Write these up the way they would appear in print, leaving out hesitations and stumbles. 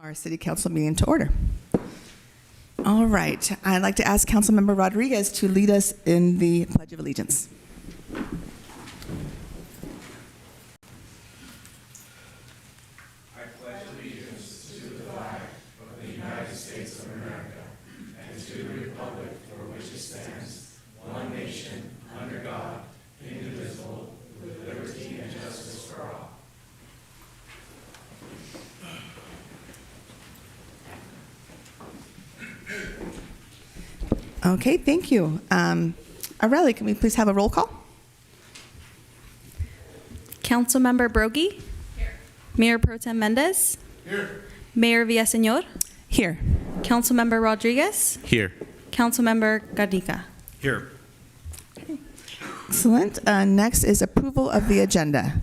Our city council meeting to order. All right, I'd like to ask Councilmember Rodriguez to lead us in the Pledge of Allegiance. Okay, thank you. Areli, can we please have a roll call? Councilmember Brogy? Here. Mayor Pro Tem Mendez? Here. Mayor Villaseñor? Here. Councilmember Rodriguez? Here. Councilmember Garnica? Here. Excellent. Next is approval of the agenda.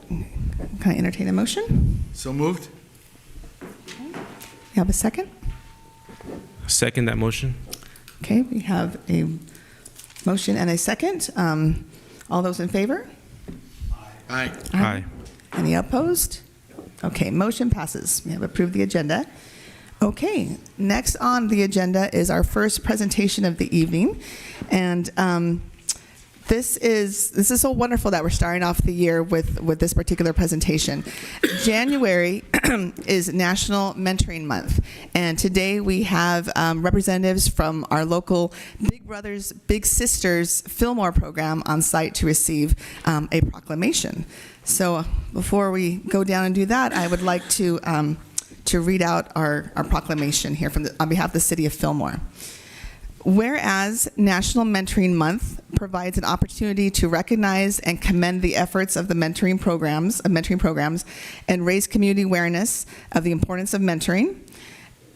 Can I entertain a motion? So moved. You have a second? Second that motion. Okay, we have a motion and a second. All those in favor? Aye. Aye. Any opposed? Okay, motion passes. We have approved the agenda. Okay, next on the agenda is our first presentation of the evening. And this is so wonderful that we're starting off the year with this particular presentation. January is National Mentoring Month, and today we have representatives from our local Big Brothers Big Sisters Fillmore program on site to receive a proclamation. So before we go down and do that, I would like to read out our proclamation here on behalf of the City of Fillmore. Whereas National Mentoring Month provides an opportunity to recognize and commend the efforts of the mentoring programs, and raise community awareness of the importance of mentoring.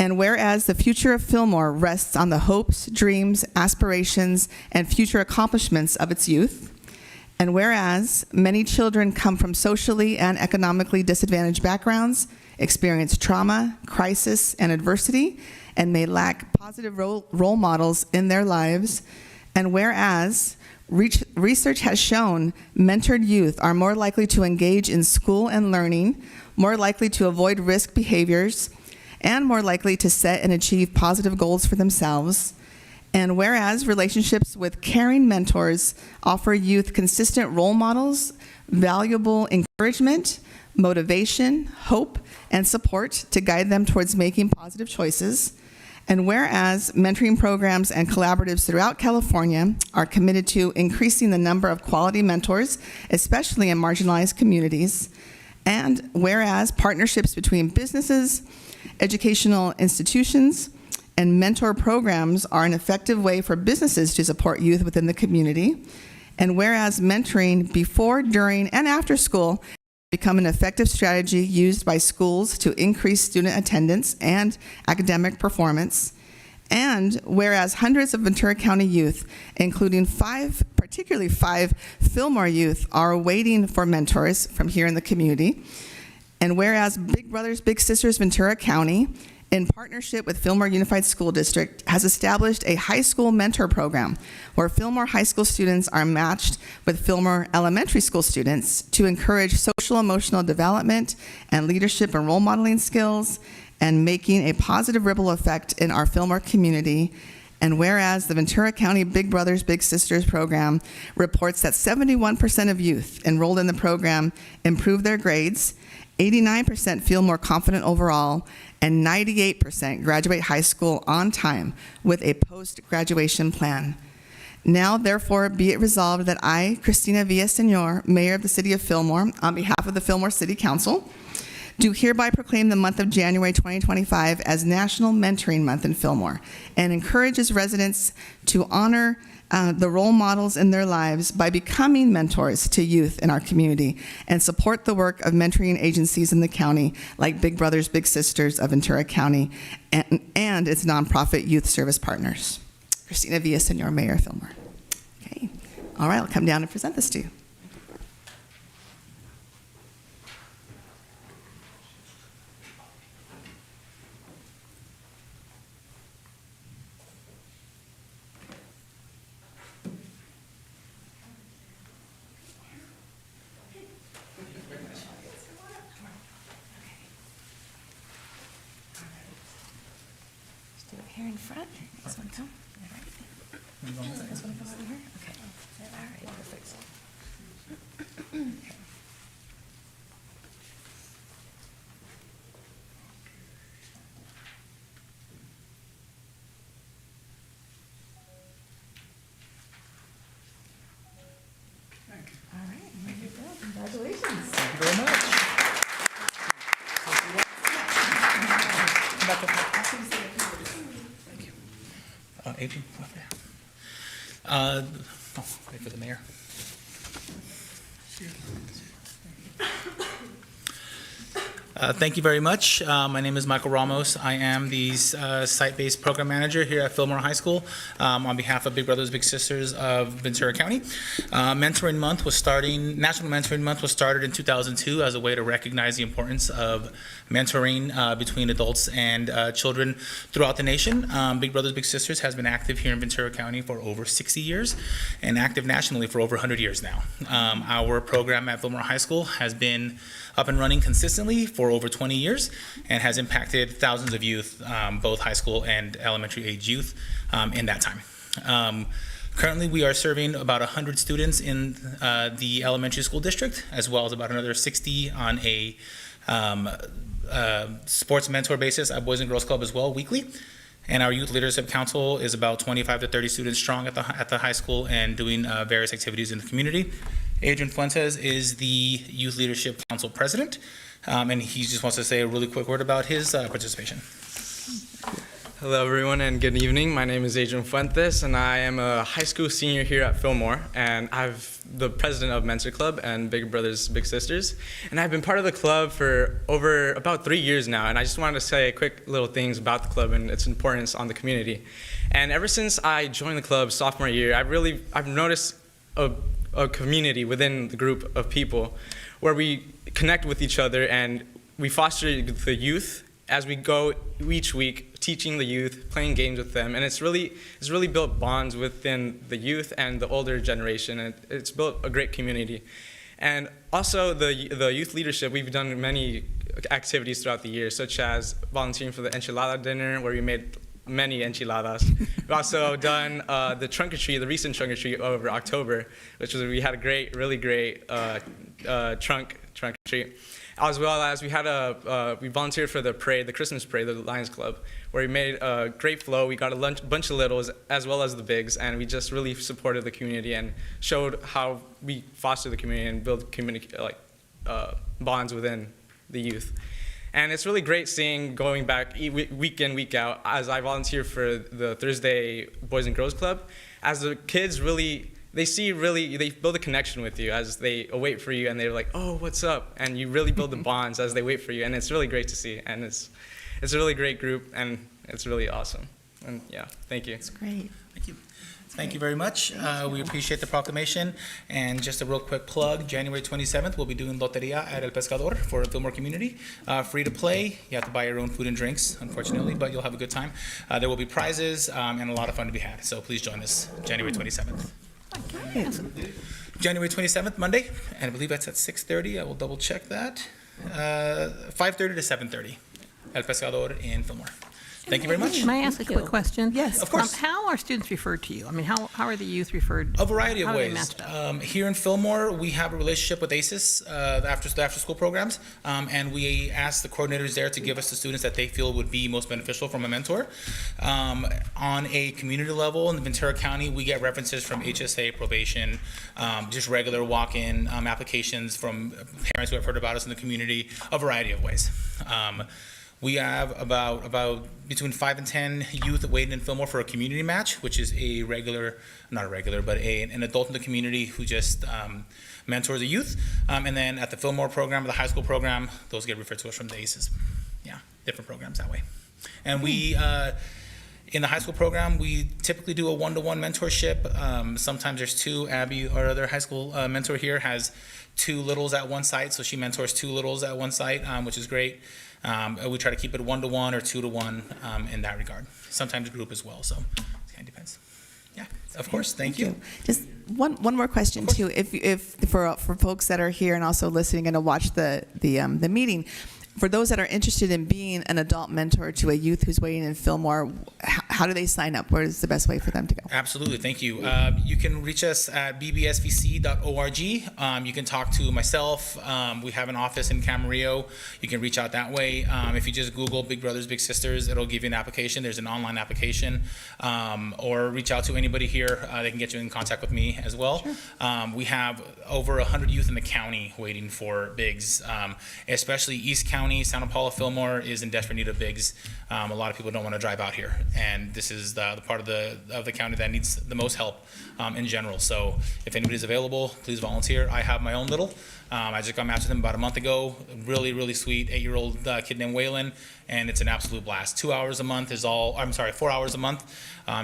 And whereas the future of Fillmore rests on the hopes, dreams, aspirations, and future accomplishments of its youth. And whereas many children come from socially and economically disadvantaged backgrounds, experience trauma, crisis, and adversity, and may lack positive role models in their lives. And whereas research has shown mentored youth are more likely to engage in school and learning, more likely to avoid risk behaviors, and more likely to set and achieve positive goals for themselves. And whereas relationships with caring mentors offer youth consistent role models, valuable encouragement, motivation, hope, and support to guide them towards making positive choices. And whereas mentoring programs and collaboratives throughout California are committed to increasing the number of quality mentors, especially in marginalized communities. And whereas partnerships between businesses, educational institutions, and mentor programs are an effective way for businesses to support youth within the community. And whereas mentoring before, during, and after school become an effective strategy used by schools to increase student attendance and academic performance. And whereas hundreds of Ventura County youth, including particularly five Fillmore youth, are waiting for mentors from here in the community. And whereas Big Brothers Big Sisters Ventura County, in partnership with Fillmore Unified School District, has established a high school mentor program where Fillmore high school students are matched with Fillmore elementary school students to encourage social emotional development and leadership and role modeling skills, and making a positive ripple effect in our Fillmore community. And whereas the Ventura County Big Brothers Big Sisters program reports that 71% of youth enrolled in the program improve their grades, 89% feel more confident overall, and 98% graduate high school on time with a post-graduation plan. Now, therefore, be it resolved that I, Cristina Villaseñor, Mayor of the City of Fillmore, on behalf of the Fillmore City Council, do hereby proclaim the month of January 2025 as National Mentoring Month in Fillmore, and encourages residents to honor the role models in their lives by becoming mentors to youth in our community, and support the work of mentoring agencies in the county like Big Brothers Big Sisters of Ventura County and its nonprofit youth service partners. Cristina Villaseñor, Mayor of Fillmore. Okay, all right, I'll come down and present this to you. here in front. This one come. All right. This one come over here. Okay. All right. Perfect. All right. There you go. Congratulations. Thank you very much. Adrian, over there. Wait for the mayor. Thank you very much. My name is Michael Ramos. I am the site-based program manager here at Fillmore High School on behalf of Big Brothers Big Sisters of Ventura County. National Mentoring Month was started in 2002 as a way to recognize the importance of mentoring between adults and children throughout the nation. Big Brothers Big Sisters has been active here in Ventura County for over 60 years and active nationally for over 100 years now. Our program at Fillmore High School has been up and running consistently for over 20 years and has impacted thousands of youth, both high school and elementary age youth in that time. Currently, we are serving about 100 students in the elementary school district, as well as about another 60 on a sports mentor basis at Boys and Girls Club as well, weekly. And our Youth Leadership Council is about 25 to 30 students strong at the high school and doing various activities in the community. Adrian Fuentes is the Youth Leadership Council president, and he just wants to say a really quick word about his participation. Hello everyone and good evening. My name is Adrian Fuentes and I am a high school senior here at Fillmore, and I'm the president of Mentor Club and Big Brothers Big Sisters. And I've been part of the club for over about 3 years now, and I just wanted to say quick little things about the club and its importance on the community. And ever since I joined the club sophomore year, I've noticed a community within the group of people where we connect with each other and we foster the youth as we go each week, teaching the youth, playing games with them, and it's really built bonds within the youth and the older generation, and it's built a great community. And also the youth leadership, we've done many activities throughout the year, such as volunteering for the enchilada dinner, where we made many enchiladas. We've also done the trunk or treat, the recent trunk or treat over October, we had a really great trunk or treat. As well as we volunteered for the parade, the Christmas parade, the Lions Club, where we made a great flow. We got a bunch of littles as well as the bigs, and we just really supported the community and showed how we foster the community and build community bonds within the youth. And it's really great seeing, going back week in, week out, as I volunteer for the Thursday Boys and Girls Club, as the kids they build a connection with you as they wait for you, and they're like, oh, what's up? And you really build the bonds as they wait for you, and it's really great to see. And it's a really great group, and it's really awesome. And yeah, thank you. It's great. Thank you. Thank you very much. We appreciate the proclamation. And just a real quick plug, January 27th, we'll be doing Loteria at El Pescador for the Fillmore community. Free to play. You have to buy your own food and drinks, unfortunately, but you'll have a good time. There will be prizes and a lot of fun to be had. So please join us January 27th. January 27th, Monday, and I believe that's at 6:30. I will double check that. 5:30 to 7:30. El Pescador in Fillmore. Thank you very much. May I ask a quick question? Yes. Of course. How are students referred to you? I mean, how are the youth referred? A variety of how are they ways. matched up? Here in Fillmore, we have a relationship with ACES, the after-school programs, and we ask the coordinators there to give us the students that they feel would be most beneficial from a mentor. On a community level in Ventura County, we get references from HSA, probation, just regular walk-in applications from parents who have heard about us in the community, a variety of ways. We have about between 5 and 10 youth waiting in Fillmore for a community match, which is an adult in the community who just mentors the youth. And then at the Fillmore program, the high school program, those get referred to us from the ACES. Yeah, different programs that way. And we, in the high school program, we typically do a one-to-one mentorship. Sometimes there's two. Abby, our other high school mentor here, has 2 littles at one site, so she mentors 2 littles at one site, which is great. We try to keep it 1-to-1 or 2-to-1 in that regard. Sometimes group as well, so it kind of depends. Yeah, of course. Thank you. Just one more question too. If for folks that are here and also listening and to watch the meeting, for those that are interested in being an adult mentor to a youth who's waiting in Fillmore, how do they sign up? Where is the best way for them to go? Absolutely, thank you. You can reach us at bbsvc.org. You can talk to myself. We have an office in Camarillo. You can reach out that way. If you just Google Big Brothers Big Sisters, it'll give you an application. There's an online application. Or reach out to anybody here. They can get you in contact with me as well. Sure. We have over 100 youth in the county waiting for bigs, especially East County. Santa Paula Fillmore is in desperate need of bigs. A lot of people don't want to drive out here, and this is the part of the county that needs the most help in general. So if anybody's available, please volunteer. I have my own little. I just got matched with him about a month ago. Really, really sweet 8-year-old kid named Waylon, and it's an absolute blast. 2 hours a month is all. 4 hours a month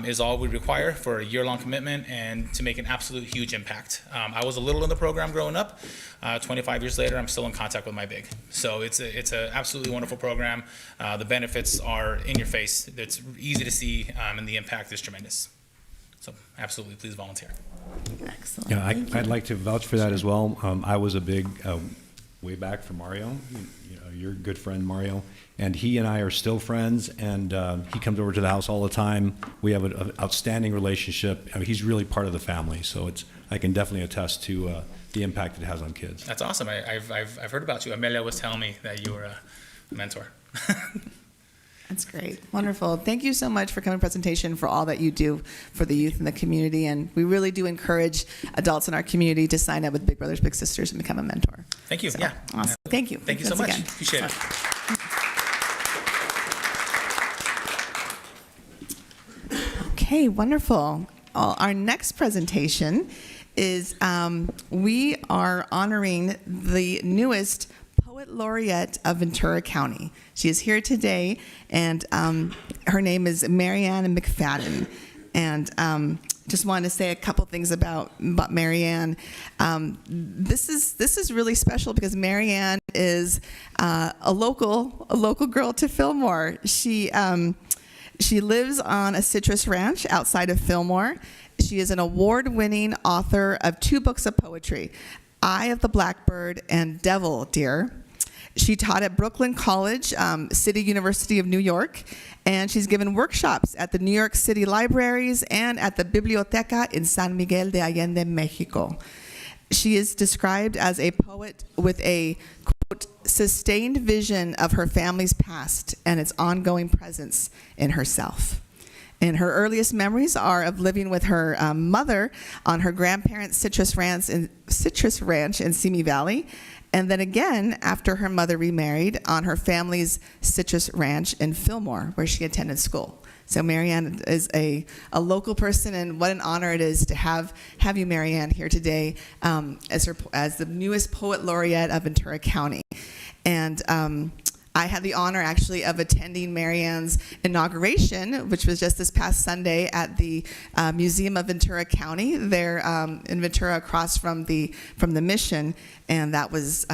is all we require for a year-long commitment and to make an absolute huge impact. I was a little in the program growing up. 25 years later, I'm still in contact with my big. So it's an absolutely wonderful program. The benefits are in your face. It's easy to see, and the impact is tremendous. So absolutely, please volunteer. Excellent. Yeah, Thank you. I'd like to vouch for that as well. I was a big way back from Mario, your good friend Mario, and he and I are still friends, and he comes over to the house all the time. We have an outstanding relationship. I mean, he's really part of the family, so I can definitely attest to the impact it has on kids. That's awesome. I've heard about you. Amelia was telling me that you were a mentor. That's great. Wonderful. Thank you so much for coming to presentation, for all that you do for the youth in the community. And we really do encourage adults in our community to sign up with Big Brothers Big Sisters and become a mentor. Thank you. So, Yeah. Awesome. Thank you. Thank you so Once much. again. Appreciate it. Okay, wonderful. Our next presentation is we are honoring the newest Poet Laureate of Ventura County. She is here today, and her name is Marianne McFadden. And just wanted to say a couple things about Marianne. This is really special because Marianne is a local girl to Fillmore. She lives on a citrus ranch outside of Fillmore. She is an award-winning author of 2 books of poetry, Eye of the Blackbird and Devil Deer. She taught at Brooklyn College, City University of New York, and she's given workshops at the New York City Libraries and at the Biblioteca in San Miguel de Allende, Mexico. She is described as a poet with a, quote, sustained vision of her family's past and its ongoing presence in herself. And her earliest memories are of living with her mother on her grandparents' citrus ranch in Simi Valley, and then again, after her mother remarried, on her family's citrus ranch in Fillmore, where she attended school. So Marianne is a local person, and what an honor it is to have you, Marianne, here today as the newest Poet Laureate of Ventura County. And I had the honor, actually, of attending Marianne's inauguration, which was just this past Sunday at the Museum of Ventura County, there in Ventura, across from the Mission, and that was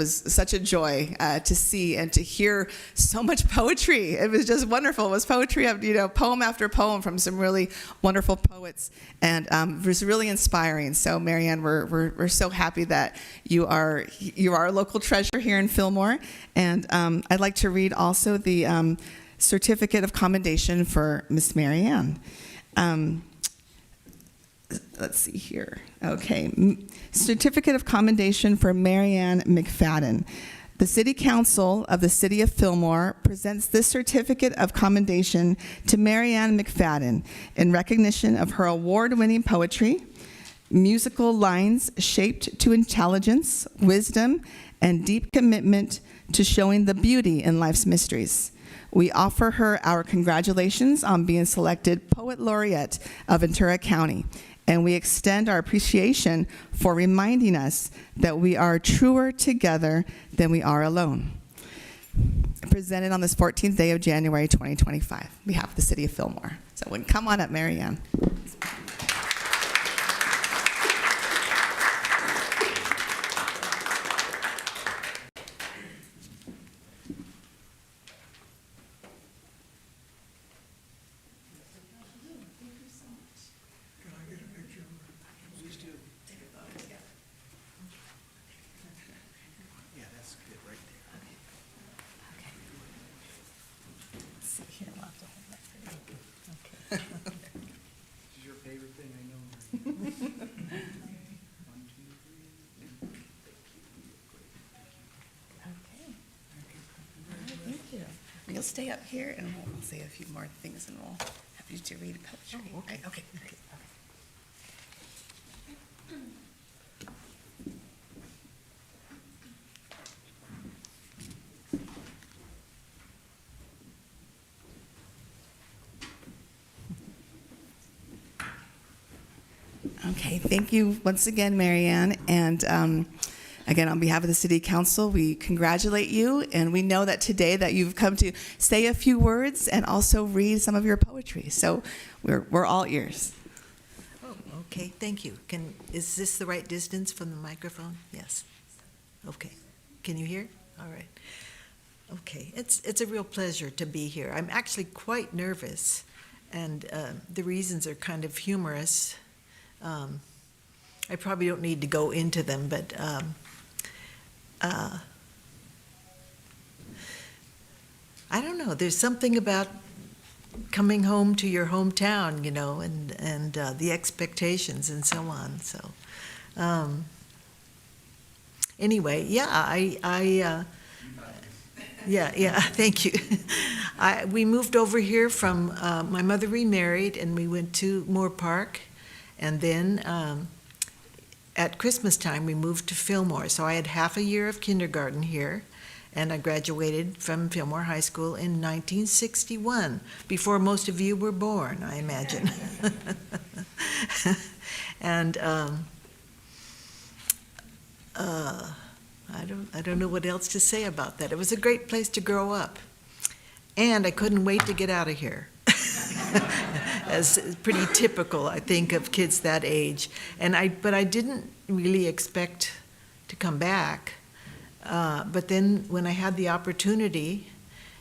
such a joy to see and to hear so much poetry. It was just wonderful. It was poetry of poem after poem from some really wonderful poets, and it was really inspiring. So, Marianne, we're so happy that you are a local treasure here in Fillmore, and I'd like to read also the certificate of commendation for Miss Marianne. Let's see here. Okay. Certificate of commendation for Marianne McFadden. The City Council of the City of Fillmore presents this certificate of commendation to Marianne McFadden in recognition of her award-winning poetry, musical lines shaped to intelligence, wisdom, and deep commitment to showing the beauty in life's mysteries. We offer her our congratulations on being selected Poet Laureate of Ventura County, and we extend our appreciation for reminding us that we are truer together than we are alone. Presented on this 14th day of January 2025, on behalf of the City of Fillmore. So come on up, Marianne. You'll stay up here, and we'll say a few more things, and we'll have you to read poetry. Right? Okay. Great. Okay, thank you once again, Marianne. And again, on behalf of the City Council, we congratulate you. And we know that today that you've come to say a few words and also read some of your poetry. So we're all ears. Oh, okay, thank you. Is this the right distance from the microphone? Yes. Okay. Can you hear? All right. Okay, it's a real pleasure to be here. I'm actually quite nervous, and the reasons are kind of humorous. I probably don't need to go into them, but I don't know. There's something about coming home to your hometown, you know, and the expectations and so on. So anyway, yeah, yeah. Thank you. We moved over here from my mother remarried, and we went to Moore Park. And then at Christmas time, we moved to Fillmore. So I had half a year of kindergarten here, and I graduated from Fillmore High School in 1961, before most of you were born, I imagine. And I don't know what else to say about that. It was a great place to grow up, and I couldn't wait to get out of here. As pretty typical, I think, of kids that age. But I didn't really expect to come back. But then when I had the opportunity,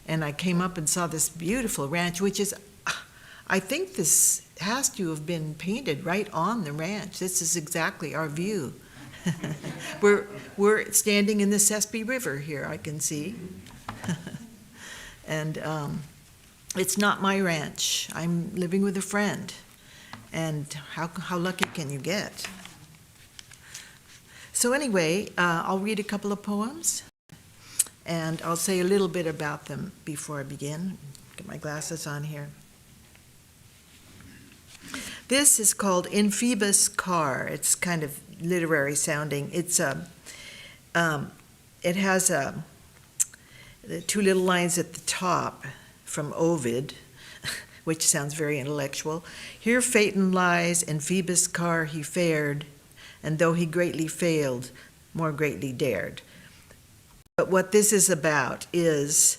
and I came up and saw this beautiful ranch, which is, I think this has to have been painted right on the ranch. This is exactly our view. We're standing in the Sespe River here, I can see. And it's not my ranch. I'm living with a friend. And how lucky can you get? So anyway, I'll read a couple of poems, and I'll say a little bit about them before I begin. Get my glasses on here. This is called In Phoebus' Car. It's kind of literary sounding. It's it has the two little lines at the top from Ovid, which sounds very intellectual. Here Phaeton lies, in Phoebus' car he fared, and though he greatly failed, more greatly dared. But what this is about is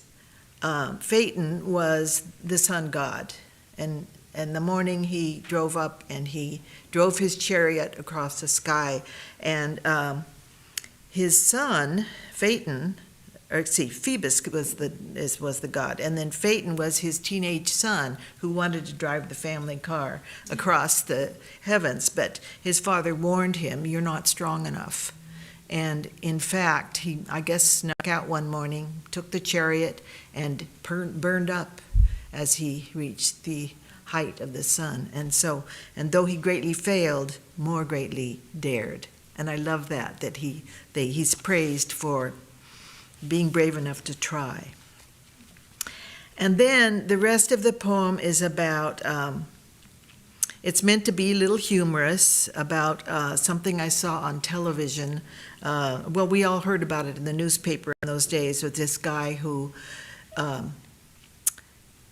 Phaeton was the sun god, and in the morning he drove up and he drove his chariot across the sky, and his son, Phaeton, Phoebus was the god, and then Phaeton was his teenage son who wanted to drive the family car across the heavens, but his father warned him, "You're not strong enough." And in fact, he, I guess, snuck out one morning, took the chariot, and burned up as he reached the height of the sun. And though he greatly failed, more greatly dared. And I love that he's praised for being brave enough to try. And then the rest of the poem is about, it's meant to be a little humorous, about something I saw on television. Well, we all heard about it in the newspaper in those days, with this guy who,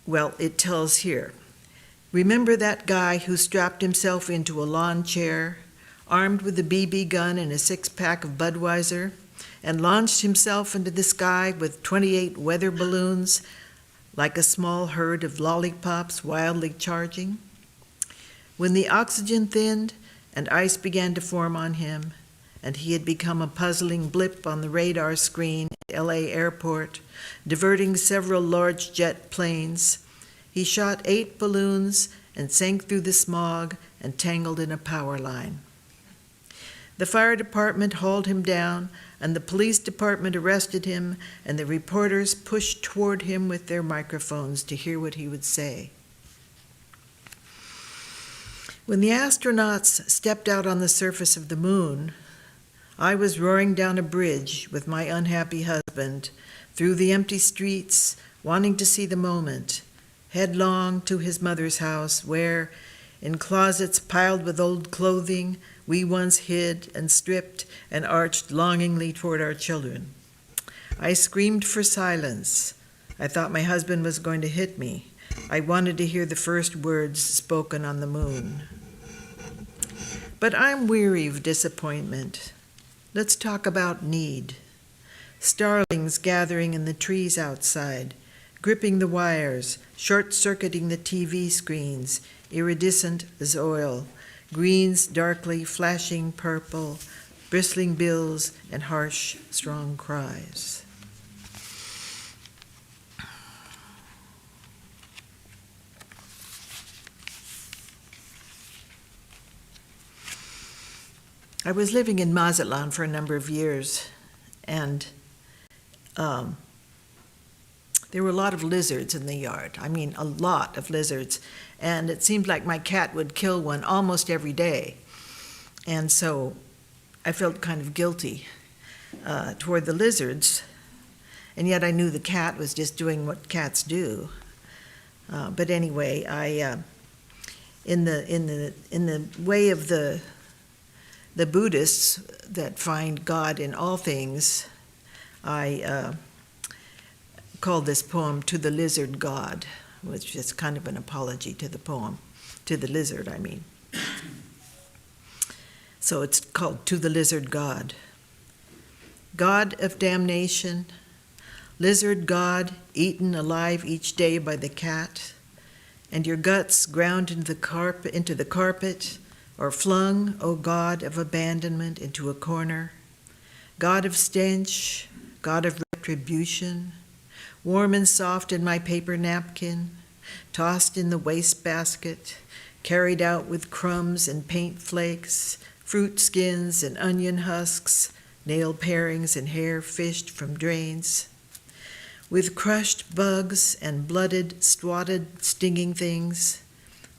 well, it tells here, remember that guy who strapped himself into a lawn chair, armed with a BB gun and a six-pack of Budweiser, and launched himself into the sky with 28 weather balloons, like a small herd of lollipops wildly charging? When the oxygen thinned and ice began to form on him, and he had become a puzzling blip on the radar screen at LA Airport, diverting several large jet planes, he shot 8 balloons and sank through the smog and tangled in a power line. The fire department hauled him down, and the police department arrested him, and the reporters pushed toward him with their microphones to hear what he would say. When the astronauts stepped out on the surface of the moon, I was roaring down a bridge with my unhappy husband through the empty streets, wanting to see the moment, headlong to his mother's house where, in closets piled with old clothing, we once hid and stripped and arched longingly toward our children. I screamed for silence. I thought my husband was going to hit me. I wanted to hear the first words spoken on the moon. But I'm weary of disappointment. Let's talk about need. Starlings gathering in the trees outside, gripping the wires, short-circuiting the TV screens, iridescent as oil, greens darkly flashing purple, bristling bills, and harsh, strong cries. I was living in Mazatlan for a number of years, and there were a lot of lizards in the yard. I mean, a lot of lizards. And it seemed like my cat would kill one almost every day. And so I felt kind of guilty toward the lizards. And yet I knew the cat was just doing what cats do. But anyway, in the way of the Buddhists that find God in all things, I called this poem "To the Lizard God," which is kind of an apology to the poem, to the lizard, I mean. So it's called "To the Lizard God." God of damnation, lizard God, eaten alive each day by the cat, and your guts ground into the carpet, or flung, O God of abandonment, into a corner. God of stench, God of retribution, warm and soft in my paper napkin, tossed in the wastebasket, carried out with crumbs and paint flakes, fruit skins and onion husks, nail parings and hair fished from drains. With crushed bugs and blooded, swatted, stinging things,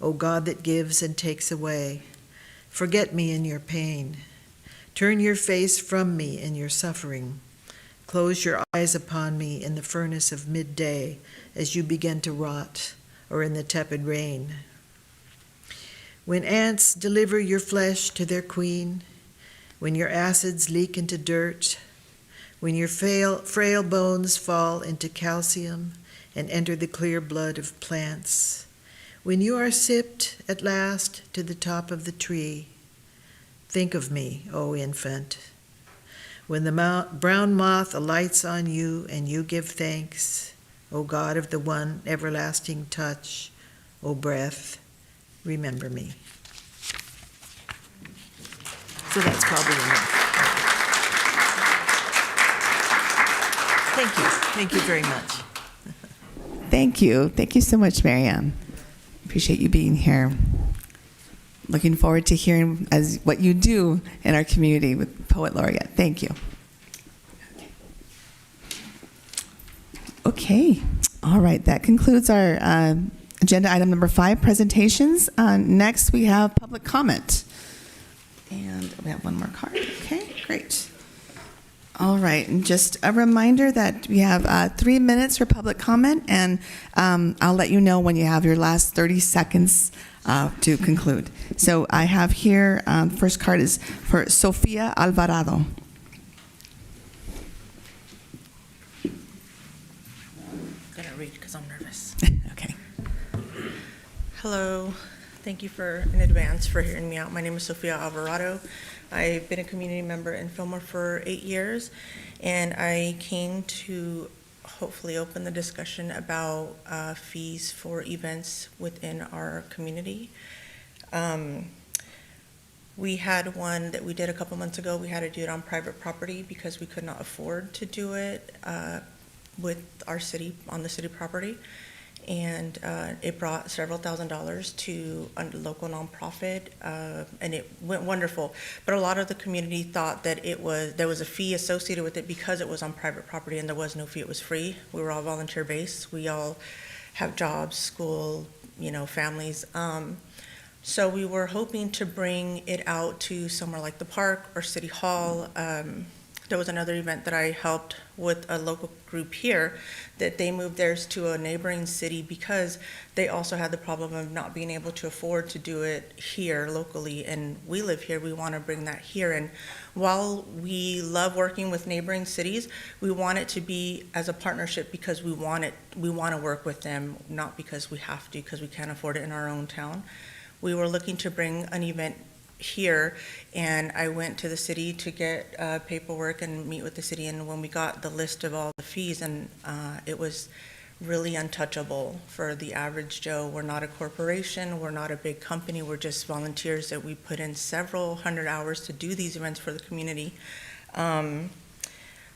O God that gives and takes away, forget me in your pain. Turn your face from me in your suffering. Close your eyes upon me in the furnace of midday as you begin to rot, or in the tepid rain. When ants deliver your flesh to their queen, when your acids leak into dirt, when your frail bones fall into calcium and enter the clear blood of plants, when you are sipped at last to the top of the tree, think of me, O infant. When the brown moth alights on you and you give thanks, O God of the one everlasting touch, O breath, remember me. So that's probably enough. Thank you. Thank you very much. Thank you. Thank you so much, Marianne. Appreciate you being here. Looking forward to hearing what you do in our community with Poet Laureate. Thank you. Okay. All right. That concludes our agenda item number 5, presentations. Next, we have public comment. And we have one more card. Okay, great. All right. And just a reminder that we have 3 minutes for public comment, and I'll let you know when you have your last 30 seconds to conclude. So I have here, first card is for Sofia Alvarado. I'm gonna read because I'm nervous. Okay. Hello, thank you in advance for hearing me out. My name is Sofia Alvarado. I've been a community member in Fillmore for 8 years, and I came to hopefully open the discussion about fees for events within our community. We had one that we did a couple months ago. We had to do it on private property because we could not afford to do it with our city, on the city property. And it brought several $1,000s to a local nonprofit, and it went wonderful. But a lot of the community thought that there was a fee associated with it because it was on private property, and there was no fee. It was free. We were all volunteer based. We all have jobs, school, families. So we were hoping to bring it out to somewhere like the park or City Hall there was another event that I helped with a local group here, that they moved theirs to a neighboring city because they also had the problem of not being able to afford to do it here locally, and we live here, we want to bring that here. And while we love working with neighboring cities, we want it to be as a partnership because we want to work with them, not because we have to, because we can't afford it in our own town. We were looking to bring an event here, and I went to the city to get paperwork and meet with the city, and when we got the list of all the fees, and it was really untouchable for the average Joe. We're not a corporation, we're not a big company, we're just volunteers that we put in several hundred hours to do these events for the community.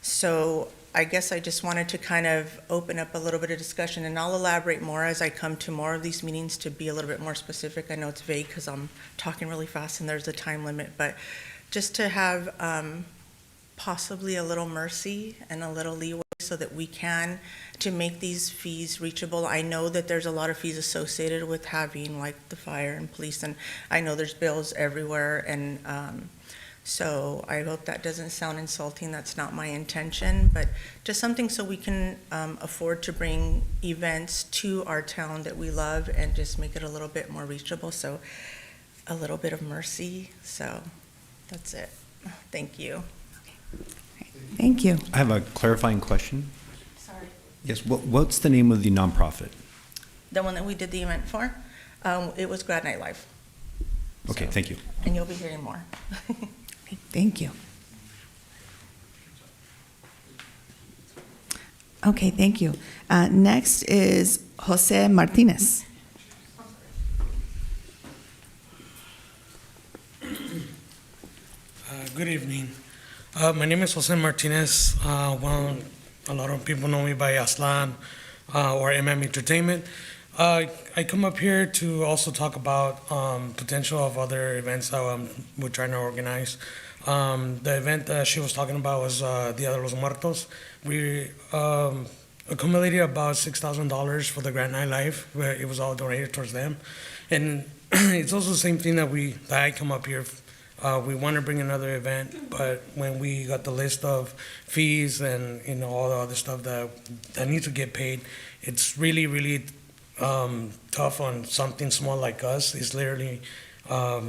So I guess I just wanted to kind of open up a little bit of discussion, and I'll elaborate more as I come to more of these meetings to be a little bit more specific. I know it's vague because I'm talking really fast and there's a time limit, but just to have possibly a little mercy and a little leeway so that we can, to make these fees reachable. I know that there's a lot of fees associated with having like the fire and police, and I know there's bills everywhere, and so I hope that doesn't sound insulting. That's not my intention, but just something so we can afford to bring events to our town that we love and just make it a little bit more reachable. So a little bit of mercy. So that's it. Thank you. Thank you. I have a clarifying question. Sorry. Yes, what's the name of the nonprofit? The one that we did the event for, it was Grad Night Live. Okay, So- thank you. And you'll be hearing more. Thank you. Okay, thank you. Next is Jose Martinez. Good evening. My name is Jose Martinez. Well, a lot of people know me by Aslan or Entertainment. I come up here to also talk about potential of other events that we're trying to organize. The event that she was talking about was Dia de los Muertos. We accumulated about $6,000 for the Grand Night Live, where it was all donated towards them. And it's also the same thing that I come up here. We want to bring another event, but when we got the list of fees and all the other stuff that needs to get paid, it's really, really tough on something small like us. It's literally a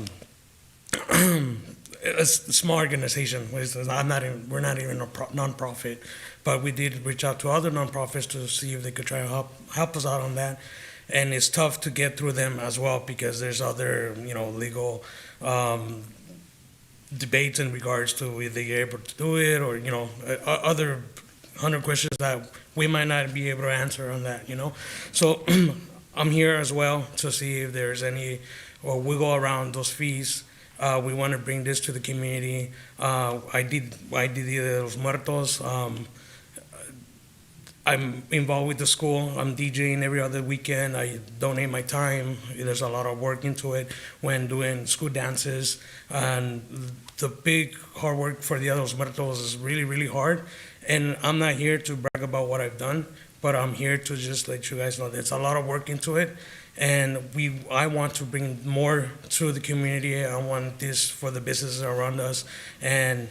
small organization. We're not even a nonprofit, but we did reach out to other nonprofits to see if they could try to help us out on that. And it's tough to get through them as well because there's other legal debates in regards to whether you're able to do it or other 100 questions that we might not be able to answer on that. So I'm here as well to see if there's any or wiggle around those fees. We want to bring this to the community. I did Dia de los Muertos. I'm involved with the school. I'm DJing every other weekend. I donate my time. There's a lot of work into it when doing school dances. And the big hard work for Dia de los Muertos is really, really hard. And I'm not here to brag about what I've done, but I'm here to just let you guys know there's a lot of work into it. And I want to bring more to the community. I want this for the businesses around us. And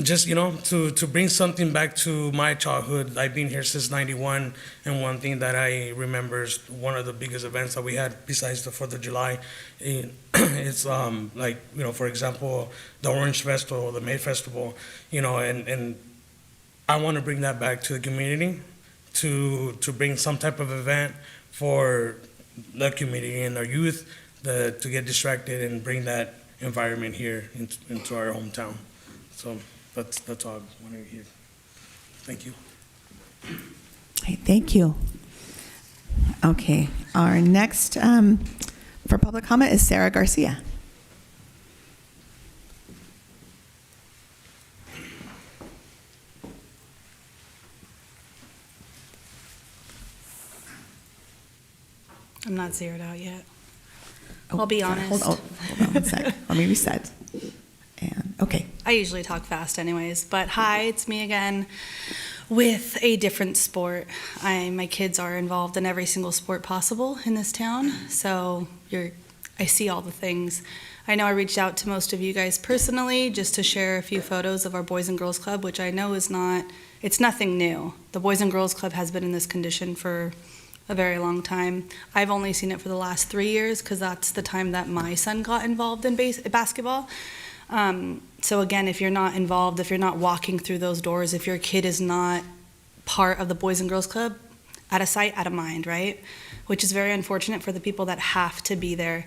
just, to bring something back to my childhood. I've been here since '91, and one thing that I remember is one of the biggest events that we had besides the 4th of July. It's for example, the Orange Festival, the May Festival, and I want to bring that back to the community to bring some type of event for the community and our youth to get distracted and bring that environment here into our hometown. So that's all I want to hear. Thank you. Okay, thank you. Okay, our next for public comment is Sarah Garcia. I'm not zeroed out yet. I'll be honest. Hold on 1 sec. Let me reset. And okay. I usually talk fast anyways, but hi, it's me again with a different sport. My kids are involved in every single sport possible in this town, so I see all the things. I know I reached out to most of you guys personally just to share a few photos of our Boys and Girls Club, which I know it's nothing new. The Boys and Girls Club has been in this condition for a very long time. I've only seen it for the last 3 years because that's the time that my son got involved in basketball. So again, if you're not involved, if you're not walking through those doors, if your kid is not part of the Boys and Girls Club, out of sight, out of mind, right? Which is very unfortunate for the people that have to be there.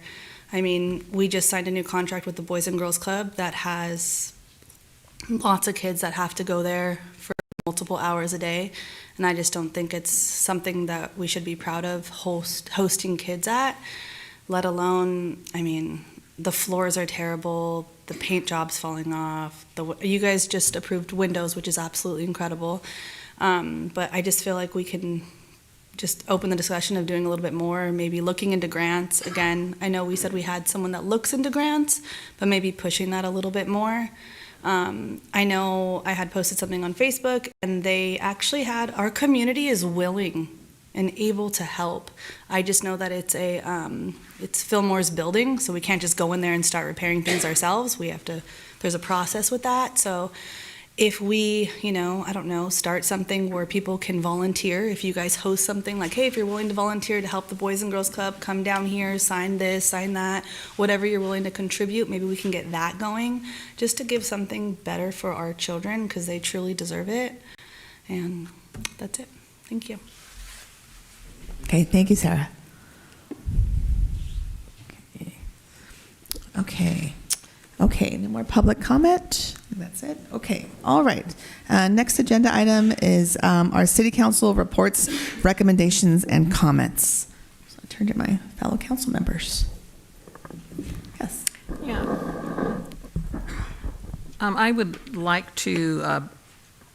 I mean, we just signed a new contract with the Boys and Girls Club that has lots of kids that have to go there for multiple hours a day, and I just don't think it's something that we should be proud of hosting kids at, let alone, I mean, the floors are terrible, the paint job's falling off, you guys just approved windows, which is absolutely incredible, but I just feel like we can just open the discussion of doing a little bit more, maybe looking into grants. Again, I know we said we had someone that looks into grants, but maybe pushing that a little bit more. I know I had posted something on Facebook, and they actually our community is willing and able to help. I just know that it's Fillmore's building, so we can't just go in there and start repairing things ourselves. There's a process with that. So if we, I don't know, start something where people can volunteer, if you guys host something like, hey, if you're willing to volunteer to help the Boys and Girls Club, come down here, sign this, sign that, whatever you're willing to contribute, maybe we can get that going, just to give something better for our children, because they truly deserve it. And that's it. Thank you. Okay, thank you, Sarah. Okay, no more public comment? That's it? Okay, all right. Next agenda item is our City Council reports, recommendations, and comments. So I turn to my fellow council members. Yes. Yeah. I would like to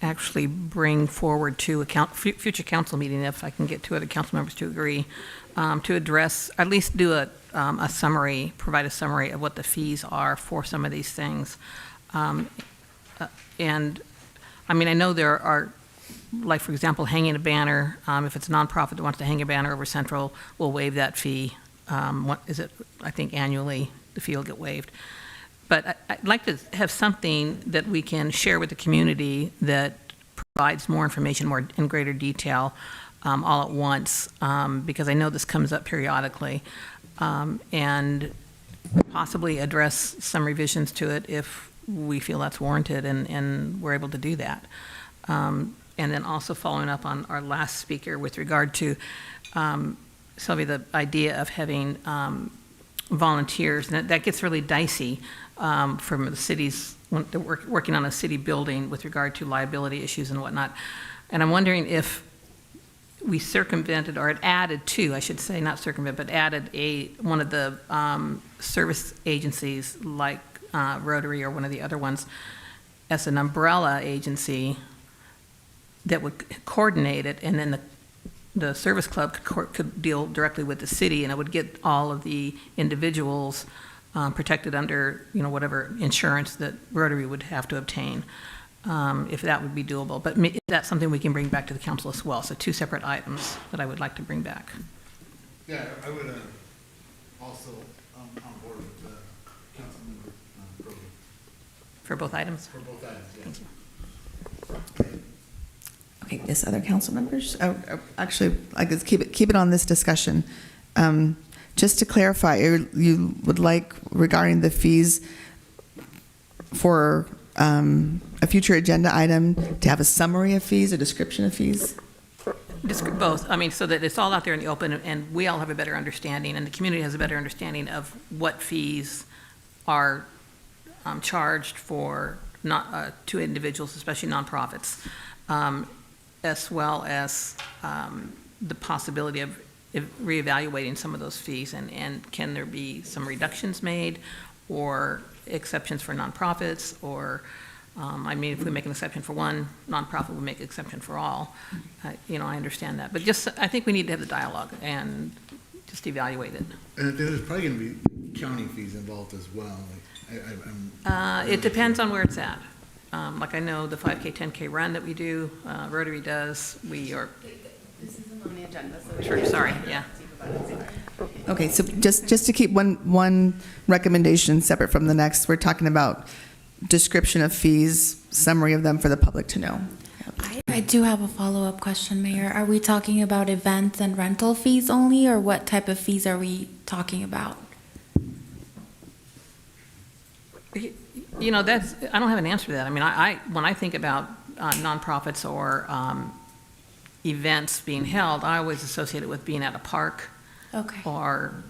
actually bring forward to a future council meeting, if I can get two other council members to agree, to address, at least do a summary, provide a summary of what the fees are for some of these things. And I mean, I know there are, like, for example, hanging a banner. If it's a nonprofit that wants to hang a banner over Central, we'll waive that fee. What is it? I think annually the fee will get waived. But I'd like to have something that we can share with the community that provides more information, more in greater detail, all at once, because I know this comes up periodically, and possibly address some revisions to it if we feel that's warranted, and we're able to do that. And then also following up on our last speaker with regard to, Sylvia, the idea of having volunteers, and that gets really dicey from the cities when they're working on a city building with regard to liability issues and whatnot. And I'm wondering if we circumvented, or it added to, I should say, not circumvent, but added one of the service agencies like Rotary or one of the other ones as an umbrella agency that would coordinate it, and then the service club could deal directly with the city, and it would get all of the individuals protected under, whatever insurance that Rotary would have to obtain, if that would be doable. But that's something we can bring back to the council as well. So two separate items that I would like to bring back. Yeah, I would also on board with the council member program. For both items? For both items, yes. Thank you. Okay, yes, other council members? Actually, I guess keep it on this discussion. Just to clarify, you would like, regarding the fees for a future agenda item, to have a summary of fees, a description of fees? Both. I mean, so that it's all out there in the open, and we all have a better understanding, and the community has a better understanding of what fees are charged for to individuals, especially nonprofits, as well as the possibility of reevaluating some of those fees, and can there be some reductions made or exceptions for nonprofits, or I mean, if we make an exception for one nonprofit, we make an exception for all. I understand that, but I think we need to have the dialogue and just evaluate it. And there's probably going to be county fees involved as well. It depends on where it's at. Like I know the 5K, 10K run that we do, Rotary does. This isn't on the agenda, so sure. Sorry, yeah. Okay, so just to keep one recommendation separate from the next, we're talking about description of fees, summary of them for the public to know. I do have a follow-up question, Mayor. Are we talking about events and rental fees only, or what type of fees are we talking about? You know, that's, I don't have an answer to that. I mean, when I think about nonprofits or events being held, I always associate it with being at a park. Okay. Or,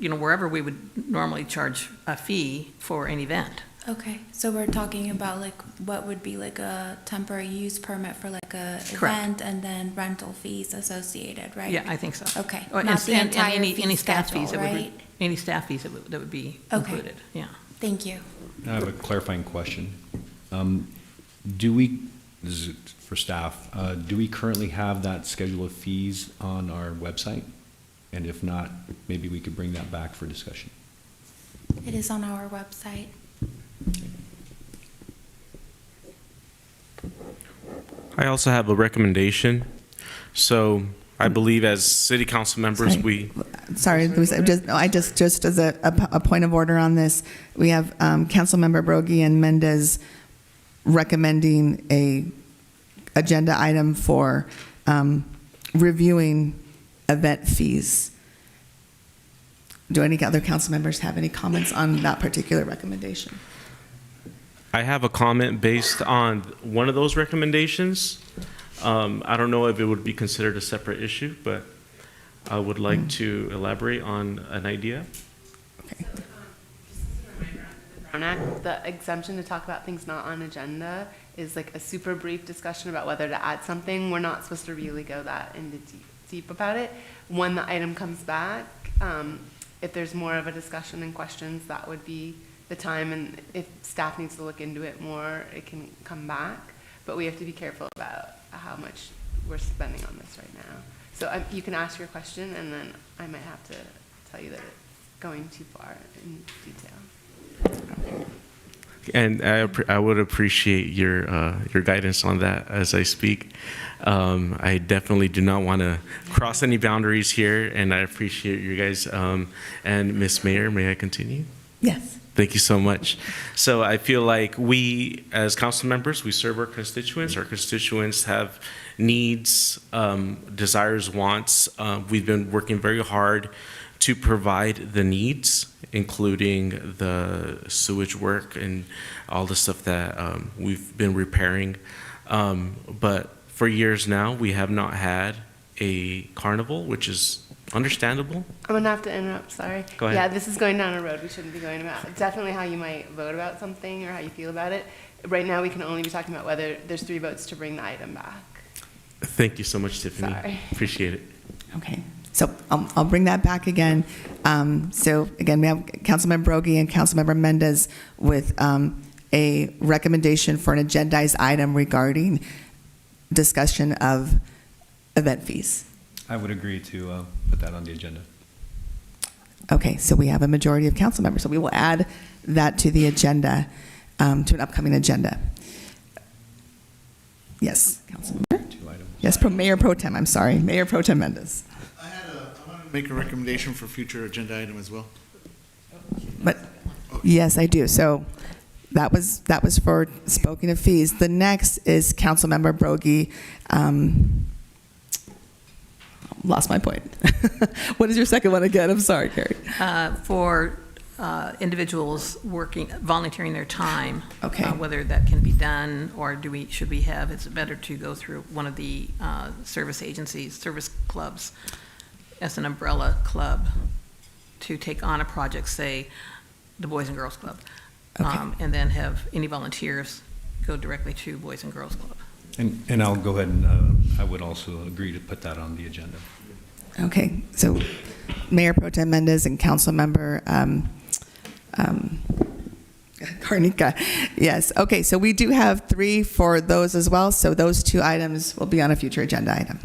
you know, wherever we would normally charge a fee for an event. Okay, so we're talking about like what would be like a temporary use permit for like a Correct. event and then rental fees associated, right? Yeah, I think so. Okay, Or- not the entire any fee staff fees schedule, that would be- right? Any staff fees that would be Okay. included, yeah. Thank you. I have a clarifying question. Do we, this is for staff, do we currently have that schedule of fees on our website? And if not, maybe we could bring that back for discussion. It is on our website. I also have a recommendation. So I believe as city council members, Sorry, Luis, I just as a point of order on this, we have Councilmember Brogy and Mendez recommending a agenda item for reviewing event fees. Do any other council members have any comments on that particular recommendation? I have a comment based on one of those recommendations. I don't know if it would be considered a separate issue, but I would like to elaborate on an idea. Brown Act, the exemption to talk about things not on agenda is like a super brief discussion about whether to add something. We're not supposed to really go that into deep about it. When the item comes back, if there's more of a discussion and questions, that would be the time. And if staff needs to look into it more, it can come back. But we have to be careful about how much we're spending on this right now. So you can ask your question, and then I might have to tell you that it's going too far in detail. And I would appreciate your guidance on that as I speak. I definitely do not want to cross any boundaries here, and I appreciate you guys. And Ms. Mayor, may I continue? Yes. Thank you so much. So I feel like we, as council members, we serve our constituents. Our constituents have needs, desires, wants. We've been working very hard to provide the needs, including the sewage work and all the stuff that we've been repairing. But for years now, we have not had a carnival, which is understandable. I'm gonna have to interrupt, sorry. Go ahead. Yeah, this is going down a road we shouldn't be going about. Definitely how you might vote about something or how you feel about it. Right now, we can only be talking about whether there's 3 votes to bring the item back. Thank you so much, Tiffany. Sorry. Appreciate it. Okay, so I'll bring that back again. So again, we have Councilmember Brogy and Councilmember Mendez with a recommendation for an agendized item regarding discussion of event fees. I would agree to put that on the agenda. Okay, so we have a majority of council members, so we will add that to the agenda, to an upcoming agenda. Yes, Councilmember? 2 items. Yes, Mayor Pro Tem, I'm sorry, Mayor Pro Tem Mendez. I want to make a recommendation for future agenda item as well. But, yes, I do. So that was for spoken of fees. The next is Councilmember Brogy. Lost my point. What is your second one again? I'm sorry, Carrie. For individuals volunteering their time. Okay. Whether that can be done, or should we have, it's better to go through one of the service agencies, service clubs, as an umbrella club to take on a project, say, the Boys and Girls Club. Okay. And then have any volunteers go directly to Boys and Girls Club. And I'll go ahead and I would also agree to put that on the agenda. Okay, so Mayor Pro Tem Mendez and Councilmember Carnica. Yes, okay, so we do have 3 for those as well, so those 2 items will be on a future agenda item.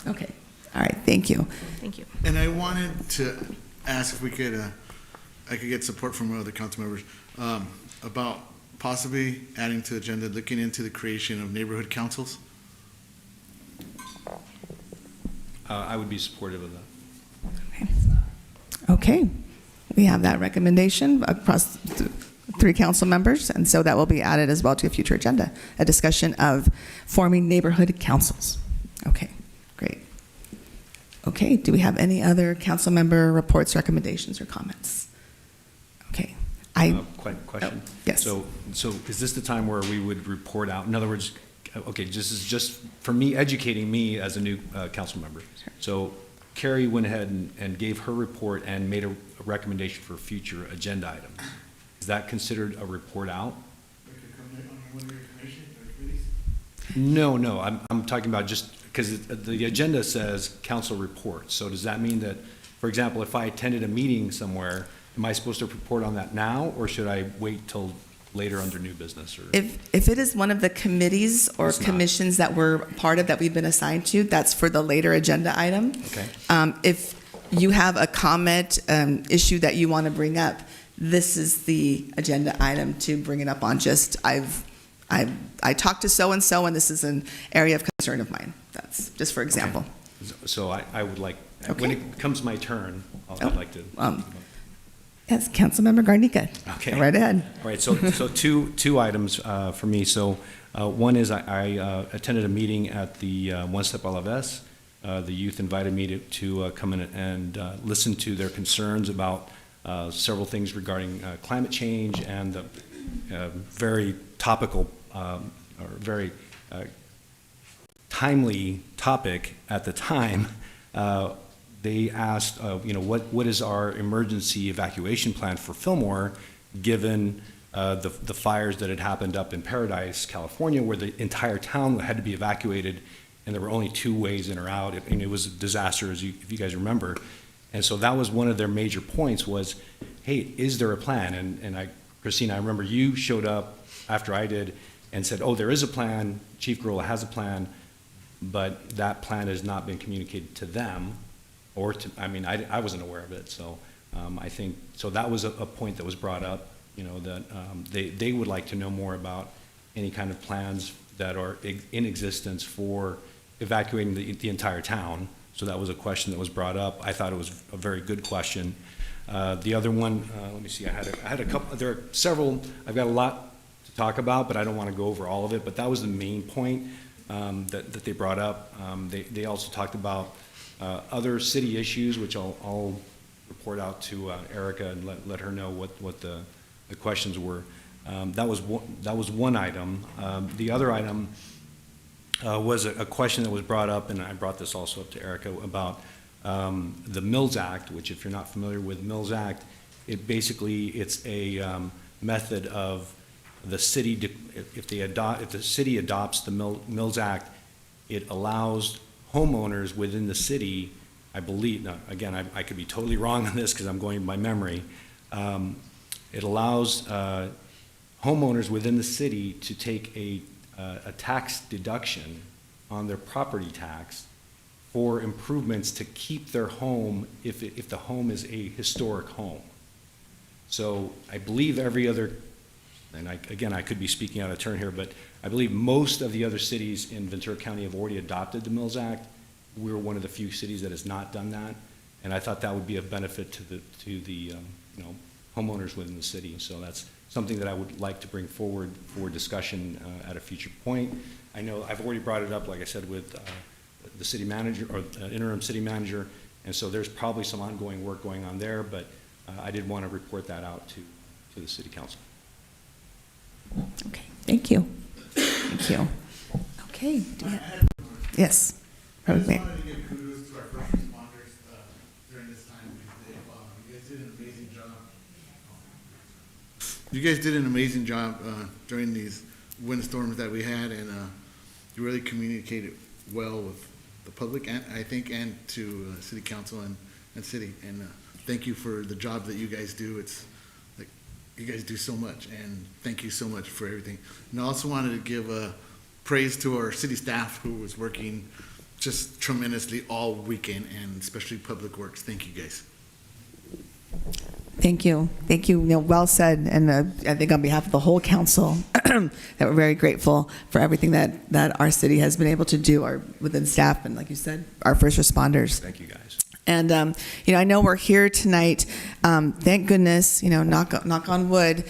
Okay, all right, thank you. Thank you. And I wanted to ask if we could, I could get support from other council members about possibly adding to the agenda, looking into the creation of neighborhood councils. I would be supportive of that. Okay. Okay, we have that recommendation across three council members, and so that will be added as well to a future agenda, a discussion of forming neighborhood councils. Okay, great. Okay, do we have any other council member reports, recommendations, or comments? Okay. Question? Oh, yes. So is this the time where we would report out? In other words, okay, this is just for me, educating me as a new council member. Sure. So Carrie went ahead and gave her report and made a recommendation for future agenda items. Is that considered a report out? No, I'm talking about just, because the agenda says council reports. So does that mean that, for example, if I attended a meeting somewhere, am I supposed to report on that now, or should I wait till later under new business? Or If it is one of the committees or It's not. commissions that we're part of that we've been assigned to, that's for the later agenda item. Okay. If you have a comment, issue that you want to bring up, this is the agenda item to bring it up on. Just I talked to so-and-so, and this is an area of concern of mine. That's just for example. Okay. So I would like, Okay. when it comes my turn, I'd like to. Yes, Councilmember Garnica. Okay. Go right ahead. All right, so two items for me. So one is I attended a meeting at the One Step Alaves. The youth invited me to come in and listen to their concerns about several things regarding climate change and the very topical or very timely topic at the time. They asked, what is our emergency evacuation plan for Fillmore, given the fires that had happened up in Paradise, California, where the entire town had to be evacuated, and there were only two ways in or out. It was a disaster, if you guys remember. And so that was one of their major points was, hey, is there a plan? And Christina, I remember you showed up after I did and said, oh, there is a plan. Chief Gorola has a plan, but that plan has not been communicated to them. Or to, I wasn't aware of it, so I think, so that was a point that was brought up, that they would like to know more about any kind of plans that are in existence for evacuating the entire town. So that was a question that was brought up. I thought it was a very good question. The other one, let me see, I had a couple, there are several, I've got a lot to talk about, but I don't want to go over all of it, but that was the main point that they brought up. They also talked about other city issues, which I'll report out to Erica and let her know what the questions were. That was one item. The other item was a question that was brought up, and I brought this also up to Erica, about the Mills Act, which, if you're not familiar with Mills Act, it's a method of the city, if the city adopts the Mills Act, it allows homeowners within the city, I believe, now, again, I could be totally wrong on this because I'm going by memory. It allows homeowners within the city to take a tax deduction on their property tax for improvements to keep their home if the home is a historic home. So I believe every other, and again, I could be speaking out of turn here, but I believe most of the other cities in Ventura County have already adopted the Mills Act. We're one of the few cities that has not done that, and I thought that would be a benefit to the homeowners within the city. So that's something that I would like to bring forward for discussion at a future point. I know I've already brought it up, like I said, with the city manager or interim city manager, and so there's probably some ongoing work going on there, but I did want to report that out to the city council. Okay, thank you. Thank you. Okay. Yes. I just wanted to give kudos to our first responders during this time. You guys did an amazing job. You guys did an amazing job during these windstorms that we had, and you really communicated well with the public, and I think, and to city council and city. And thank you for the job that you guys do. It's like you guys do so much, and thank you so much for everything. And I also wanted to give praise to our city staff who was working just tremendously all weekend, and especially Public Works. Thank you, guys. Thank you. Thank you. Well said. And I think on behalf of the whole council, that we're very grateful for everything that our city has been able to do within staff and, like you said, our first responders. Thank you, guys. And, I know we're here tonight, thank goodness, knock on wood,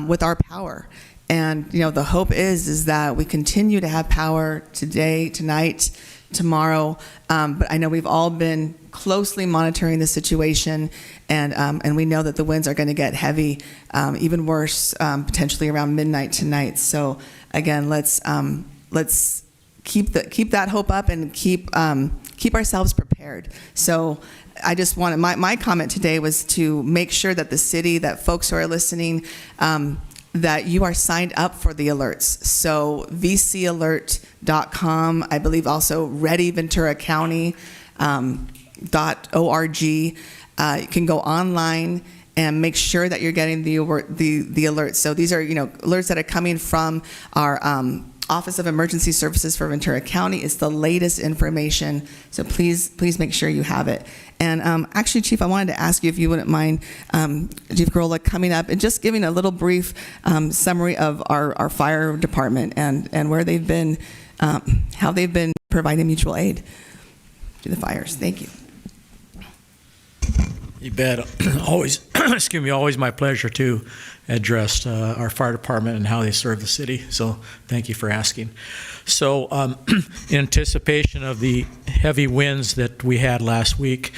with our power. And, the hope is that we continue to have power today, tonight, tomorrow. But I know we've all been closely monitoring the situation, and we know that the winds are going to get heavy, even worse, potentially around midnight tonight. So again, let's keep that hope up and keep ourselves prepared. So I just wanted, my comment today was to make sure that the city, that folks who are listening, that you are signed up for the alerts. So vcalert.com, I believe also readyventuracounty.org. You can go online and make sure that you're getting the alerts. So these are, alerts that are coming from our Office of Emergency Services for Ventura County. It's the latest information, so please make sure you have it. And actually, Chief, I wanted to ask you if you wouldn't mind, Chief Girola, coming up and just giving a little brief summary of our fire department and where they've been, how they've been providing mutual aid to the fires. Thank you. You bet. Always, always my pleasure to address our fire department and how they serve the city. So thank you for asking. So in anticipation of the heavy winds that we had last week,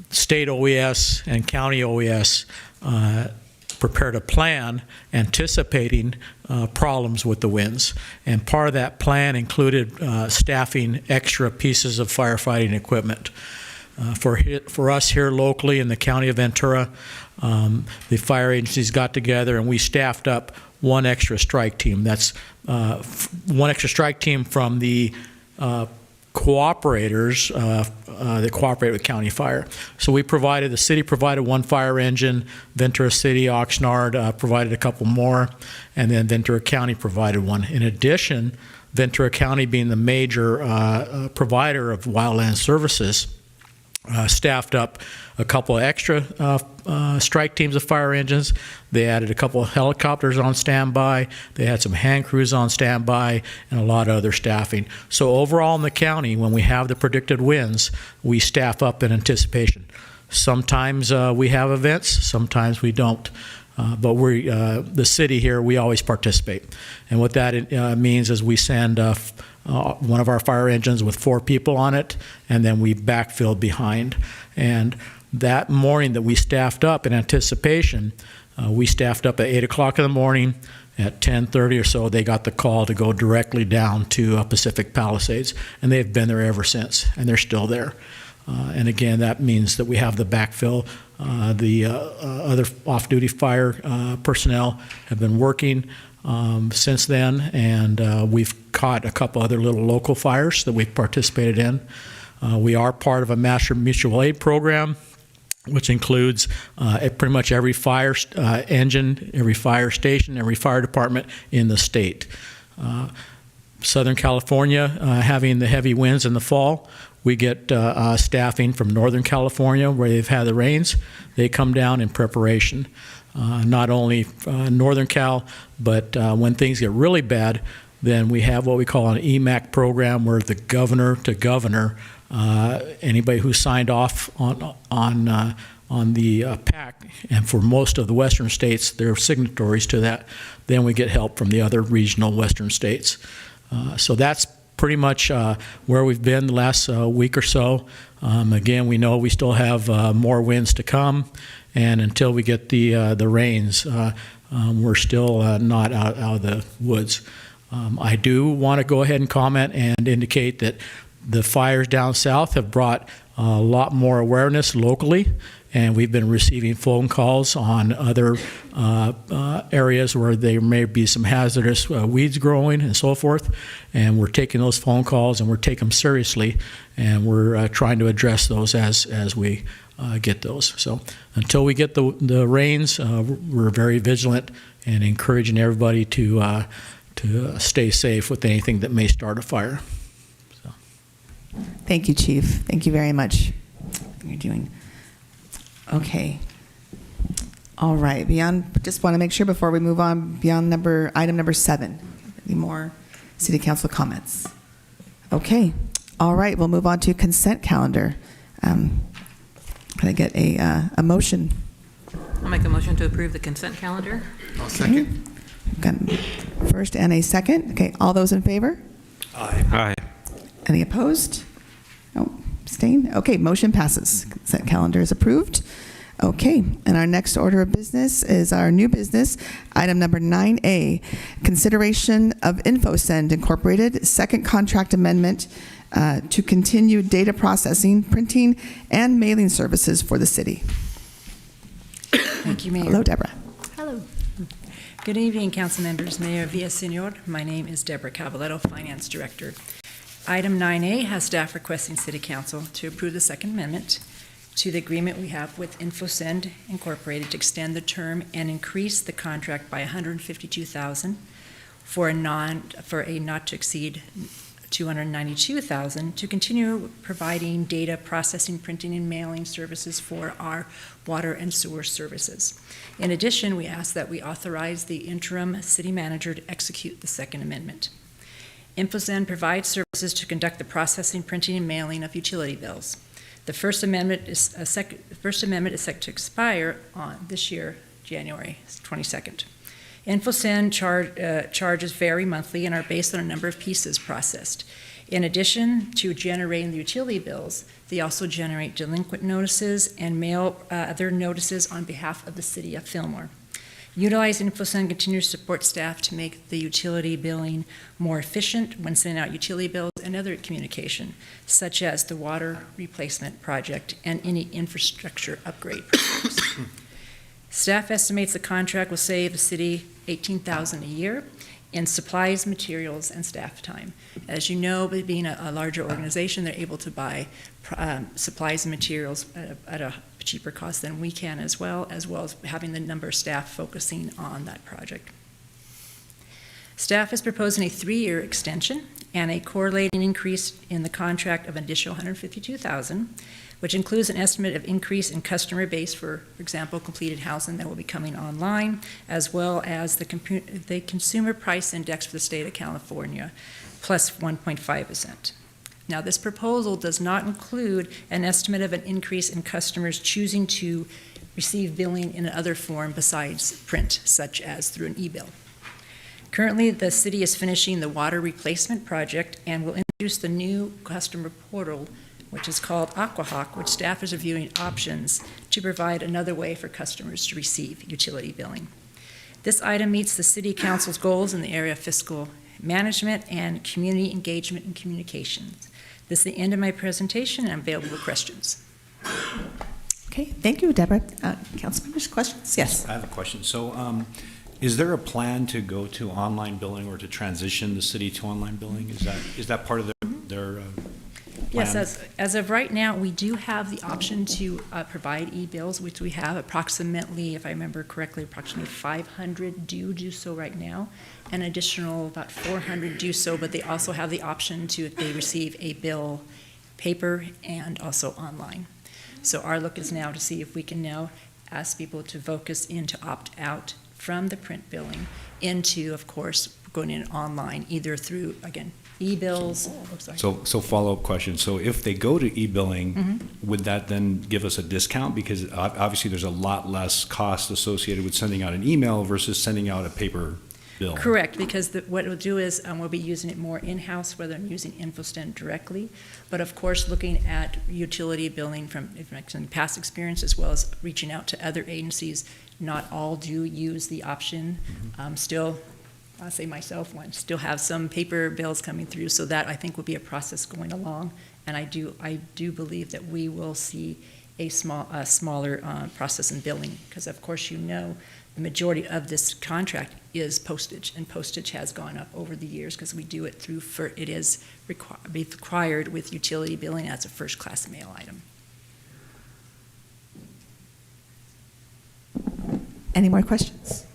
state OES and county OES prepared a plan anticipating problems with the winds. And part of that plan included staffing extra pieces of firefighting equipment. For us here locally in the county of Ventura, the fire agencies got together and we staffed up one extra strike team. That's one extra strike team from the cooperators that cooperate with county fire. So the city provided one fire engine, Ventura City, Oxnard provided a couple more, and then Ventura County provided one. In addition, Ventura County being the major provider of wildland services, staffed up a couple of extra strike teams of fire engines. They added a couple of helicopters on standby. They had some hand crews on standby and a lot of other staffing. So overall in the county, when we have the predicted winds, we staff up in anticipation. Sometimes we have events, sometimes we don't. But the city here, we always participate. And what that means is we send one of our fire engines with 4 people on it, and then we backfill behind. And that morning that we staffed up in anticipation, we staffed up at 8 o'clock in the morning. At 10:30 or so, they got the call to go directly down to Pacific Palisades, and they've been there ever since, and they're still there. And again, that means that we have the backfill. The other off-duty fire personnel have been working since then, and we've caught a couple other little local fires that we've participated in. We are part of a master mutual aid program, which includes pretty much every fire engine, every fire station, every fire department in the state. Southern California, having the heavy winds in the fall, we get staffing from Northern California where they've had the rains. They come down in preparation. Not only Northern Cal, but when things get really bad, then we have what we call an EMAC program where the governor to governor, anybody who signed off on the PAC, and for most of the western states, they're signatories to that, then we get help from the other regional western states. So that's pretty much where we've been the last week or so. Again, we know we still have more winds to come, and until we get the rains, we're still not out of the woods. I do want to go ahead and comment and indicate that the fires down south have brought a lot more awareness locally, and we've been receiving phone calls on other areas where there may be some hazardous weeds growing and so forth, and we're taking those phone calls and we're taking them seriously, and we're trying to address those as we get those. So until we get the rains, we're very vigilant and encouraging everybody to stay safe with anything that may start a fire. So. Thank you, Chief. Thank you very much for what you're doing. Okay. All right. Just want to make sure before we move on beyond item number 7. Any more city council comments? Okay. All right. We'll move on to consent calendar. Can I get a motion? I'll make a motion to approve the consent calendar. I'll second. Got first and a second. Okay, all those in favor? Aye. Any opposed? No, abstain? Okay, motion passes. Consent calendar is approved. Okay, and our next order of business is our new business, item number 9A, consideration of InfoSend Incorporated, second contract amendment to continue data processing, printing, and mailing services for the city. Thank you, Mayor. Hello, Deborah. Hello. Good evening, council members. Mayor Villaseñor. My name is Deborah Cavaletto, Finance Director. Item 9A has staff requesting City Council to approve the Second Amendment to the agreement we have with InfoSend Incorporated to extend the term and increase the contract by $152,000 for a not to exceed $292,000 to continue providing data processing, printing, and mailing services for our water and sewer services. In addition, we ask that we authorize the interim city manager to execute the Second Amendment. InfoSend provides services to conduct the processing, printing, and mailing of utility bills. The First Amendment is set to expire on this year, January 22nd. InfoSend charges vary monthly and are based on a number of pieces processed. In addition to generating the utility bills, they also generate delinquent notices and mail other notices on behalf of the city of Fillmore. Utilize InfoSend continues to support staff to make the utility billing more efficient when sending out utility bills and other communication, such as the water replacement project and any infrastructure upgrade projects. Staff estimates the contract will save the city $18,000 a year in supplies, materials, and staff time. As you know, being a larger organization, they're able to buy supplies and materials at a cheaper cost than we can, as well as having the number of staff focusing on that project. Staff is proposing a 3-year extension and a correlating increase in the contract of an additional $152,000, which includes an estimate of increase in customer base, for example, completed housing that will be coming online, as well as the consumer price index for the state of California, plus 1.5%. Now, this proposal does not include an estimate of an increase in customers choosing to receive billing in another form besides print, such as through an e-bill. Currently, the city is finishing the water replacement project and will introduce the new customer portal, which is called AquaHawk, which staff is reviewing options to provide another way for customers to receive utility billing. This item meets the City Council's goals in the area of fiscal management and community engagement and communications. This is the end of my presentation, and I'm available for questions. Okay, thank you, Deborah. Council members, questions? Yes. I have a question. So is there a plan to go to online billing or to transition the city to online billing? Is that part of their plan? Yes, as of right now, we do have the option to provide e-bills, which we have approximately, if I remember correctly, approximately 500 do so right now. An additional about 400 do so, but they also have the option to, if they receive a bill, paper and also online. So our look is now to see if we can now ask people to focus in to opt out from the print billing into, of course, going in online, either through, again, e-bills. So follow-up question. So if they go to e-billing, would that then give us a discount? Because obviously there's a lot less cost associated with sending out an email versus sending out a paper bill. Correct, because what it'll do is we'll be using it more in-house, whether I'm using InfoSend directly. But of course, looking at utility billing from past experience, as well as reaching out to other agencies, not all do use the option. Still, I'll say myself, one still have some paper bills coming through, so that I think will be a process going along. And I do believe that we will see a smaller process in billing, because of course, you know, the majority of this contract is postage, and postage has gone up over the years because we do it through, it is required with utility billing as a first-class mail item. Any more questions?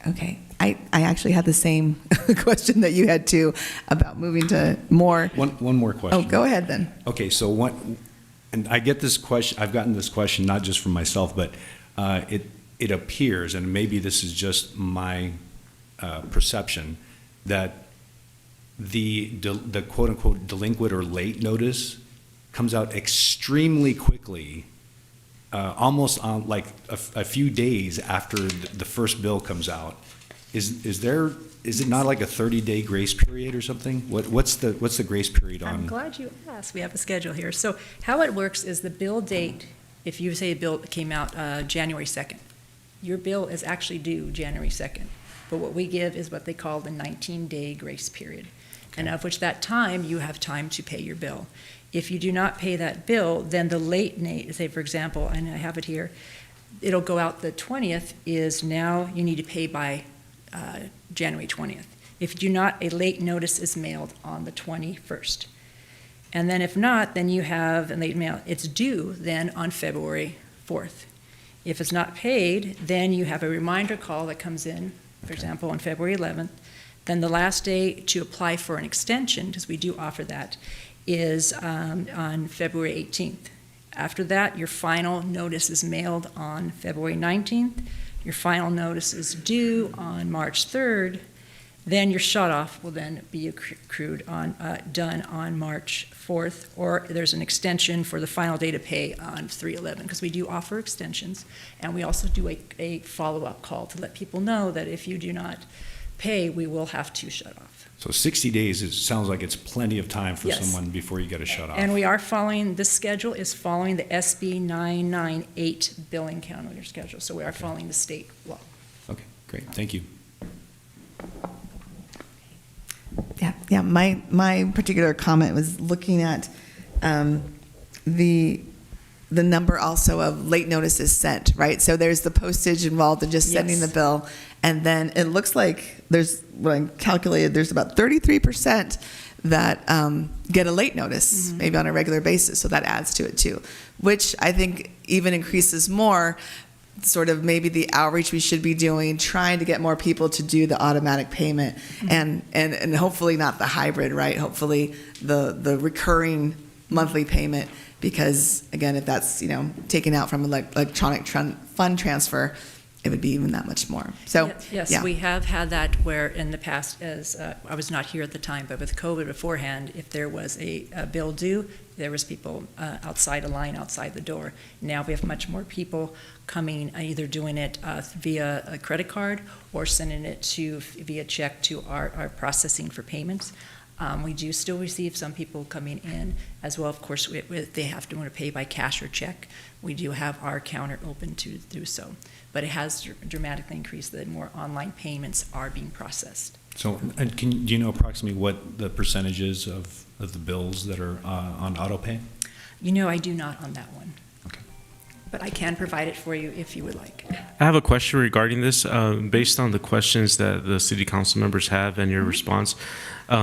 Okay. I actually had the same question that you had too about moving to more. One more question. Oh, go ahead then. Okay, so and I get this question, I've gotten this question not just from myself, but it appears, and maybe this is just my perception, that the quote-unquote delinquent or late notice comes out extremely quickly, almost on like a few days after the first bill comes out. Is it not like a 30-day grace period or something? What's the grace period on? I'm glad you asked. We have a schedule here. So how it works is the bill date, if you say a bill came out January 2nd, your bill is actually due January 2nd. But what we give is what they call the 19-day grace period, and of which that time you have time to pay your bill. If you do not pay that bill, then the late, say for example, and I have it here, it'll go out the 20th, is now you need to pay by January 20th. If you do not, a late notice is mailed on the 21st. And then if not, then you have a late mail. It's due then on February 4th. If it's not paid, then you have a reminder call that comes in, for example, on February 11th. Then the last day to apply for an extension, because we do offer that, is on February 18th. After that, your final notice is mailed on February 19th. Your final notice is due on March 3rd. Then your shut-off will then be accrued done on March 4th, or there's an extension for the final day to pay on 3/11, because we do offer extensions, and we also do a follow-up call to let people know that if you do not pay, we will have to shut off. So 60 days sounds like it's plenty of time for Yes. someone before you get a shut off. And we are following, this schedule is following the SB 998 billing calendar schedule, so we are following the state law. Okay, great, thank you. Yeah. My particular comment was looking at the number also of late notices sent, right? So there's the postage involved in just sending Yes. the bill, and then it looks like there's, when I calculated, there's about 33% that get a late notice, maybe on a regular basis. So that adds to it too, which I think even increases more sort of maybe the outreach we should be doing, trying to get more people to do the automatic payment, and hopefully not the hybrid, right? Hopefully the recurring monthly payment, because again, if that's, taken out from electronic fund transfer, it would be even that much more. So Yes, yeah. we have had that where in the past, as I was not here at the time, but with COVID beforehand, if there was a bill due, there was people outside a line outside the door. Now we have much more people coming, either doing it via a credit card or sending it via check to our processing for payments. We do still receive some people coming in as well. Of course, they have to want to pay by cash or check. We do have our counter open to do so. But it has dramatically increased that more online payments are being processed. So, and do you know approximately what the percentage is of the bills that are on auto pay? I do not on that one. Okay. But I can provide it for you if you would like. I have a question regarding this, based on the questions that the city council members have and your response.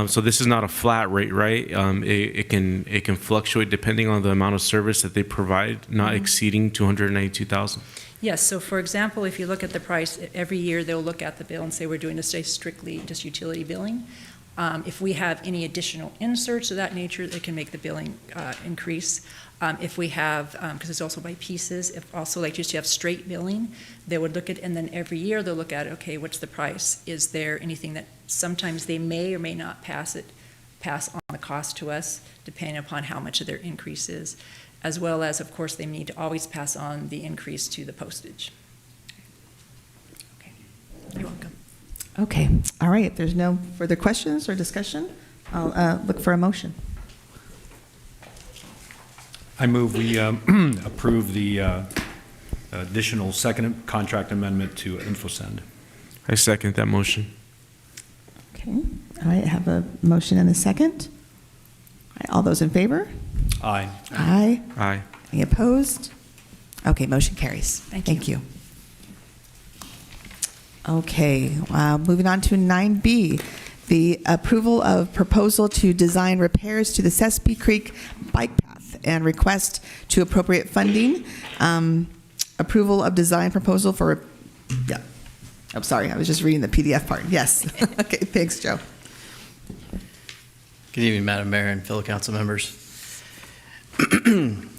So this is not a flat rate, right? It can fluctuate depending on the amount of service that they provide, not exceeding $292,000. Yes, so for example, if you look at the price, every year they'll look at the bill and say we're doing this strictly just utility billing. If we have any additional inserts of that nature, they can make the billing increase. If we have, because it's also by pieces, if also like just you have straight billing, they would look at, and then every year they'll look at, okay, what's the price? Is there anything that sometimes they may or may not pass on the cost to us, depending upon how much of their increase is, as well as, of course, they need to always pass on the increase to the postage. Okay, you're welcome. Okay, all right. If there's no further questions or discussion, I'll look for a motion. I move we approve the additional second contract amendment to InfoSend. I second that motion. Okay, all right. I have a motion and a second. All right, all those in favor? Aye. Aye. Aye. Any opposed? Okay, motion carries. Thank you. Okay, moving on to 9B, the approval of proposal to design repairs to the Sespe Creek bike path and request to appropriate funding. Approval of design proposal for, yeah. I'm sorry, I was just reading the PDF part. Yes. Okay, thanks, Joe. Good evening, Madam Mayor and fellow council members.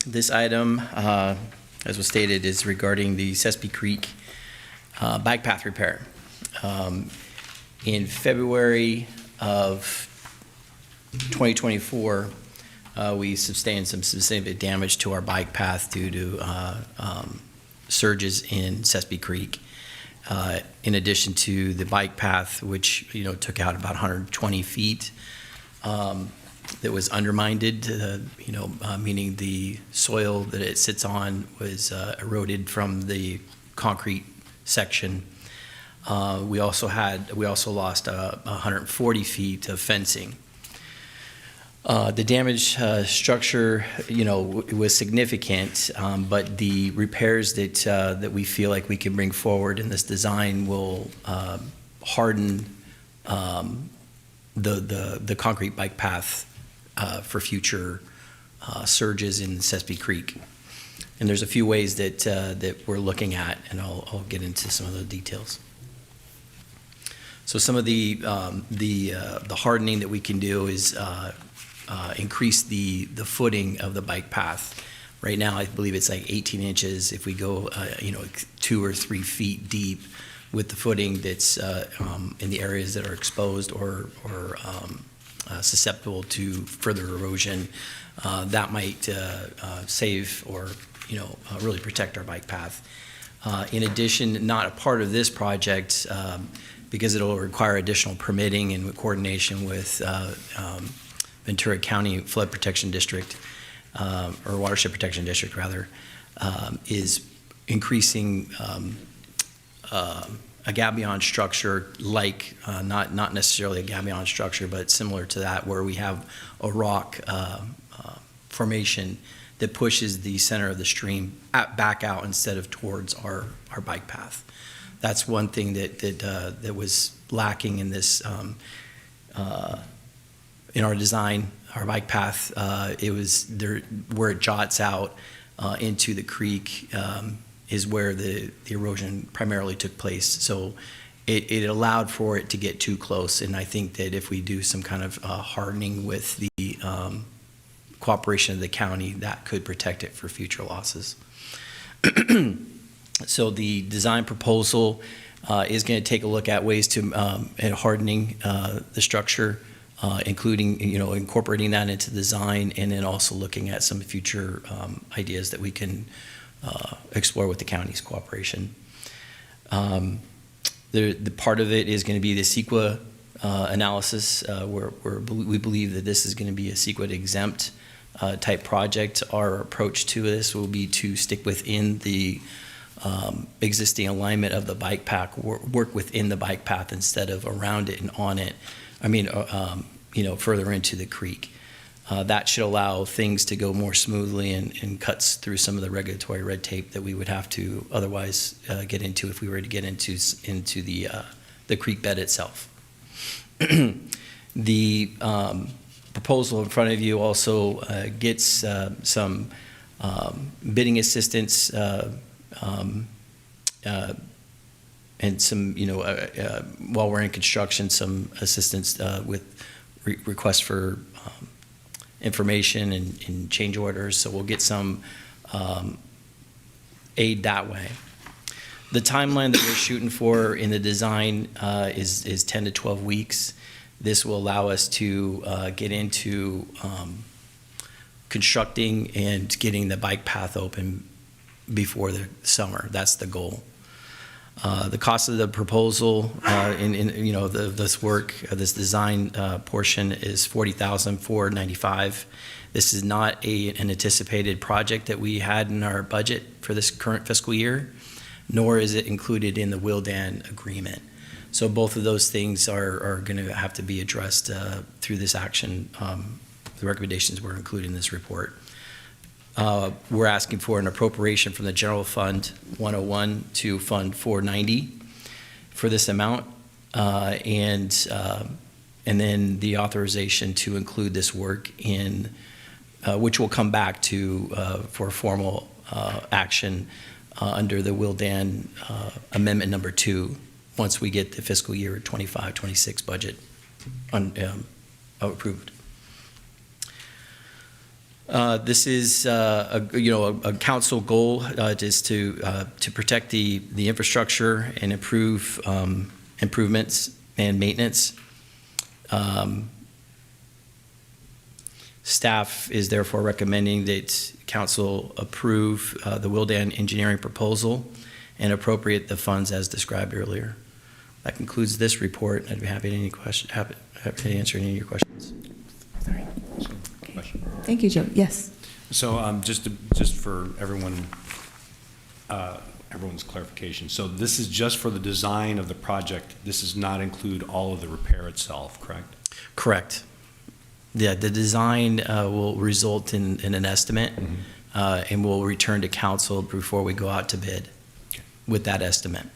This item, as was stated, is regarding the Sespe Creek bike path repair. In February of 2024, we sustained some specific damage to our bike path due to surges in Sespe Creek. In addition to the bike path, which, took out about 120 feet, that was undermined, meaning the soil that it sits on was eroded from the concrete section. We also lost 140 feet of fencing. The damaged structure, was significant, but the repairs that we feel like we can bring forward in this design will harden the concrete bike path for future surges in Sespe Creek. And there's a few ways that we're looking at, and I'll get into some of the details. So some of the hardening that we can do is increase the footing of the bike path. Right now, I believe it's like 18 inches. If we go, 2 or 3 feet deep with the footing that's in the areas that are exposed or susceptible to further erosion, that might save or really protect our bike path. In addition, not a part of this project, because it'll require additional permitting and coordination with Ventura County Flood Protection District, or Watershed Protection District rather, is increasing a gabion structure, like not necessarily a gabion structure, but similar to that, where we have a rock formation that pushes the center of the stream back out instead of towards our bike path. That's one thing that was lacking in this in our design, our bike path. It was there where it jots out into the creek is where the erosion primarily took place. So it allowed for it to get too close, and I think that if we do some kind of hardening with the cooperation of the county, that could protect it for future losses. So the design proposal is going to take a look at ways to at hardening the structure, including incorporating that into design, and then also looking at some future ideas that we can explore with the county's cooperation. The part of it is going to be the CEQA analysis, where we believe that this is going to be a CEQA exempt type project. Our approach to this will be to stick within the existing alignment of the bike path, work within the bike path instead of around it and on it. Further into the creek. That should allow things to go more smoothly and cuts through some of the regulatory red tape that we would have to otherwise get into if we were to get into the creek bed itself. The proposal in front of you also gets some bidding assistance and some, while we're in construction, some assistance with requests for information and change orders. So we'll get some aid that way. The timeline that we're shooting for in the design is 10 to 12 weeks. This will allow us to get into constructing and getting the bike path open before the summer. That's the goal. The cost of the proposal this work, this design portion is $40,495. This is not an anticipated project that we had in our budget for this current fiscal year, nor is it included in the Wildan agreement. So both of those things are going to have to be addressed through this action. The recommendations were included in this report. We're asking for an appropriation from the General Fund 101 to Fund 490 for this amount, and then the authorization to include this work in, which will come back to for formal action under the Wildan Amendment Number 2 once we get the fiscal year 25-26 budget approved. This is a council goal, is to protect the infrastructure and improve improvements and maintenance. Staff is therefore recommending that council approve the Wildan engineering proposal and appropriate the funds as described earlier. That concludes this report. I'd be happy to answer any of your questions. Sorry. Thank you, Joe. Yes. So just for everyone's clarification, so this is just for the design of the project. This does not include all of the repair itself, correct? Correct. Yeah, the design will result in an estimate, and we'll return to council before we go out to bid with that estimate.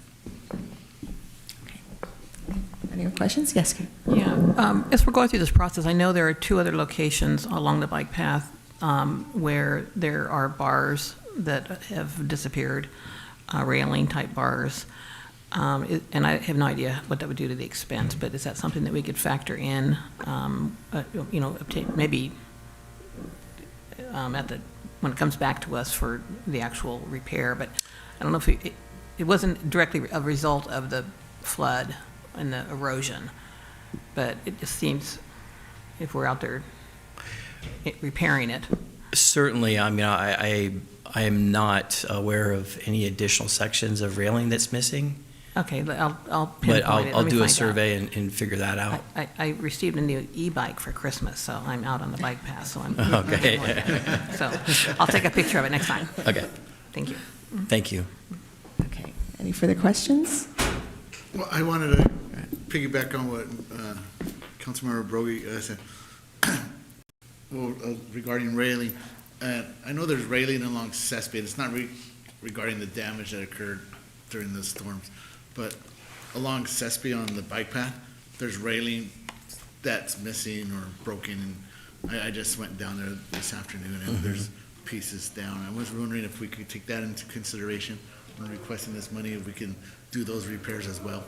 Any more questions? Yes, Kate. Yeah, as we're going through this process, I know there are 2 other locations along the bike path where there are bars that have disappeared, railing-type bars. And I have no idea what that would do to the expense, but is that something that we could factor in, maybe when it comes back to us for the actual repair? But I don't know if it wasn't directly a result of the flood and the erosion, but it just seems if we're out there repairing it. Certainly, I mean, I am not aware of any additional sections of railing that's missing. Okay, I'll pinpoint it. But I'll do a survey and figure that out. I received a new e-bike for Christmas, so I'm out on the bike path, so I'm. Okay. So I'll take a picture of it next time. Okay. Thank you. Thank you. Okay. Any further questions? Well, I wanted to piggyback on what Councilmember Broggie said. Regarding railing, I know there's railing along Sespe. It's not regarding the damage that occurred during the storms, but along Sespe on the bike path, there's railing that's missing or broken. And I just went down there this afternoon, and there's pieces down. I was wondering if we could take that into consideration when requesting this money, if we can do those repairs as well.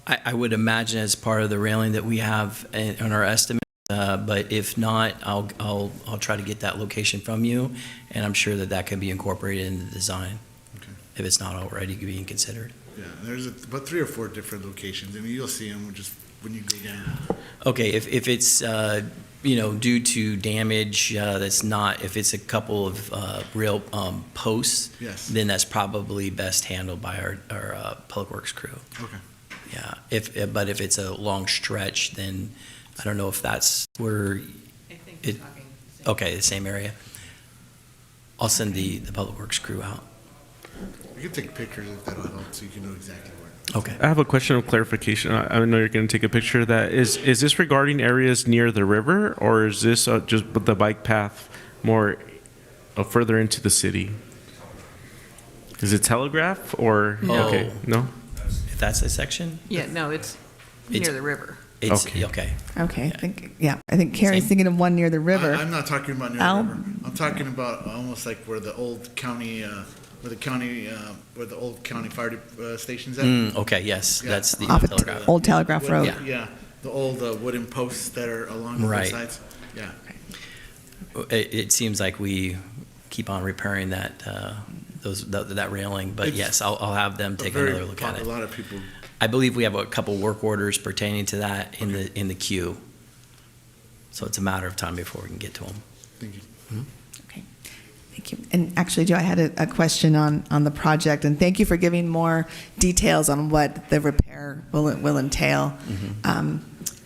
I would imagine as part of the railing that we have on our estimate, but if not, I'll try to get that location from you, and I'm sure that can be incorporated in the design, if it's not already being considered. Yeah, there's about 3 or 4 different locations, and you'll see them just when you go down. Okay, if it's due to damage that's not, if it's a couple of rail posts, yes, then that's probably best handled by our Public Works crew. Okay. Yeah, but if it's a long stretch, then I don't know if that's where it. Okay, the same area. I'll send the Public Works crew out. You can take pictures if that'll help, so you can know exactly where. Okay. I have a question of clarification. I know you're going to take a picture of that. Is this regarding areas near the river, or is this just the bike path more further into the city? Is it Telegraph or? No. Okay, no? If that's the section? Yeah, no, it's near the river. It's, Okay. okay. Okay. I think Carrie's thinking of one near the river. I'm not talking about near the river. I'm talking about almost like where the old county, where the old county fire station's at. Okay, yes, Yeah. that's the Off of Telegraph. Old Telegraph Road. Yeah, the old wooden posts that are along the Right. sides. Yeah. It seems like we keep on repairing that that railing, but It's yes, I'll have them take very another look at it. A lot of people. I believe we have a couple work orders pertaining to that in the queue. So it's a matter of time before we can get to them. Thank you. Okay. Thank you. And actually, Joe, I had a question on the project, and thank you for giving more details on what the repair will entail.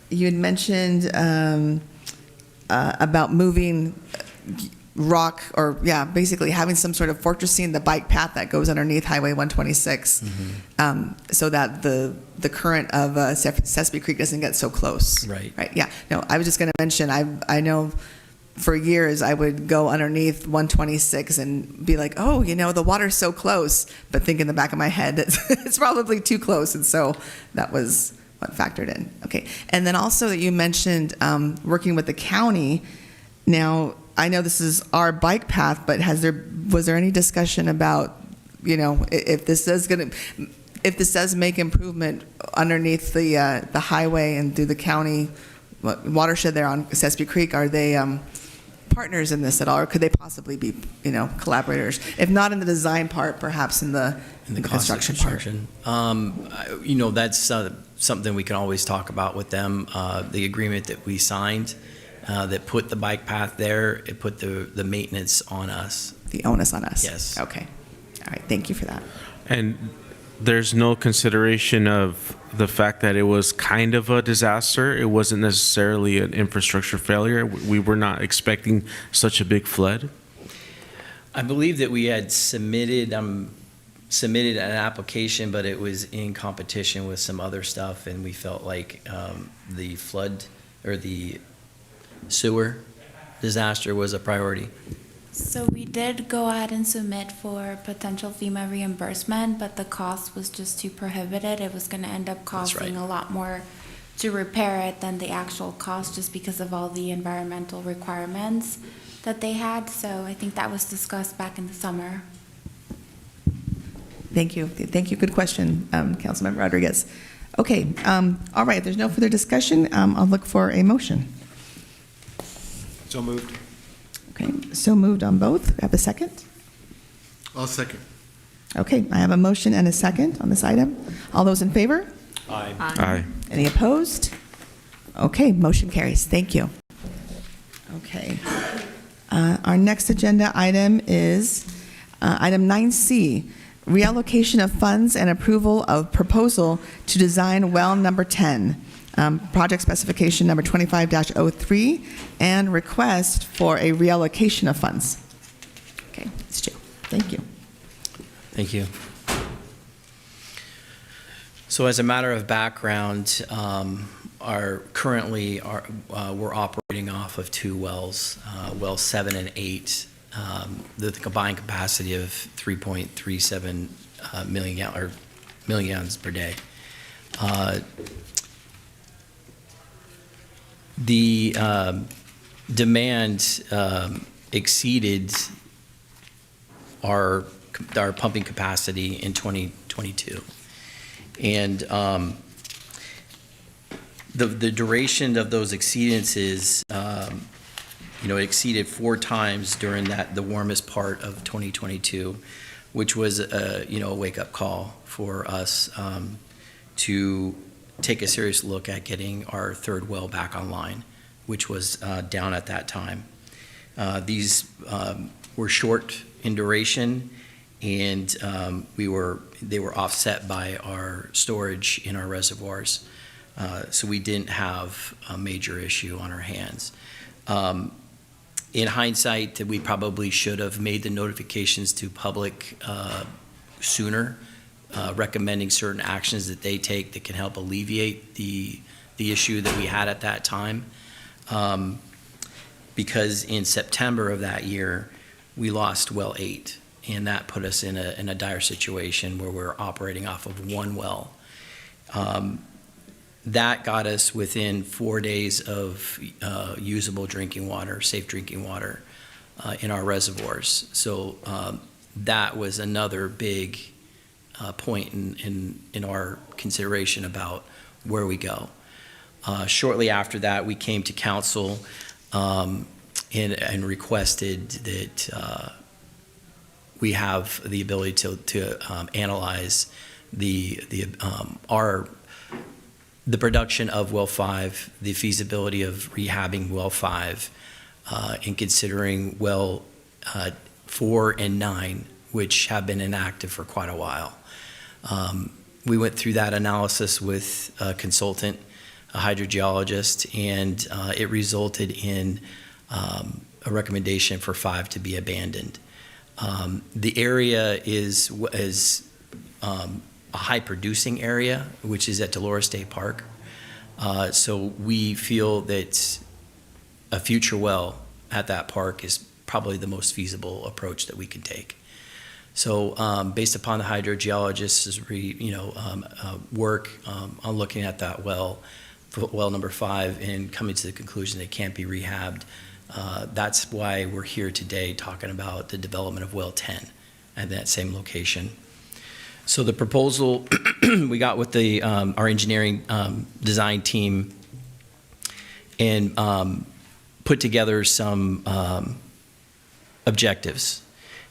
You had mentioned about moving rock, or basically having some sort of fortressing the bike path that goes underneath Highway 126, so that the current of Sespe Creek doesn't get so close. Right. Right. Yeah. No, I was just going to mention, I know for years I would go underneath 126 and be like, oh, the water's so close, but think in the back of my head that it's probably too close, and so that was what factored in. Okay. And then also that you mentioned working with the county. Now, I know this is our bike path, but was there any discussion about, if this does make improvement underneath the highway and through the county watershed there on Sespe Creek, are they partners in this at all, or could they possibly be, collaborators? If not in the design part, perhaps in the construction part. That's something we can always talk about with them. The agreement that we signed that put the bike path there. It put the maintenance on us. The onus on us? Yes. Okay. All right, thank you for that. And there's no consideration of the fact that it was kind of a disaster. It wasn't necessarily an infrastructure failure. We were not expecting such a big flood. I believe that we had submitted an application, but it was in competition with some other stuff, and we felt like the flood or the sewer disaster was a priority. So we did go ahead and submit for potential FEMA reimbursement, but the cost was just too prohibitive. It was going to end up costing a lot more to repair it than the actual cost, just because of all the environmental requirements that they had. So I think that was discussed back in the summer. Thank you. Thank you. Good question, Councilmember Rodriguez. Okay. All right. There's no further discussion. I'll look for a motion. So moved. Okay. So moved on both. I have a second. I'll second. Okay. I have a motion and a second on this item. All those in favor? Aye. Aye. Any opposed? Okay. Motion carries. Thank you. Okay. Our next agenda item is item 9C, reallocation of funds and approval of proposal to design well number 10, project specification number 25-03, and request for a reallocation of funds. Okay, it's Joe. Thank you. Thank you. So as a matter of background, we're operating off of two wells, well 7 and 8, the combined capacity of 3.37 million gallons per day. The demand exceeded our pumping capacity in 2022. And the duration of those exceedances, exceeded 4 times during the warmest part of 2022, which was a wake-up call for us to take a serious look at getting our third well back online, which was down at that time. These were short in duration, and they were offset by our storage in our reservoirs. So we didn't have a major issue on our hands. In hindsight, we probably should have made the notifications to public sooner, recommending certain actions that they take that can help alleviate the issue that we had at that time. Because in September of that year, we lost well 8, and that put us in a dire situation where we're operating off of one well. That got us within 4 days of usable drinking water, safe drinking water in our reservoirs. So that was another big point in our consideration about where we go. Shortly after that, we came to council and requested that we have the ability to analyze the production of well 5, the feasibility of rehabbing well 5, and considering well 4 and 9, which have been inactive for quite a while. We went through that analysis with a consultant, a hydrogeologist, and it resulted in a recommendation for 5 to be abandoned. The area is a high producing area, which is at Dolores State Park. So we feel that a future well at that park is probably the most feasible approach that we can take. So based upon the hydrogeologist's work on looking at that well number 5 and coming to the conclusion that it can't be rehabbed, that's why we're here today talking about the development of well 10 at that same location. So the proposal we got with our engineering design team and put together some objectives.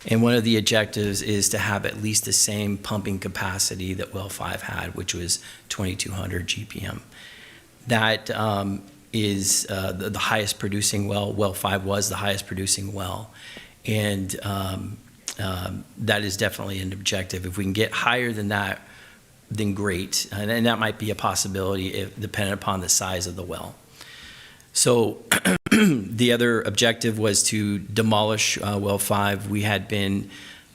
And one of the objectives is to have at least the same pumping capacity that well 5 had, which was 2,200 GPM. That is the highest producing well. Well 5 was the highest producing well. And that is definitely an objective. If we can get higher than that, then great. And that might be a possibility depending upon the size of the well. So the other objective was to demolish well 5. We had been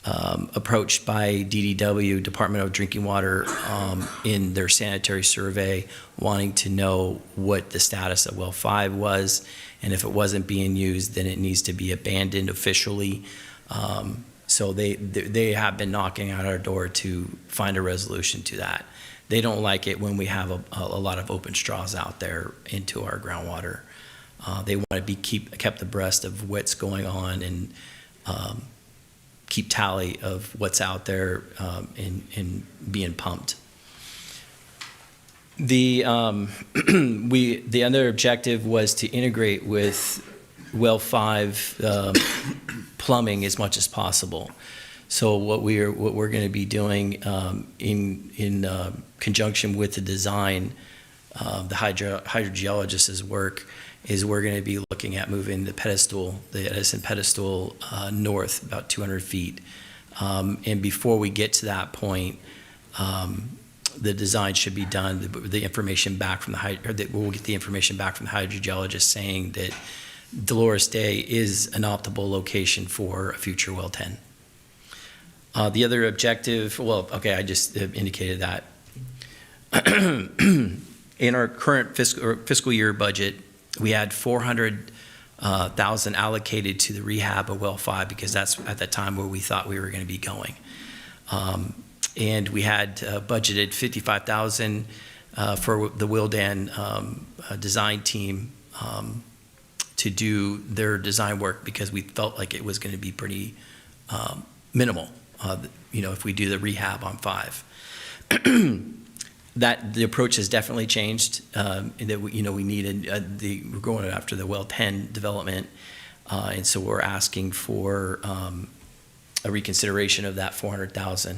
approached by DDW, Department of Drinking Water, in their sanitary survey, wanting to know what the status of well 5 was, and if it wasn't being used, then it needs to be abandoned officially. So they have been knocking at our door to find a resolution to that. They don't like it when we have a lot of open straws out there into our groundwater. They want to be kept abreast of what's going on and keep tally of what's out there and being pumped. The other objective was to integrate with well 5 plumbing as much as possible. So what we're going to be doing in conjunction with the design, the hydrogeologist's work, is we're going to be looking at moving the Edison pedestal north about 200 feet. And before we get to that point, the design should be done. The information back from we'll get the information back from the hydrogeologist saying that Dolores Day is an optimal location for a future well 10. The other objective, I just indicated that. In our current fiscal year budget, we had $400,000 allocated to the rehab of well 5 because that's at the time where we thought we were going to be going. And we had budgeted $55,000 for the Wildan design team to do their design work because we felt like it was going to be pretty minimal, if we do the rehab on 5. That the approach has definitely changed. That we needed we're going after the well 10 development, and so we're asking for a reconsideration of that $400,000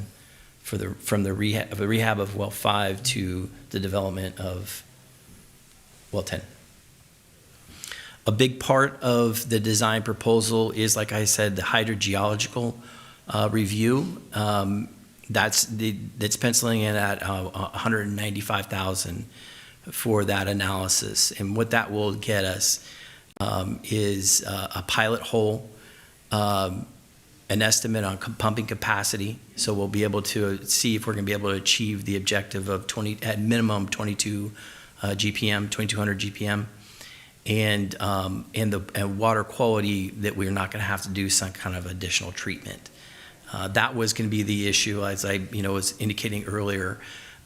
from the rehab of well 5 to the development of well 10. A big part of the design proposal is, like I said, the hydrogeological review. That's penciling in at $195,000 for that analysis. And what that will get us is a pilot hole, an estimate on pumping capacity. So we'll be able to see if we're going to be able to achieve the objective of at minimum 22 GPM, 2200 GPM. And water quality that we're not going to have to do some kind of additional treatment. That was going to be the issue, as I was indicating earlier,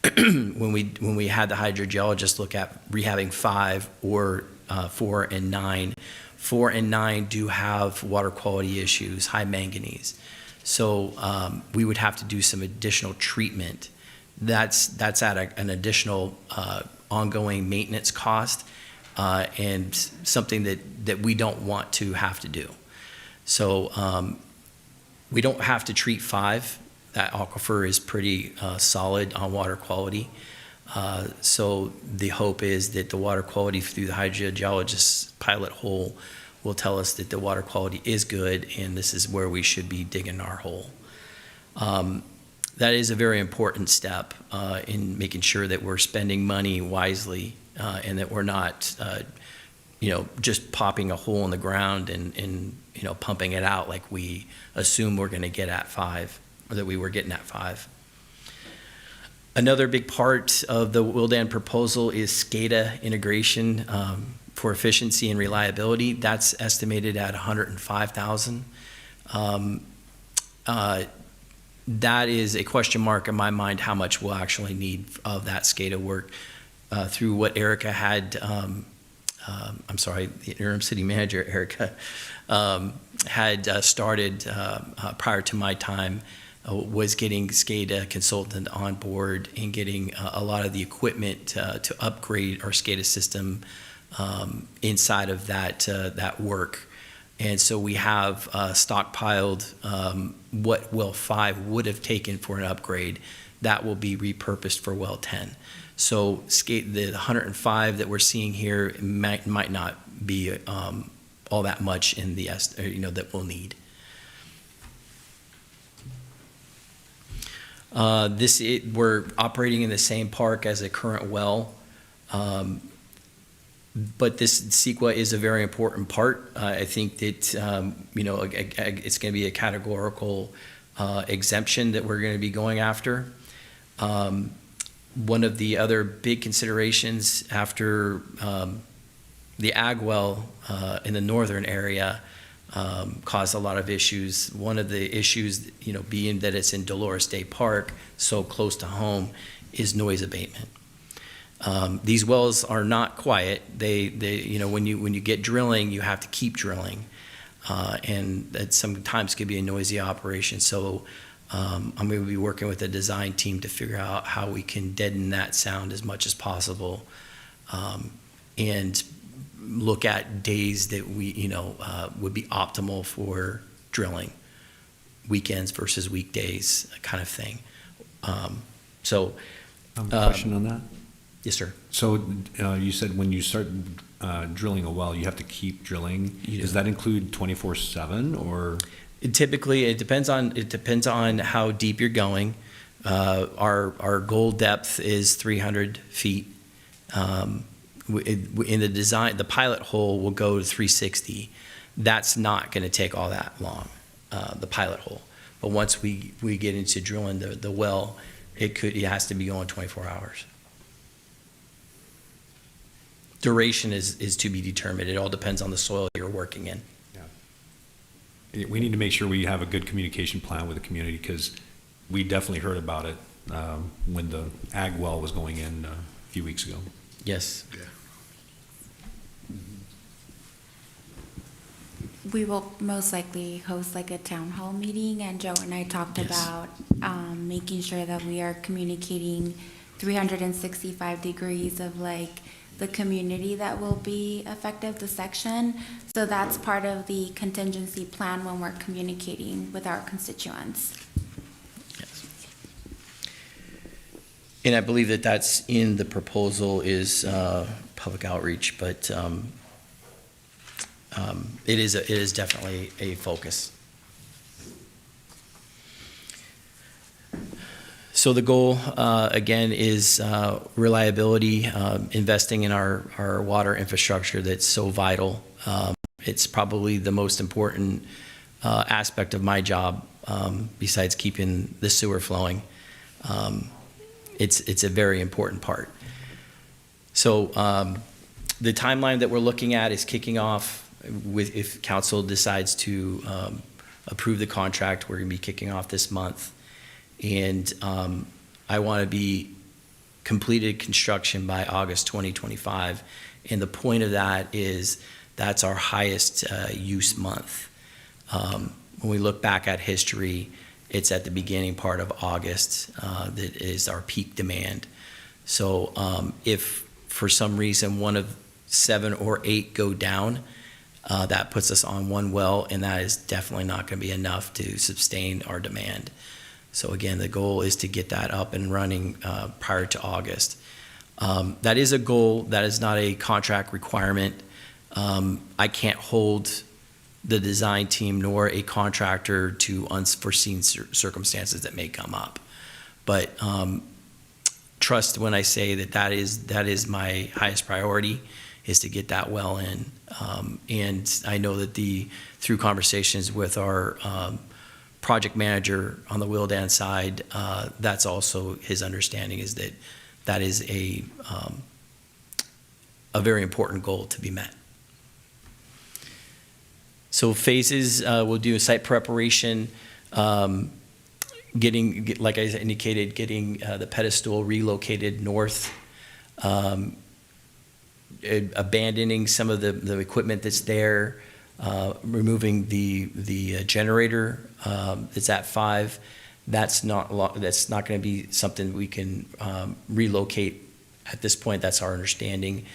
when we had the hydrogeologist look at rehabbing 5 or 4 and 9. 4 and 9 do have water quality issues, high manganese. So we would have to do some additional treatment. That's at an additional ongoing maintenance cost. And something that we don't want to have to do. So we don't have to treat 5. That aquifer is pretty solid on water quality. So the hope is that the water quality through the hydrogeologist's pilot hole will tell us that the water quality is good and this is where we should be digging our hole. That is a very important step in making sure that we're spending money wisely. And that we're not, just popping a hole in the ground and pumping it out like we assume we're going to get at 5, or that we were getting at 5. Another big part of the Wildan proposal is SCADA integration for efficiency and reliability. That's estimated at $105,000. That is a question mark in my mind how much we'll actually need of that SCADA work. Through what Erica had, the interim city manager, Erica, had started prior to my time, was getting SCADA consultant on board and getting a lot of the equipment to upgrade our SCADA system inside of that work. And so we have stockpiled what well 5 would have taken for an upgrade. That will be repurposed for well 10. So the 105 that we're seeing here might not be all that much in the that we'll need. We're operating in the same park as a current well, but this CEQA is a very important part. I think that it's going to be a categorical exemption that we're going to be going after. One of the other big considerations after the ag well in the northern area caused a lot of issues. One of the issues, being that it's in Dolores State Park, so close to home, is noise abatement. These wells are not quiet. They when you get drilling, you have to keep drilling, and that sometimes could be a noisy operation. So I'm going to be working with the design team to figure out how we can deaden that sound as much as possible, and look at days that we would be optimal for drilling, weekends versus weekdays, kind of thing. Question on that? Yes, sir. So you said when you start drilling a well, you have to keep drilling. Does that include 24/7 or? Typically, it depends on how deep you're going. Our goal depth is 300 feet. In the design, the pilot hole will go to 360. That's not going to take all that long, the pilot hole. But once we get into drilling the well, it has to be going 24 hours. Duration is to be determined. It all depends on the soil you're working in. We need to make sure we have a good communication plan with the community, because we definitely heard about it when the ag well was going in a few weeks ago. Yes. Yeah. We will most likely host like a town hall meeting, and Joe and I talked about making sure that we are communicating 365 degrees of like the community that will be affected, the section. So that's part of the contingency plan when we're communicating with our constituents. Yes. And I believe that that's in the proposal is public outreach, but it is definitely a focus. So the goal, again, is reliability, investing in our water infrastructure that's so vital. It's probably the most important aspect of my job, besides keeping the sewer flowing. It's a very important part. So the timeline that we're looking at is kicking off if council decides to approve the contract. We're going to be kicking off this month. And I want to be completed construction by August 2025. And the point of that is that's our highest use month. When we look back at history, it's at the beginning part of August that is our peak demand. So if for some reason one of 7 or 8 go down, that puts us on one well, and that is definitely not going to be enough to sustain our demand. So again, the goal is to get that up and running prior to August. That is a goal. That is not a contract requirement. I can't hold the design team nor a contractor to unforeseen circumstances that may come up. But trust when I say that is my highest priority, is to get that well in. And I know that through conversations with our project manager on the Wildan side, that's also his understanding, is that is a very important goal to be met. So phases, we'll do a site preparation, like I indicated, getting the pedestal relocated north, abandoning some of the equipment that's there, removing the generator that's at 5. That's not going to be something we can relocate at this point. That's our understanding.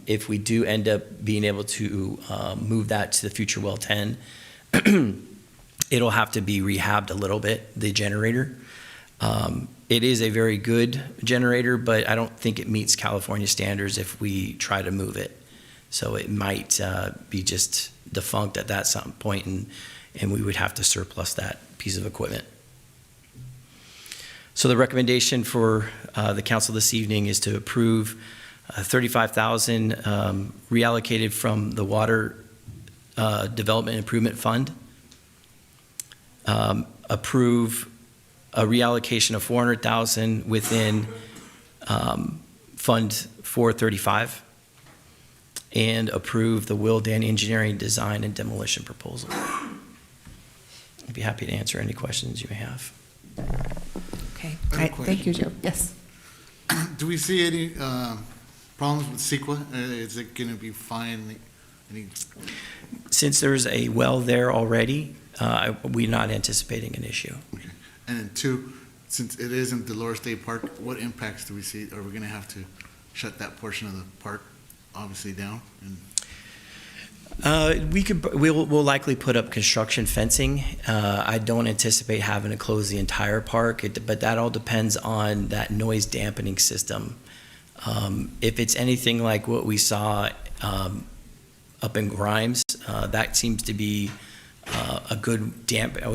If we do end up being able to move that to the future well 10, it'll have to be rehabbed a little bit, the generator. It is a very good generator, but I don't think it meets California standards if we try to move it. So it might be just defunct at that some point, and we would have to surplus that piece of equipment. So the recommendation for the council this evening is to approve $35,000 reallocated from the Water Development Improvement Fund. Approve a reallocation of $400,000 within Fund 435, and approve the Will Dan Engineering Design and Demolition proposal. I'd be happy to answer any questions you may have. Okay. All right. Thank you, Joe. Yes. Do we see any problems with CEQA? Is it going to be fine? Since there's a well there already, we're not anticipating an issue. Okay. And then two, since it is in Dolores State Park, what impacts do we see? Are we going to have to shut that portion of the park obviously down? We'll likely put up construction fencing. I don't anticipate having to close the entire park, but that all depends on that noise dampening system. If it's anything like what we saw up in Grimes, that seems to be a good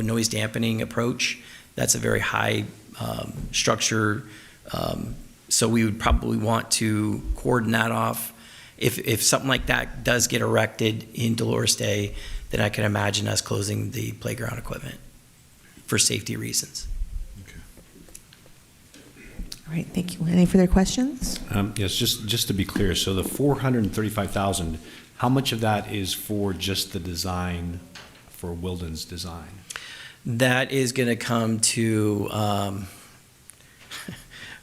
noise dampening approach. That's a very high structure, so we would probably want to cordon that off. If something like that does get erected in Dolores Day, then I can imagine us closing the playground equipment for safety reasons. All right. Thank you. Any further questions? Yes, just to be clear, so the 435,000, how much of that is for just the design, for Wilden's design? That is going to come to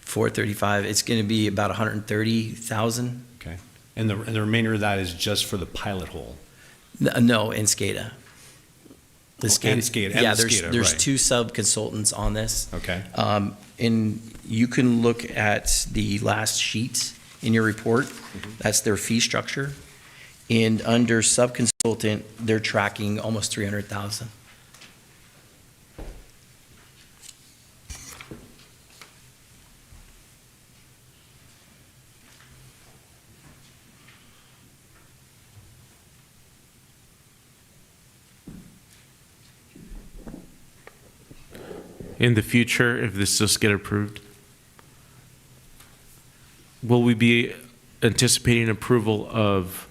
435. It's going to be about 130,000. Okay. And the remainder of that is just for the pilot hole? No, in SCADA. And SCADA. Yeah, there's two sub-consultants on this. Okay. And you can look at the last sheet in your report. That's their fee structure. And under sub-consultant, they're tracking almost 300,000. In the future, if this does get approved, will we be anticipating approval of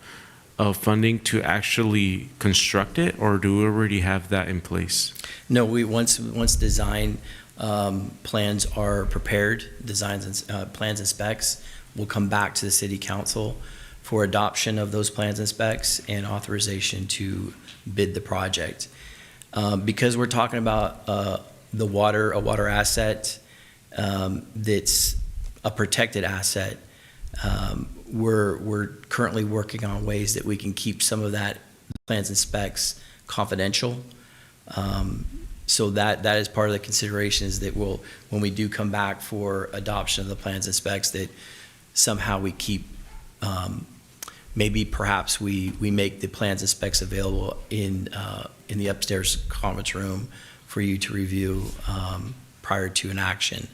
funding to actually construct it, or do we already have that in place? No, once design plans are prepared, plans and specs, we'll come back to the city council for adoption of those plans and specs and authorization to bid the project. Because we're talking about a water asset that's a protected asset, we're currently working on ways that we can keep some of that plans and specs confidential. So that is part of the consideration, is that when we do come back for adoption of the plans and specs, that somehow we keep, maybe perhaps we make the plans and specs available in the upstairs conference room for you to review prior to an action.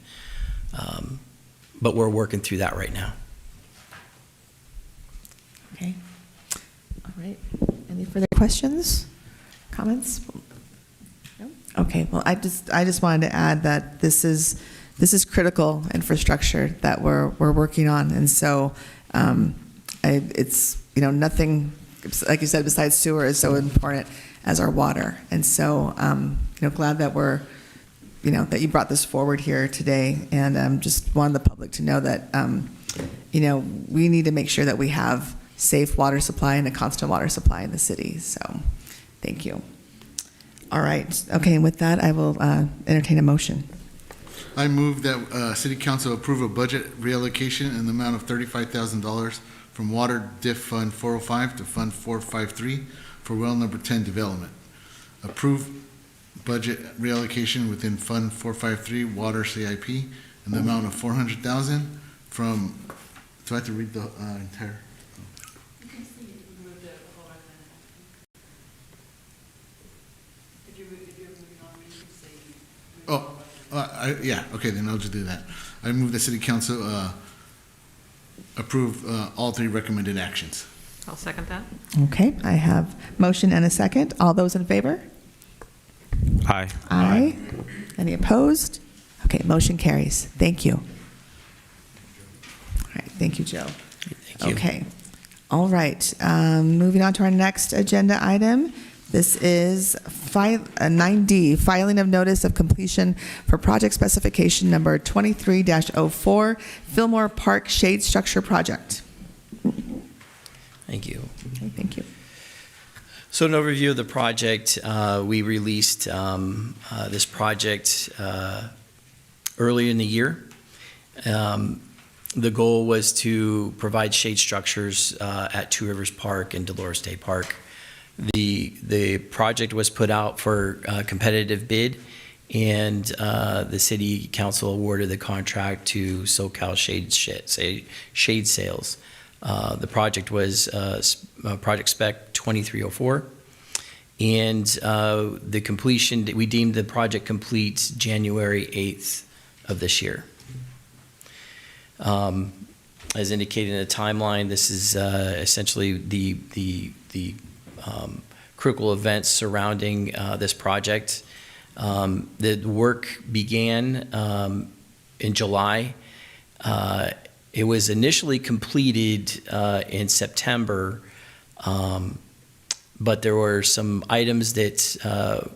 But we're working through that right now. Okay. All right. Any further questions, comments? No? Okay. Well, I just wanted to add that this is critical infrastructure that we're working on, and so it's nothing, like you said, besides sewer is so important as our water, and so glad that that you brought this forward here today, and just wanted the public to know that we need to make sure that we have safe water supply and a constant water supply in the city. So, thank you. All right. Okay. And with that, I will entertain a motion. I move that City Council approve a budget reallocation in the amount of $35,000 from Water Diff Fund 405 to Fund 453 for well number 10 development. Approve budget reallocation within Fund 453 Water CIP in the amount of $400,000 from. Do I have to read the entire? Oh, Yeah, okay, then I'll just do that. I move the city council approve all three recommended actions. I'll second that. Okay, I have motion and a second. All those in favor? Aye. Aye. Any opposed? Okay, motion carries. Thank you. All right, thank you, Joe. Thank you. Okay, all right. Moving on to our next agenda item. This is 9D, filing of notice of completion for project specification number 23-04, Fillmore Park Shade Structure Project. Thank you. Okay, thank you. So an overview of the project, we released this project earlier in the year. The goal was to provide shade structures at Two Rivers Park and Dolores Day Park. The project was put out for a competitive bid, and the city council awarded the contract to SoCal Shade Sales. The project was project spec 2304, and the completion, we deemed the project complete January 8th of this year. As indicated in the timeline, this is essentially the critical events surrounding this project. The work began in July. It was initially completed in September, but there were some items that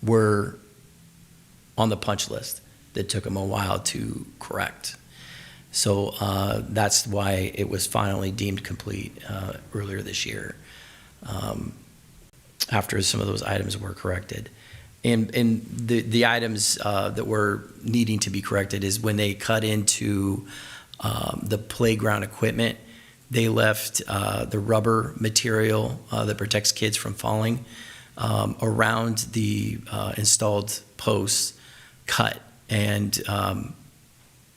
were on the punch list that took them a while to correct. So that's why it was finally deemed complete earlier this year, after some of those items were corrected. And the items that were needing to be corrected is when they cut into the playground equipment, they left the rubber material that protects kids from falling around the installed posts cut. And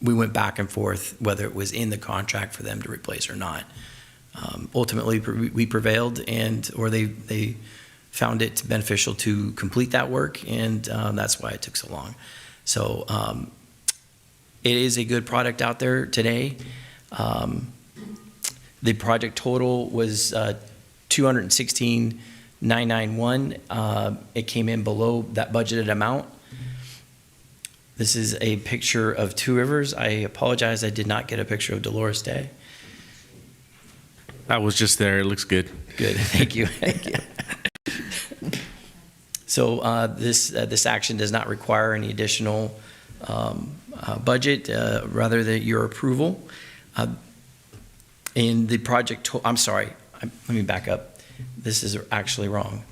we went back and forth whether it was in the contract for them to replace or not. Ultimately, we prevailed, or they found it beneficial to complete that work, and that's why it took so long. So it is a good product out there today. The project total was $216,991. It came in below that budgeted amount. This is a picture of Two Rivers. I apologize, I did not get a picture of Dolores Day. I was just there. It looks good. Good, thank you. Thank you. So this action does not require any additional budget, rather than your approval. In the project, I'm sorry, let me back up. This is actually wrong.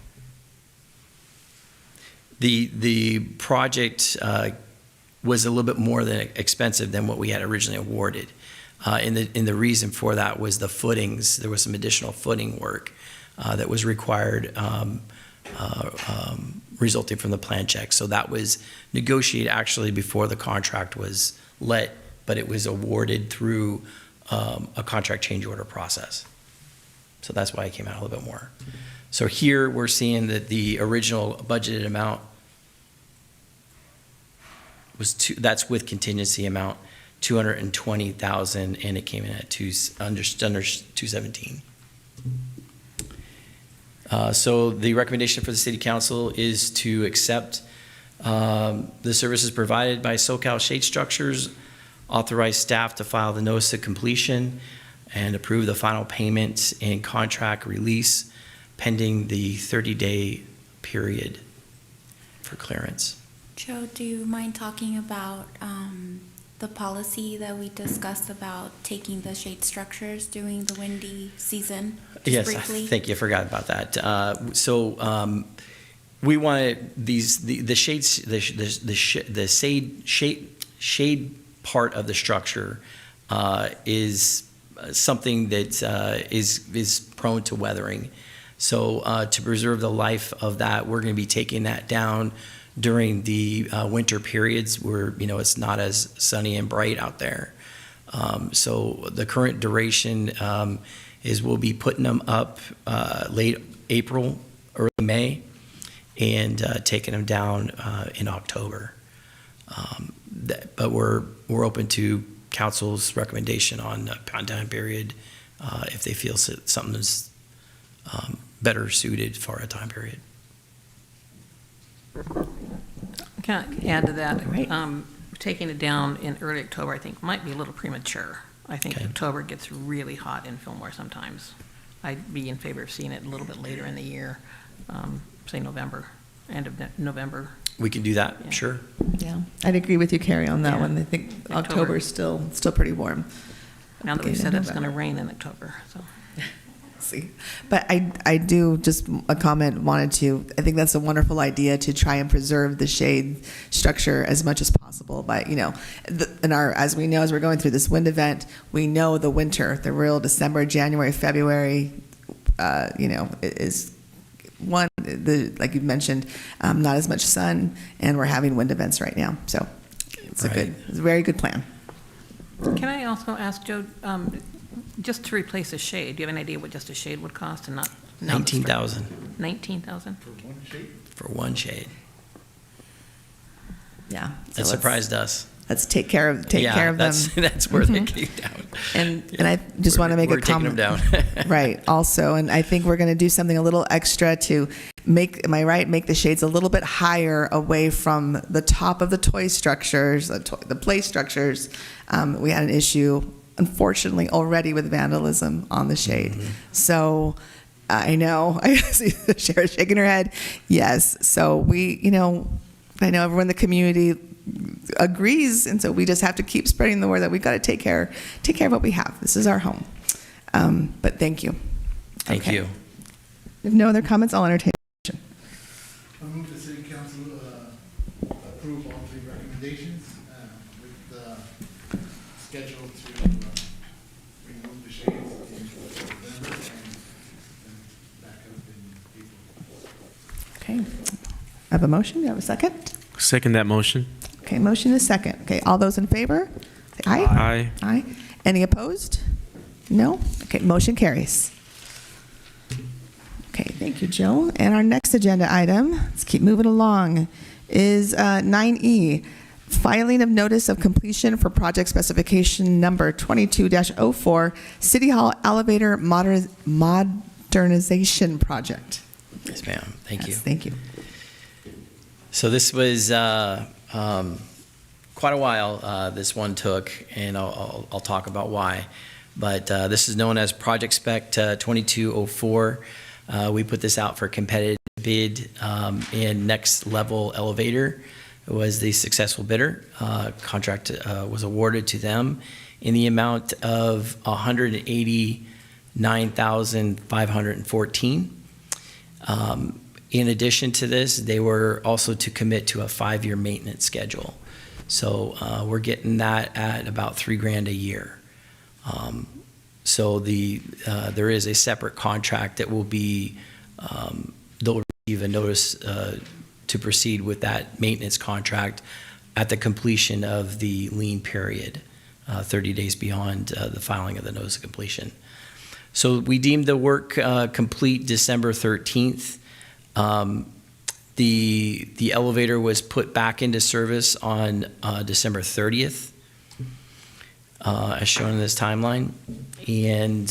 The project was a little bit more expensive than what we had originally awarded. And the reason for that was the footings. There was some additional footing work that was required, resulting from the plan check. So that was negotiated actually before the contract was let, but it was awarded through a contract change order process. So that's why it came out a little bit more. So here we're seeing that the original budgeted amount was that's with contingency amount, 220,000, and it came in at under 217. So the recommendation for the city council is to accept the services provided by SoCal Shade Structures, authorize staff to file the notice of completion, and approve the final payment and contract release pending the 30-day period for clearance. Joe, do you mind talking about the policy that we discussed about taking the shade structures during the windy season? Yes, briefly? thank you. I forgot about that. We wanted the shades, the shade part of the structure is something that is prone to weathering. So to preserve the life of that, we're going to be taking that down during the winter periods where it's not as sunny and bright out there. So the current duration is we'll be putting them up late April, early May, and taking them down in October. But we're open to council's recommendation on time period if they feel something is better suited for a time period. Can I add to that? Right. Taking it down in early October, I think, might be a little premature. I think Okay. October gets really hot in Fillmore sometimes. I'd be in favor of seeing it a little bit later in the year, say November, end of November. We can do that, Yeah. sure. Yeah, I'd agree with you, Carrie, on that Yeah. one. I think October. October is still pretty warm. Now that we Beginning said of it's going to November. rain in October, so. See, but I do, just a comment, I think that's a wonderful idea to try and preserve the shade structure as much as possible. But, as we know, as we're going through this wind event, we know the winter, the real December, January, February, is one, like you mentioned, not as much sun, and we're having wind events right now. So it's Right. it's a very good plan. Can I also ask Joe, just to replace a shade, do you have an idea what just a shade would cost and not? 19,000 19,000? for one shade. Yeah. That surprised us. Let's take care of them. That's where they Mhm. came down. And I just want to make a We're taking comment. them down. Right, also, and I think we're going to do something a little extra to make the shades a little bit higher away from the top of the toy structures, the play structures. We had an issue, unfortunately, already with vandalism on the shade. So I know, I see the sheriff shaking her head. Yes, so I know everyone in the community agrees, and so we just have to keep spreading the word that we've got to take care of what we have. This is our home. But thank you. Thank Okay. you. If no other comments, I'll entertain a motion. I move the city council approve all three recommendations with the schedule to remove the shades in November and back up in April. Okay. I have a motion. You have a second? Second that motion. Okay, motion is second. Okay, all those in favor? Say aye. Aye. Aye. Any opposed? No? Okay, motion carries. Okay, thank you, Jill. And our next agenda item, let's keep moving along, is 9E, filing of notice of completion for project specification number 22-04, City Hall Elevator Modernization Project. Yes, ma'am. Thank you. Yes, thank you. So this was quite a while this one took, and I'll talk about why. But this is known as Project Spec 2204. We put this out for competitive bid, and Next Level Elevator was the successful bidder. Contract was awarded to them in the amount of $189,514. In addition to this, they were also to commit to a 5-year maintenance schedule. So we're getting that at about $3,000 a year. So there is a separate contract that will be, they'll receive a notice to proceed with that maintenance contract at the completion of the lien period, 30 days beyond the filing of the notice of completion. So we deemed the work complete December 13th. The elevator was put back into service on December 30th, as shown in this timeline, and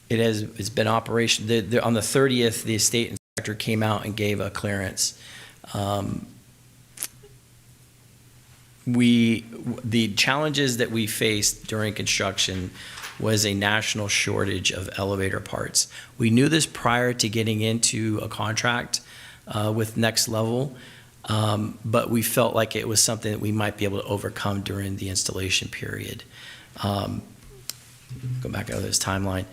it's been operation. On the 30th, the estate inspector came out and gave a clearance. The challenges that we faced during construction was a national shortage of elevator parts. We knew this prior to getting into a contract with Next Level, but we felt like it was something that we might be able to overcome during the installation period. Go back over this timeline.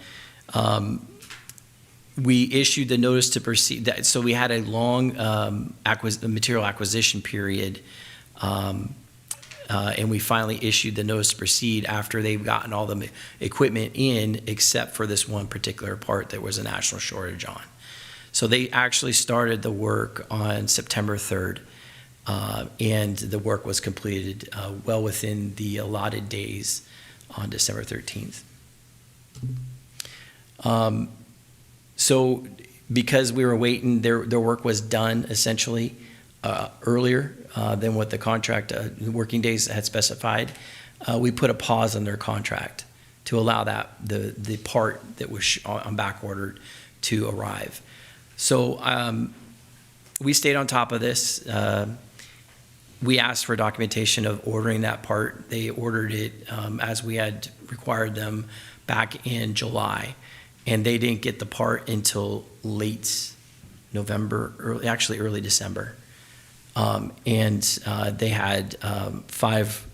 We issued the notice to proceed, so we had a long material acquisition period, and we finally issued the notice to proceed after they've gotten all the equipment in, except for this one particular part that was a national shortage on. So they actually started the work on September 3rd, and the work was completed well within the allotted days on December 13th. So because we were waiting, their work was done essentially. earlier than what the contract, working days had specified, we put a pause on their contract to allow the part that was on back ordered to arrive. So we stayed on top of this. We asked for documentation of ordering that part. They ordered it as we had required them back in July, and they didn't get the part until late November, early December. And they had 5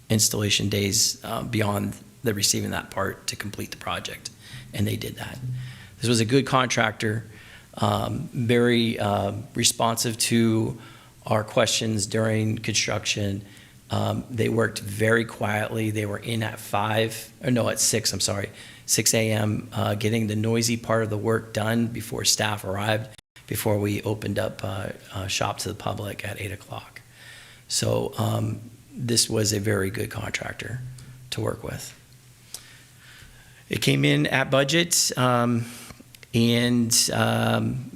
installation days beyond the receiving that part to complete the project, and they did that. This was a good contractor, very responsive to our questions during construction. They worked very quietly. They were in at 6 a.m., getting the noisy part of the work done before staff arrived, before we opened up shop to the public at 8 o'clock. So this was a very good contractor to work with. It came in at budget, and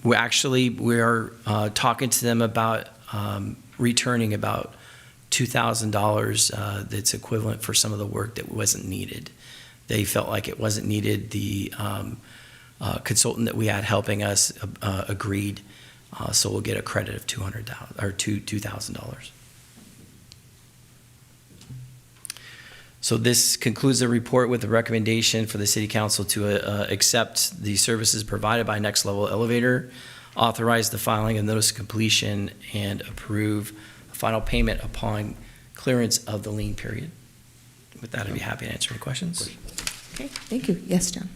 we're talking to them about returning about $2,000 that's equivalent for some of the work that wasn't needed. They felt like it wasn't needed. The consultant that we had helping us agreed, so we'll get a credit of $2,000. So this concludes the report with the recommendation for the City Council to accept the services provided by Next Level Elevator, authorize the filing of notice of completion, and approve a final payment upon clearance of the lien period. With that, I'd be happy to answer any questions. Okay, thank you. Yes, John.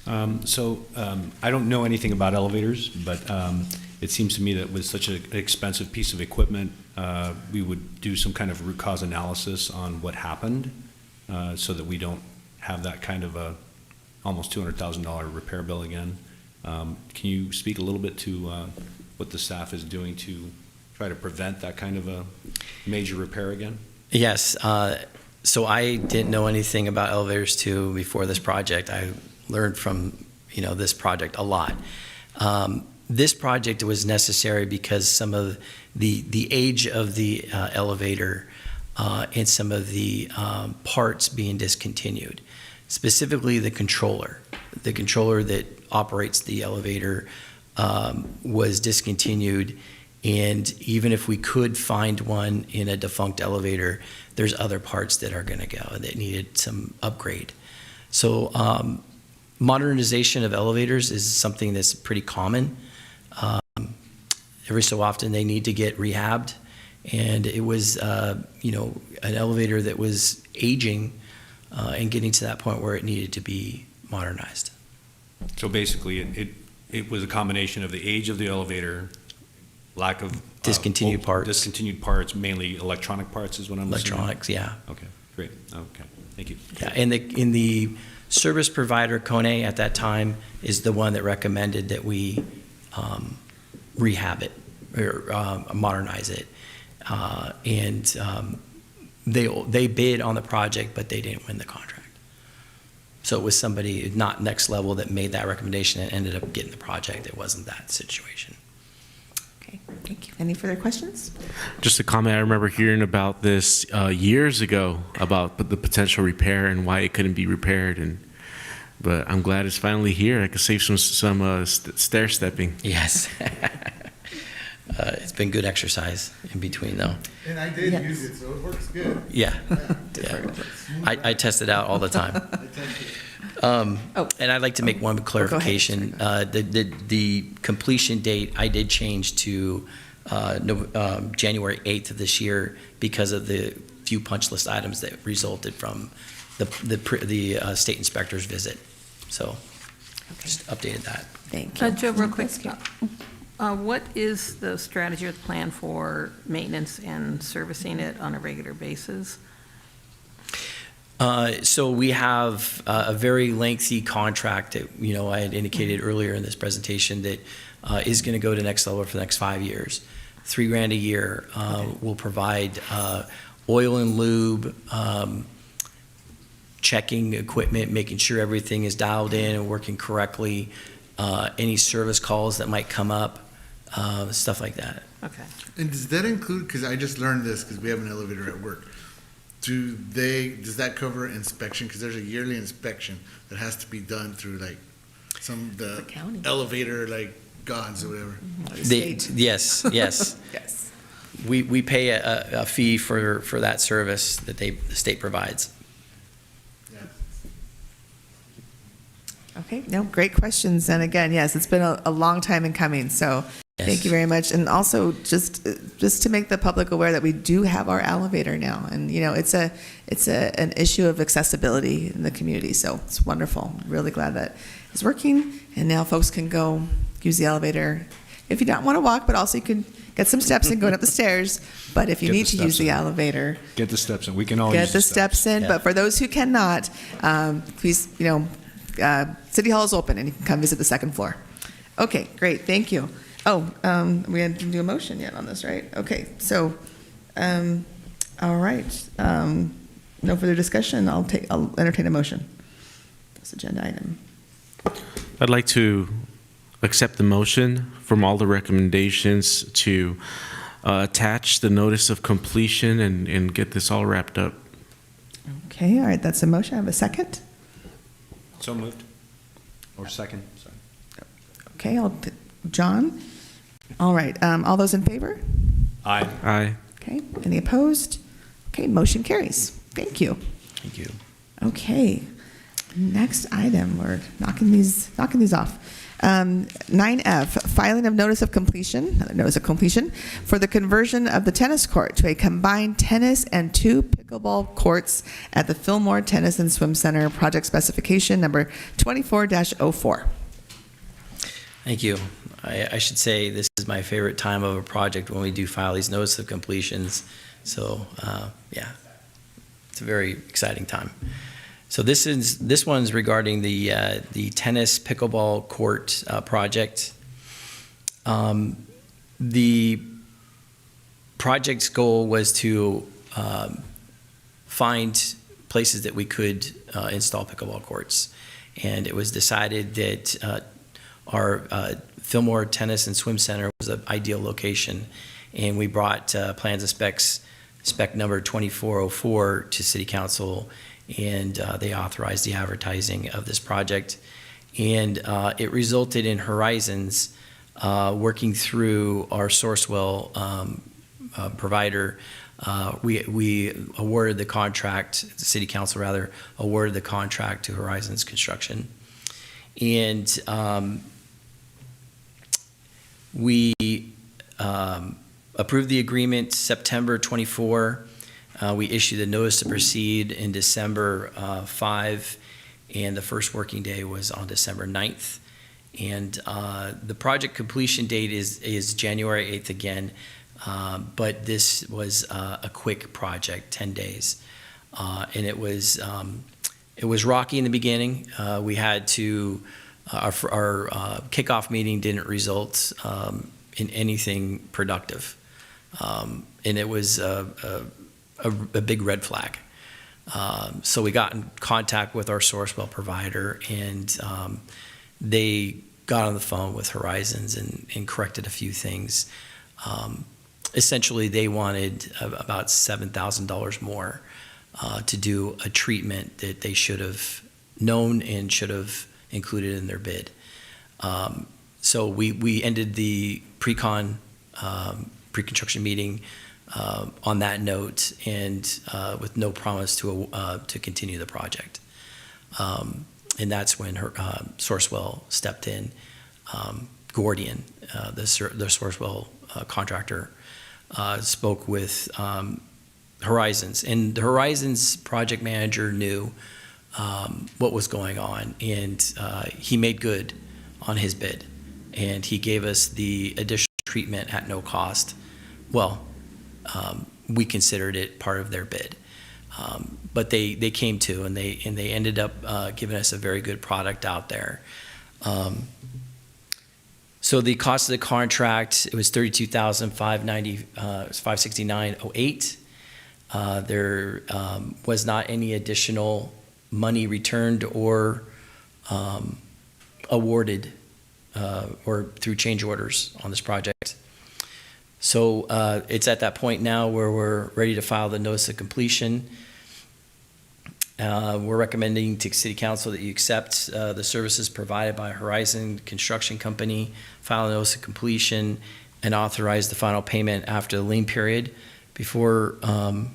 I don't know anything about elevators, but it seems to me that with such an expensive piece of equipment, we would do some kind of root cause analysis on what happened, so that we don't have that kind of a almost $200,000 repair bill again. Can you speak a little bit to what the staff is doing to try to prevent that kind of a major repair again? Yes. So I didn't know anything about elevators too before this project. I learned from this project a lot. This project was necessary because some of the age of the elevator and some of the parts being discontinued, specifically the controller. The controller that operates the elevator was discontinued, and even if we could find one in a defunct elevator, there's other parts that are going to go that needed some upgrade. So modernization of elevators is something that's pretty common. Every so often they need to get rehabbed, and it was an elevator that was aging and getting to that point where it needed to be modernized. So basically, it was a combination of the age of the elevator, lack of discontinued parts. Discontinued parts, mainly electronic parts, is what I'm assuming? Electronics, yeah. Okay, great. Okay, thank you. Yeah, and in the service provider, Kone, at that time, is the one that recommended that we rehab it or modernize it. They bid on the project, but they didn't win the contract. So it was somebody, not Next Level, that made that recommendation and ended up getting the project. It wasn't that situation. Okay, thank you. Any further questions? Just a comment, I remember hearing about this years ago, about the potential repair and why it couldn't be repaired. But I'm glad it's finally here. I could save some stair stepping. Yes. It's been good exercise in between, though. And I did use it, so it works good. Yeah. I test it out all the time. And I'd like to make one clarification. The completion date I did change to January 8th of this year because of the few punch list items that resulted from the state inspector's visit. So just updated that. Thank you. Joe, real quick. What is the strategy or the plan for maintenance and servicing it on a regular basis? So we have a very lengthy contract that, I had indicated earlier in this presentation that is going to go to Next Level for the next 5 years. $3,000 a year. We'll provide oil and lube, checking equipment, making sure everything is dialed in and working correctly. Any service calls that might come up, stuff like that. Okay. And does that include, because I just learned this because we have an elevator at work, does that cover inspection? Because there's a yearly inspection that has to be done through like the county. elevator, like gods or whatever. Yes. Yes. We pay a fee for that service that the state provides. Okay, no, great questions. And again, yes, it's been a long time in coming, so thank you very much. And also, just to make the public aware that we do have our elevator now, and it's an issue of accessibility in the community. So it's wonderful. Really glad that it's working, and now folks can go use the elevator if you don't want to walk, but also you can get some steps in going up the stairs. But if you Get need the to use steps the in. elevator, Get the steps in. We can all get use the steps in. Yeah. But for those who cannot, please, City Hall is open, and you can come visit the second floor. Okay, great, thank you. Oh, we didn't do a motion yet on this, right? Okay, so, all right. No further discussion. I'll entertain a motion. This agenda item. I'd like to accept the motion from all the recommendations to attach the notice of completion and get this all wrapped up. Okay, all right, that's a motion. I have a second. So moved. Or second, sorry. Okay, John. All right, all those in favor? Aye. Aye. Okay, any opposed? Okay, motion carries. Thank you. Thank you. Okay, next item, we're knocking these off. 9F, filing of notice of completion, another notice of completion, for the conversion of the tennis court to a combined tennis and 2 pickleball courts at the Fillmore Tennis and Swim Center, project specification number 24-04. Thank you. I should say this is my favorite time of a project when we do file these notice of completions. So, it's a very exciting time. So this one's regarding the tennis pickleball court project. The project's goal was to find places that we could install pickleball courts, and it was decided that our Fillmore Tennis and Swim Center was an ideal location, and we brought plans and specs, spec number 2404 to City Council, and they authorized the advertising of this project. And it resulted in Horizons working through our Sourcewell provider. We awarded the contract, the City Council rather, awarded the contract to Horizons Construction. And we approved the agreement September 24. We issued a notice to proceed in December 5, and the first working day was on December 9th. And the project completion date is January 8th again, but this was a quick project, 10 days. And it was rocky in the beginning. We had to, our kickoff meeting didn't result in anything productive. And it was a big red flag. So we got in contact with our Sourcewell provider, and they got on the phone with Horizons and corrected a few things. Essentially, they wanted about $7,000 more to do a treatment that they should have known and should have included in their bid. So we ended the pre-construction meeting on that note, and with no promise to continue the project. And that's when Sourcewell stepped in. Gordian, the Sourcewell contractor, spoke with Horizons, and the Horizons project manager knew what was going on, and he made good on his bid, and he gave us the additional treatment at no cost. Well, we considered it part of their bid, but they came to, and they ended up giving us a very good product out there. So the cost of the contract, it was $32,569.08. There was not any additional money returned or awarded or through change orders on this project. So it's at that point now where we're ready to file the notice of completion. We're recommending to City Council that you accept the services provided by Horizon Construction Company, file a notice of completion, and authorize the final payment after the lien period. Before that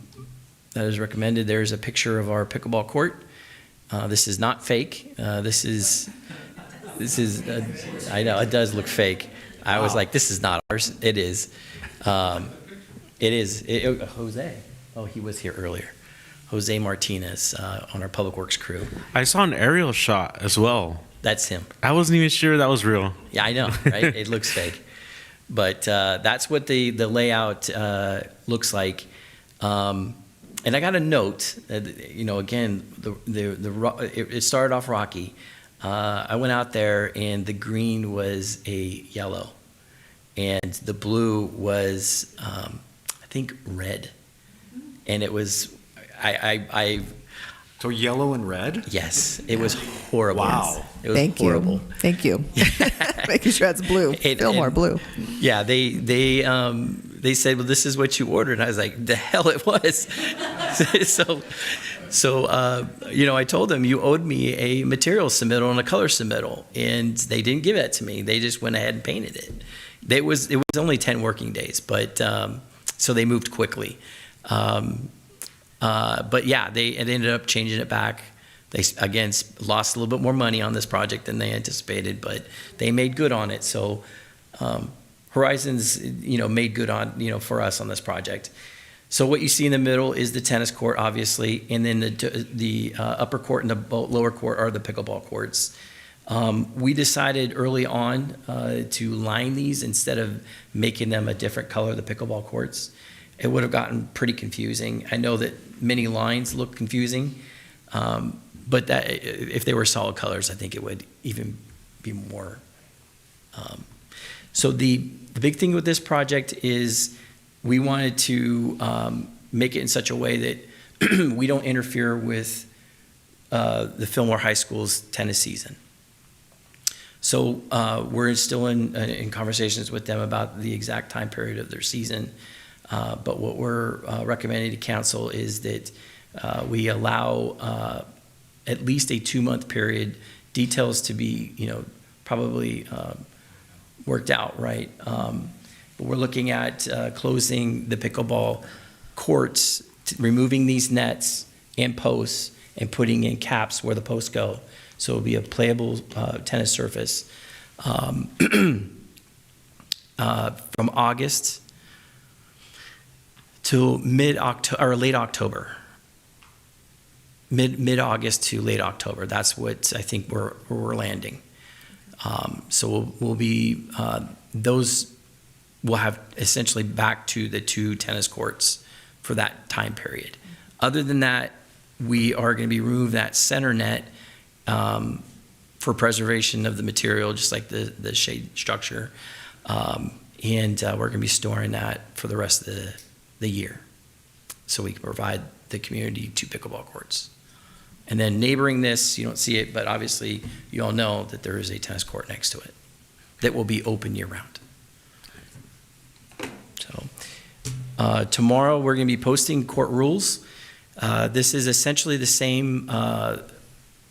is recommended, there's a picture of our pickleball court. This is not fake. This is I know, it does look fake. I was like, this is not ours. It is. It is. Jose. Oh, he was here earlier. Jose Martinez on our Public Works crew. I saw an aerial shot as well. That's him. I wasn't even sure that was real. Yeah, I know, right? It looks fake. But that's what the layout looks like. And I got a note, again, it started off rocky. I went out there and the green was a yellow and the blue was, I think, red. And it was, So yellow and red? Yes, it was horrible. Wow. It was Thank horrible. you. Thank you. Making sure it's blue. Fillmore blue. Yeah, they said, well, this is what you ordered. And I was like, the hell it was. So I told them you owed me a material submittal and a color submittal, and they didn't give that to me. They just went ahead and painted it. It was only 10 working days, but so they moved quickly. But yeah, they ended up changing it back. They, again, lost a little bit more money on this project than they anticipated, but they made good on it. So Horizons, made good on, for us on this project. So what you see in the middle is the tennis court, obviously, and then the upper court and the lower court are the pickleball courts. We decided early on to line these instead of making them a different color, the pickleball courts. It would have gotten pretty confusing. I know that many lines look confusing, but that if they were solid colors, I think it would even be more. So the big thing with this project is we wanted to make it in such a way that we don't interfere with the Fillmore High School's tennis season. So we're still in conversations with them about the exact time period of their season. But what we're recommending to council is that we allow at least a 2-month period, details to be, probably worked out, right? But we're looking at closing the pickleball courts, removing these nets and posts, and putting in caps where the posts go. So it'll be a playable tennis surface from August till mid-October or late October, mid-August to late October. That's what I think we're landing. So we'll be those. We'll have essentially back to the 2 tennis courts for that time period. Other than that, we are going to be removing that center net for preservation of the material, just like the shade structure, and we're going to be storing that for the rest of the year, so we can provide the community 2 pickleball courts. And then neighboring this, you don't see it, but obviously you all know that there is a tennis court next to it that will be open year-round. So tomorrow we're going to be posting court rules. This is essentially the same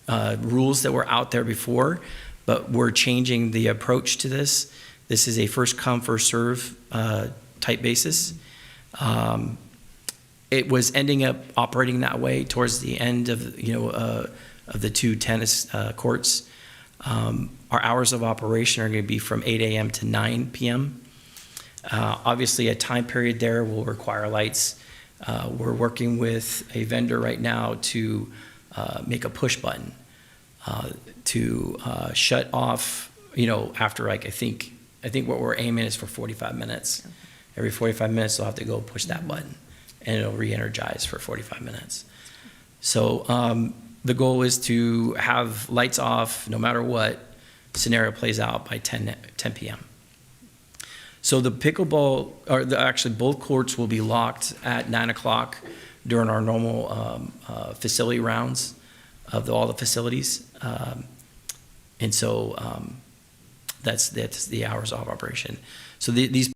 rules that were out there before, but we're changing the approach to this. This is a first come, first serve type basis. It was ending up operating that way towards the end of the 2 tennis courts. Our hours of operation are going to be from 8 a.m. to 9 p.m. Obviously, a time period there will require lights. We're working with a vendor right now to make a push button to shut off. After I think what we're aiming is for 45 minutes. Every 45 minutes, they'll have to go push that button, and it'll re-energize for 45 minutes. So the goal is to have lights off no matter what scenario plays out by 10 p.m. So the pickleball, actually both courts will be locked at 9 o'clock during our normal facility rounds of all the facilities. And so That's the hours of operation. So these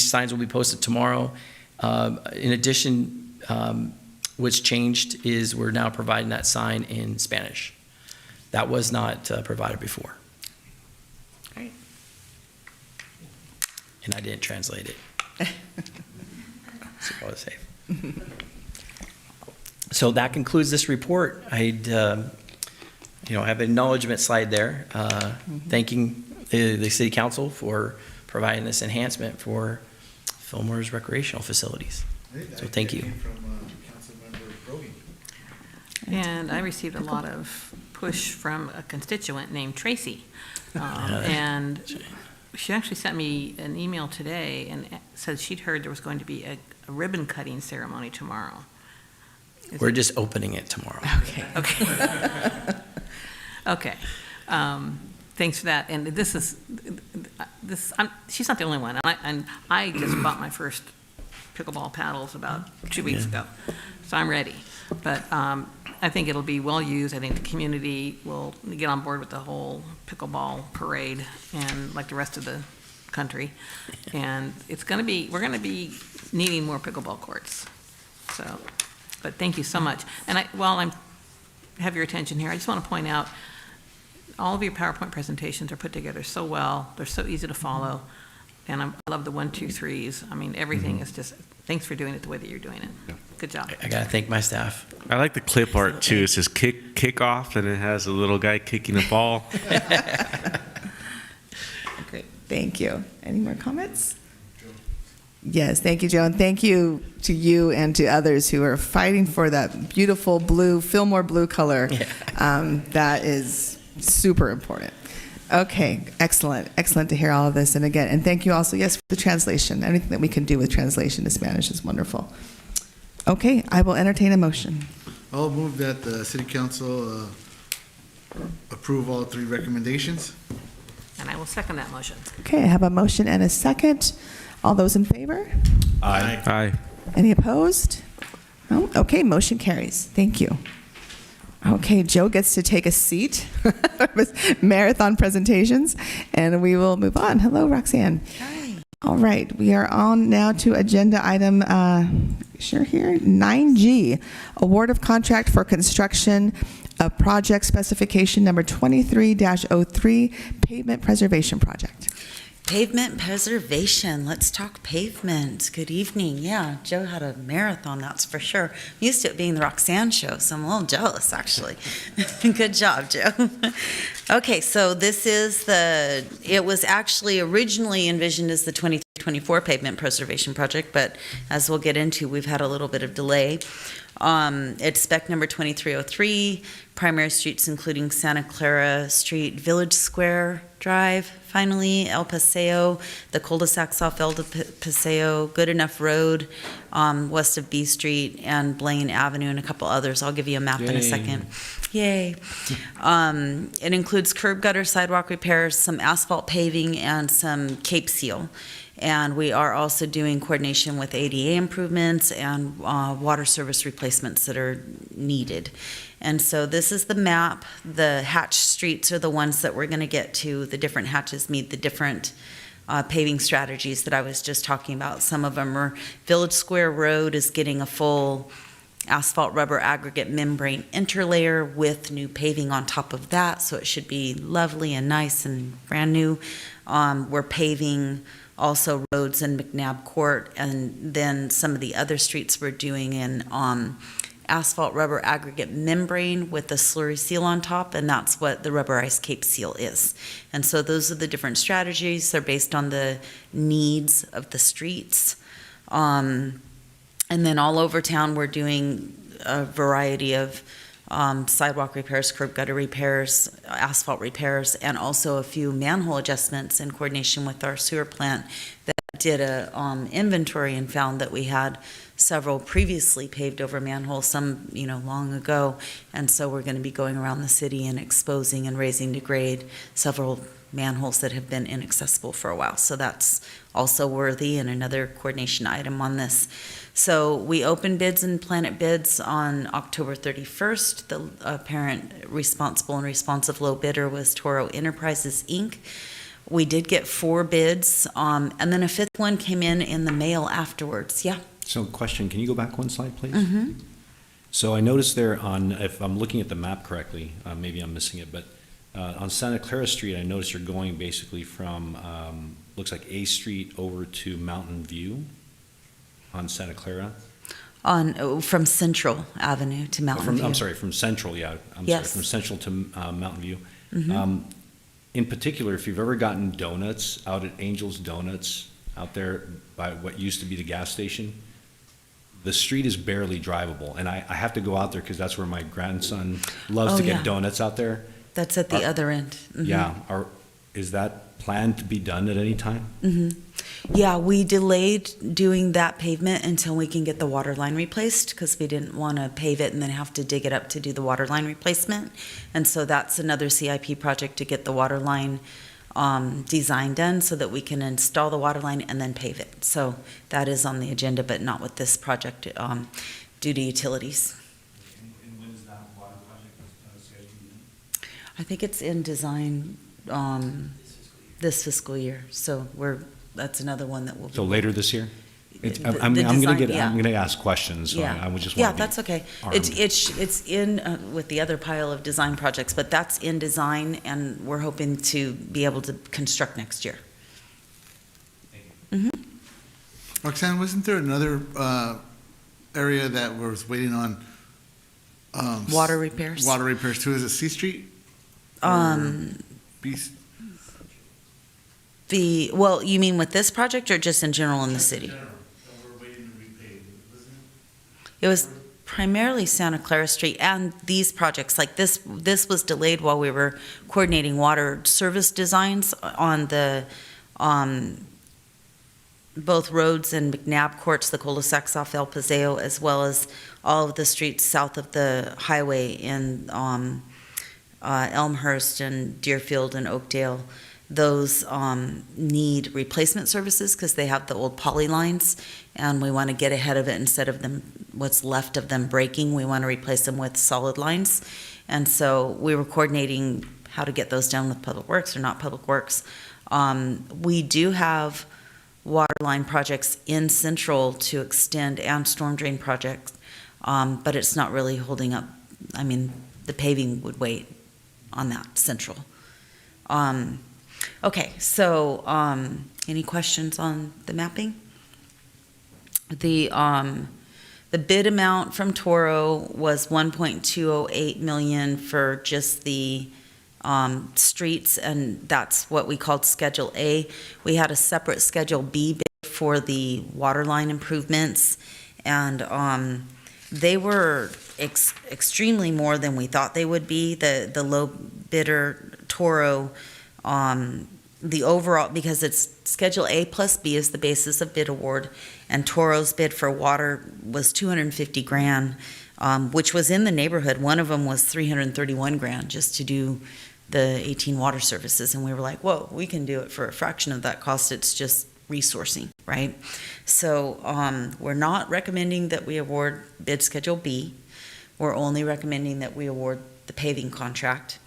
signs will be posted tomorrow. In addition, what's changed is we're now providing that sign in Spanish. That was not provided before. Great. And I didn't translate it. So I was safe. So that concludes this report. I'd, have an acknowledgement slide there, thanking the city council for providing this enhancement for Fillmore's recreational facilities. So thank you. And I received a lot of push from a constituent named Tracy. And she actually sent me an email today and said she'd heard there was going to be a ribbon cutting ceremony tomorrow. We're just opening it tomorrow. Okay. Okay. Thanks for that. And she's not the only one. And I just bought my first pickleball paddles about 2 weeks ago, so I'm ready. But I think it'll be well used. I think the community will get on board with the whole pickleball parade, and like the rest of the country. And we're going to be needing more pickleball courts. So, but thank you so much. And while I have your attention here, I just want to point out all of your PowerPoint presentations are put together so well. They're so easy to follow. And I love the 1, 2, 3s. I mean, everything is just, thanks for doing it the way that you're doing it. Good job. I got to thank my staff. I like the clip art too. It says kick off, and it has a little guy kicking a ball. Great. Thank you. Any more comments? Yes, thank you, Joe, and thank you to you and to others who are fighting for that beautiful blue, Fillmore blue color. That is super important. Okay, excellent. Excellent to hear all of this. And again, and thank you also, yes, for the translation. Anything that we can do with translation to Spanish is wonderful. Okay, I will entertain a motion. I'll move that the city council approve all 3 recommendations. And I will second that motion. Okay, I have a motion and a second. All those in favor? Aye. Aye. Any opposed? No? Okay, motion carries. Thank you. Okay, Joe gets to take a seat with marathon presentations, and we will move on. Hello, Roxanne. Hi. All right, we are on now to agenda item, 9G, award of contract for construction of project specification number 23-03, pavement preservation project. Pavement preservation. Let's talk pavement. Good evening. Yeah, Joe had a marathon, that's for sure. I'm used to it being the Roxanne show, so I'm a little jealous, actually. Good job, Joe. Okay, so this is it was actually originally envisioned as the 2024 pavement preservation project, but as we'll get into, we've had a little bit of delay. It's spec number 2303, primary streets including Santa Clara Street, Village Square Drive, finally, El Paseo, the cul-de-sacs off El Paseo, Good Enough Road, west of B Street, and Blaine Avenue, and a couple others. I'll give you a map in a second. Yay. It includes curb gutter sidewalk repairs, some asphalt paving, and some Cape Seal. And we are also doing coordination with ADA improvements and water service replacements that are needed. And so this is the map. The hatch streets are the ones that we're going to get to. The different hatches meet the different paving strategies that I was just talking about. Some of them are Village Square Road is getting a full asphalt rubber aggregate membrane interlayer with new paving on top of that. So it should be lovely and nice and brand new. We're paving also roads in McNabb Court, and then some of the other streets we're doing in asphalt rubber aggregate membrane with the slurry seal on top, and that's what the rubberized Cape Seal is. And so those are the different strategies. They're based on the needs of the streets. And then all over town, we're doing a variety of sidewalk repairs, curb gutter repairs, asphalt repairs, and also a few manhole adjustments in coordination with our sewer plant that did a inventory and found that we had several previously paved over manholes, some long ago, and so we're going to be going around the city and exposing and raising to grade several manholes that have been inaccessible for a while. So that's also worthy and another coordination item on this. So we opened bids and Planet bids on October 31st. The apparent responsible and responsive low bidder was Toro Enterprises, Inc. We did get 4 bids, and then a 5th one came in the mail afterwards. Yeah. So question, can you go back one slide, please? Mm-hmm. So I noticed there on, if I'm looking at the map correctly, maybe I'm missing it, but on Santa Clara Street, I noticed you're going basically from, looks like A Street over to Mountain View on Santa Clara. From Central Avenue to Mountain View. I'm sorry, from Central, yeah. Yes. From Central to Mountain View. Mm-hmm. In particular, if you've ever gotten donuts out at Angel's Donuts out there by what used to be the gas station, the street is barely drivable. And I have to go out there because that's where my grandson loves to get donuts out there. That's at the other end. Mm-hmm. Yeah. Is that planned to be done at any time? Mm-hmm. Yeah, we delayed doing that pavement until we can get the water line replaced because we didn't want to pave it and then have to dig it up to do the water line replacement. And so that's another CIP project to get the water line design done so that we can install the water line and then pave it. So that is on the agenda, but not with this project due to utilities. And when is that water project scheduled to be done? I think it's in design this fiscal year. So that's another one that will be. So later this year? I'm design, going to ask questions. So I would just want to that's okay. It's in with the other pile of design projects, but that's in design, and we're hoping to be able to construct next year. Mm-hmm. Roxanne, wasn't there another area that was waiting on water repairs? Water repairs too. Is it C Street? Well, you mean with this project or just in general in the city? It was primarily Santa Clara Street and these projects. Like this was delayed while we were coordinating water service designs on the both roads and McNabb Courts, the cul-de-sacs off El Paseo, as well as all of the streets south of the highway in Elmhurst and Deerfield and Oakdale. Those need replacement services because they have the old poly lines, and we want to get ahead of it. Instead of what's left of them breaking, we want to replace them with solid lines. And so we were coordinating how to get those done with Public Works or not Public Works. We do have water line projects in Central to extend and storm drain projects, but it's not really holding up. I mean, the paving would wait on that Central. Okay, so any questions on the mapping? The bid amount from Toro was $1.208 million for just the streets, and that's what we called Schedule A. We had a separate Schedule B bid for the water line improvements, and they were extremely more than we thought they would be. The low bidder, Toro, the overall, because it's Schedule A plus B is the basis of bid award, and Toro's bid for water was $250,000, which was in the neighborhood. One of them was $331,000 just to do the 18 water services, and we were like, whoa, we can do it for a fraction of that cost. It's just resourcing, right? So we're not recommending that we award bid Schedule B. We're only recommending that we award the paving contract.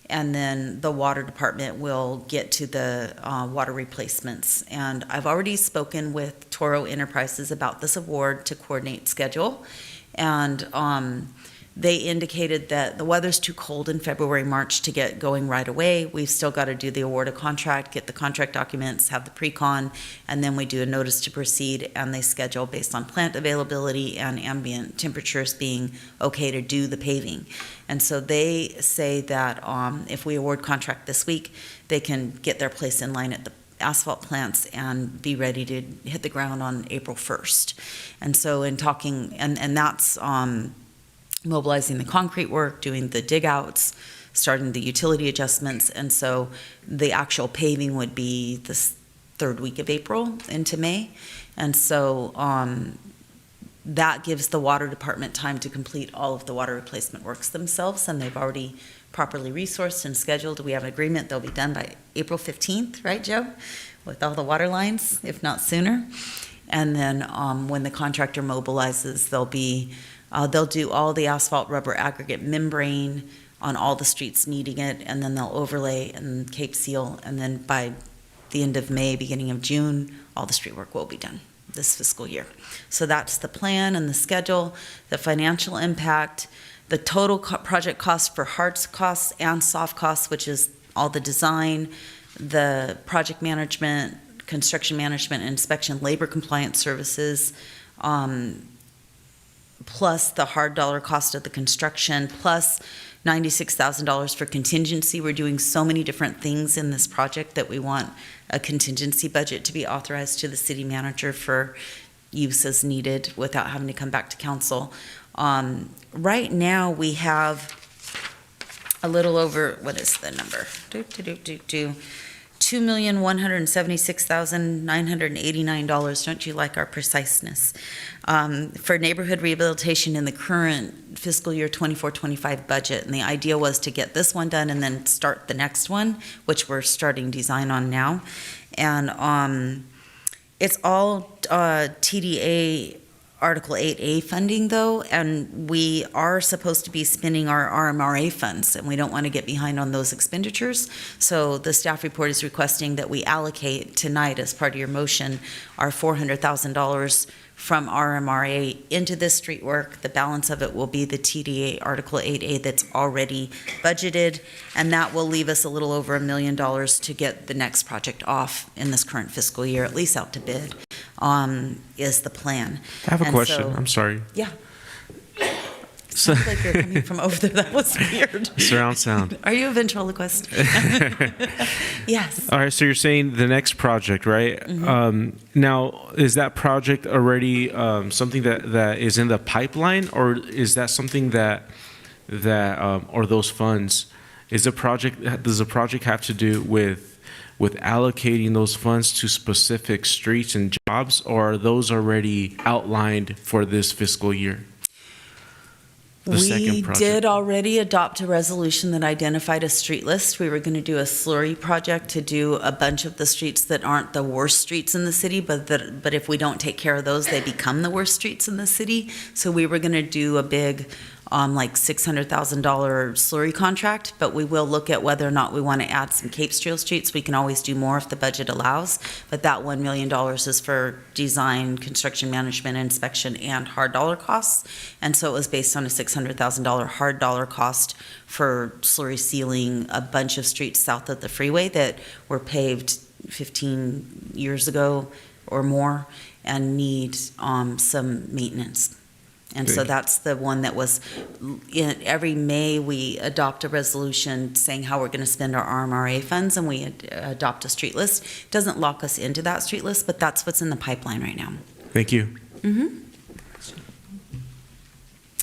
And then the water department will get to the water replacements. And I've already spoken with Toro Enterprises about this award to coordinate schedule. And they indicated that the weather's too cold in February, March to get going right away. We've still got to do the award of contract, get the contract documents, have the pre-con, and then we do a notice to proceed, and they schedule based on plant availability and ambient temperatures being okay to do the paving. And so they say that if we award contract this week, they can get their place in line at the asphalt plants and be ready to hit the ground on April 1st. And so in talking, and that's mobilizing the concrete work, doing the dig outs, starting the utility adjustments. And so the actual paving would be this third week of April into May. And so that gives the water department time to complete all of the water replacement works themselves, and they've already properly resourced and scheduled. We have an agreement they'll be done by April 15th, right, Joe? With all the water lines, if not sooner. And then when the contractor mobilizes, they'll do all the asphalt rubber aggregate membrane on all the streets needing it, and then they'll overlay and Cape Seal, and then by the end of May, beginning of June, all the street work will be done this fiscal year. So that's the plan and the schedule, the financial impact, the total project cost for hard costs and soft costs, which is all the design, the project management, construction management, inspection, labor compliance services, plus the hard dollar cost of the construction, plus $96,000 for contingency. We're doing so many different things in this project that we want a contingency budget to be authorized to the city manager for use as needed without having to come back to council. Right now, we have a little over, what is the number? $2,176,989. Don't you like our preciseness? For neighborhood rehabilitation in the current fiscal year 24-25 budget. And the idea was to get this one done and then start the next one, which we're starting design on now. And it's all TDA Article 8A funding, though, and we are supposed to be spending our RMRA funds, and we don't want to get behind on those expenditures. So the staff report is requesting that we allocate tonight, as part of your motion, our $400,000 from RMRA into this street work. The balance of it will be the TDA Article 8A that's already budgeted, and that will leave us a little over $1 million to get the next project off in this current fiscal year, at least out to bid, is the plan. I have a And question. so- I'm sorry. Yeah. Sounds like you're coming from over there. That was weird. Surround sound. Are you a ventriloquist? Yes. All right, so you're saying the next project, right? Now, is that project already something that is in the pipeline, or is that something that or those funds, does the project have to do with allocating those funds to specific streets and jobs, or are those already outlined for this fiscal year? We did already adopt a resolution that identified a street list. We were going to do a slurry project to do a bunch of the streets that aren't the worst streets in the city, but if we don't take care of those, they become the worst streets in the city. So we were going to do a big like $600,000 slurry contract, but we will look at whether or not we want to add some Cape Trail streets. We can always do more if the budget allows, but that $1 million is for design, construction management, inspection, and hard dollar costs. And so it was based on a $600,000 hard dollar cost for slurry sealing a bunch of streets south of the freeway that were paved 15 years ago or more and need some maintenance. And so that's the one that was, every May, we adopt a resolution saying how we're going to spend our RMRA funds, and we adopt a street list. It doesn't lock us into that street list, but that's what's in the pipeline right now. Thank you.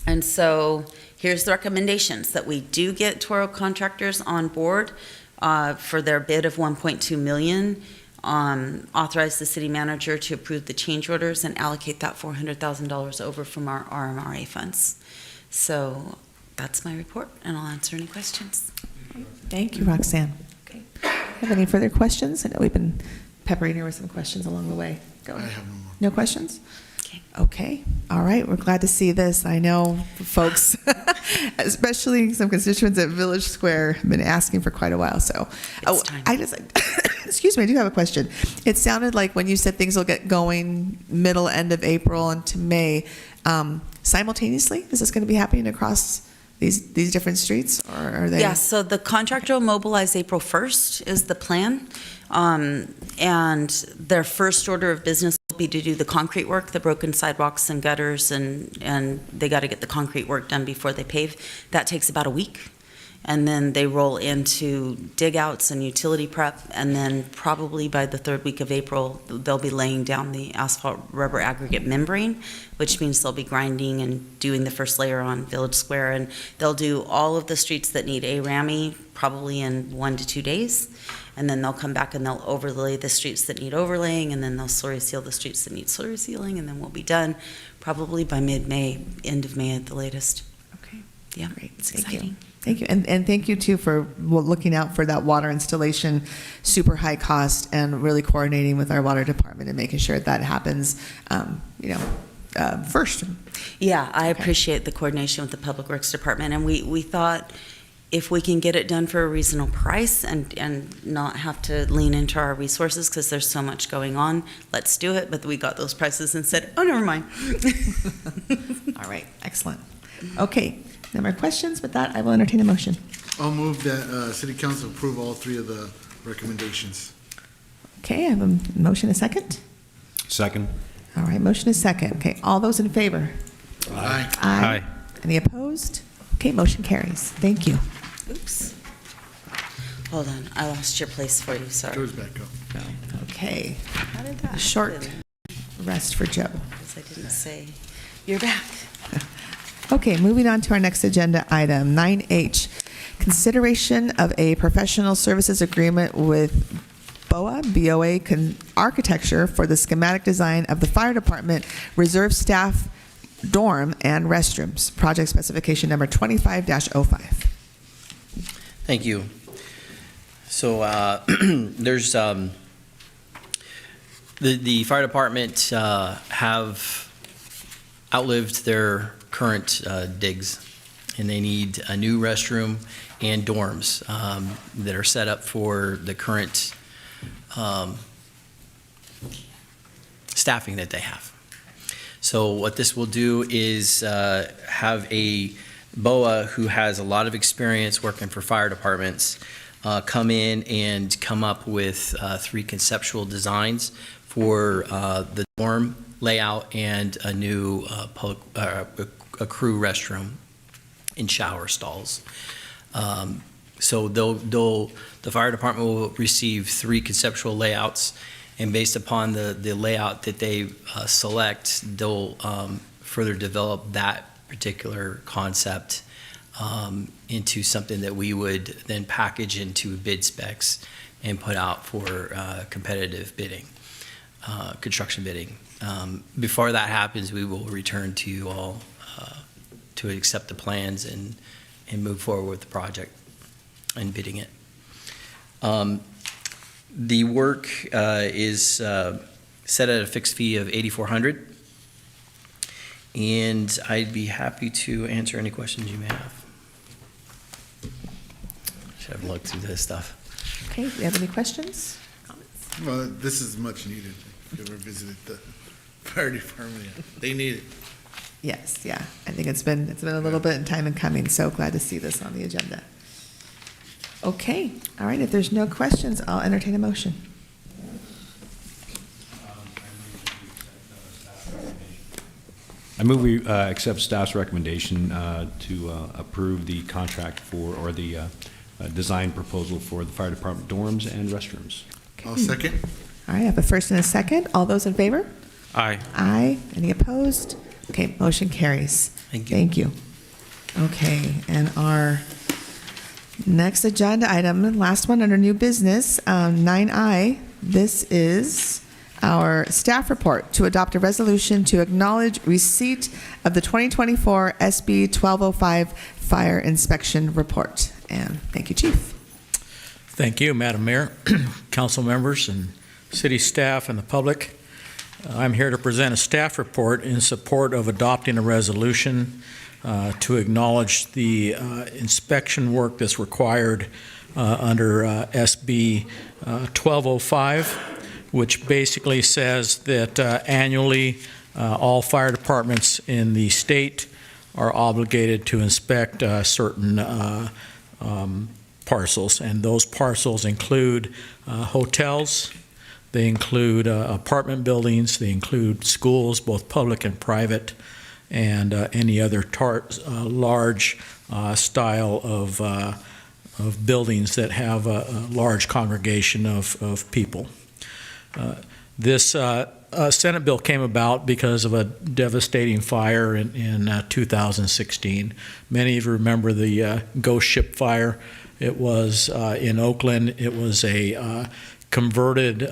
And so here's the recommendations, that we do get Toro Contractors on board for their bid of $1.2 million. Authorize the city manager to approve the change orders and allocate that $400,000 over from our RMRA funds. So that's my report, and I'll answer any questions. Thank you, Roxanne. Okay. Have any further questions? I know we've been peppering her with some questions along the way. Go ahead. I have no more. No questions? Okay. Okay. All right. We're glad to see this. I know folks, especially some constituents at Village Square, have been asking for quite a while. So, It's time. excuse me, I do have a question. It sounded like when you said things will get going middle, end of April into May, simultaneously, is this going to be happening across these different streets, or are they? Yeah, so the contractor will mobilize April 1st is the plan. And their first order of business will be to do the concrete work, the broken sidewalks and gutters, and they got to get the concrete work done before they pave. That takes about a week. And then they roll into dig outs and utility prep, and then probably by the third week of April, they'll be laying down the asphalt rubber aggregate membrane, which means they'll be grinding and doing the first layer on Village Square, and they'll do all of the streets that need ARAMI probably in 1 to 2 days, and then they'll come back and they'll overlay the streets that need overlaying, and then they'll slurry seal the streets that need slurry sealing, and then we'll be done probably by mid-May, end of May at the latest. Okay. Yeah, Great. it's Thank exciting. you. Thank you. And thank you, too, for looking out for that water installation, super high cost, and really coordinating with our water department and making sure that happens, first. Yeah, I appreciate the coordination with the Public Works Department, and we thought if we can get it done for a reasonable price and not have to lean into our resources because there's so much going on, let's do it. But we got those prices and said, oh, never mind. All right, excellent. Okay, no more questions. With that, I will entertain a motion. I'll move that City Council approve all three of the recommendations. Okay, I have a motion, a second. Second. All right, motion is second. Okay, all those in favor? Aye. Aye. Any opposed? Okay, motion carries. Thank you. Oops. Hold on, I lost your place for you, sorry. Goes back up. Okay, How did that a short happen? rest for Joe. Because I didn't say, you're back. Okay, moving on to our next agenda item, 9H, consideration of a professional services agreement with BOA Architecture for the schematic design of the fire department reserve staff dorm and restrooms. Project specification number 25-05. Thank you. So there's the fire department have outlived their current digs, and they need a new restroom and dorms that are set up for the current staffing that they have. So what this will do is have a BOA who has a lot of experience working for fire departments come in and come up with 3 conceptual designs for the dorm layout and a new a crew restroom and shower stalls. So the fire department will receive 3 conceptual layouts, and based upon the layout that they select, they'll further develop that particular concept into something that we would then package into bid specs and put out for competitive bidding, construction bidding. Before that happens, we will return to you all to accept the plans and move forward with the project and bidding it. The work is set at a fixed fee of $8,400, and I'd be happy to answer any questions you may have. Should have looked through this stuff. Okay, do you have any questions? Well, this is much needed. If you ever visited the fire department, they need it. Yes, yeah. I think it's been a little bit in time in coming, so glad to see this on the agenda. Okay, all right, if there's no questions, I'll entertain a motion. I move we accept staff's recommendation to approve the contract for, or the design proposal for the fire department dorms and restrooms. Okay. I'll second. All right, I have a first and a second. All those in favor? Aye. Aye. Any opposed? Okay, motion carries. Thank you. Thank you. Okay, and our next agenda item, last one under new business, 9I, this is our staff report to adopt a resolution to acknowledge receipt of the 2024 SB 1205 fire inspection report. And thank you, Chief. Thank you, Madam Mayor, council members, and city staff and the public. I'm here to present a staff report in support of adopting a resolution to acknowledge the inspection work that's required under SB 1205, which basically says that annually all fire departments in the state are obligated to inspect certain parcels, and those parcels include hotels, they include apartment buildings, they include schools, both public and private, and any other large style of buildings that have a large congregation of people. This Senate bill came about because of a devastating fire in 2016. Many of you remember the Ghost Ship fire. It was in Oakland. It was a converted,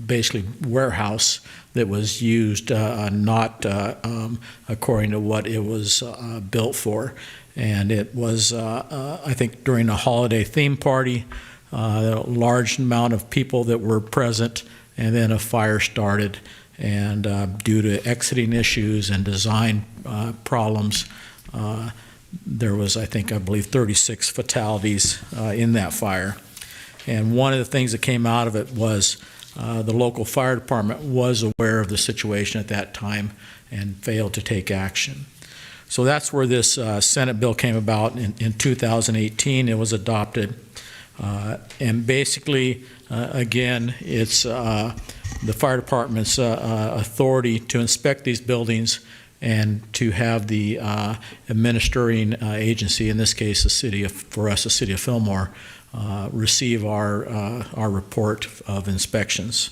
basically, warehouse that was used not according to what it was built for. And it was, I think, during a holiday theme party, a large amount of people that were present, and then a fire started. And due to exiting issues and design problems, there was, I believe, 36 fatalities in that fire. And one of the things that came out of it was the local fire department was aware of the situation at that time and failed to take action. So that's where this Senate bill came about in 2018. It was adopted. And basically, again, it's the fire department's authority to inspect these buildings and to have the administering agency, in this case, the city of Fillmore, receive our report of inspections.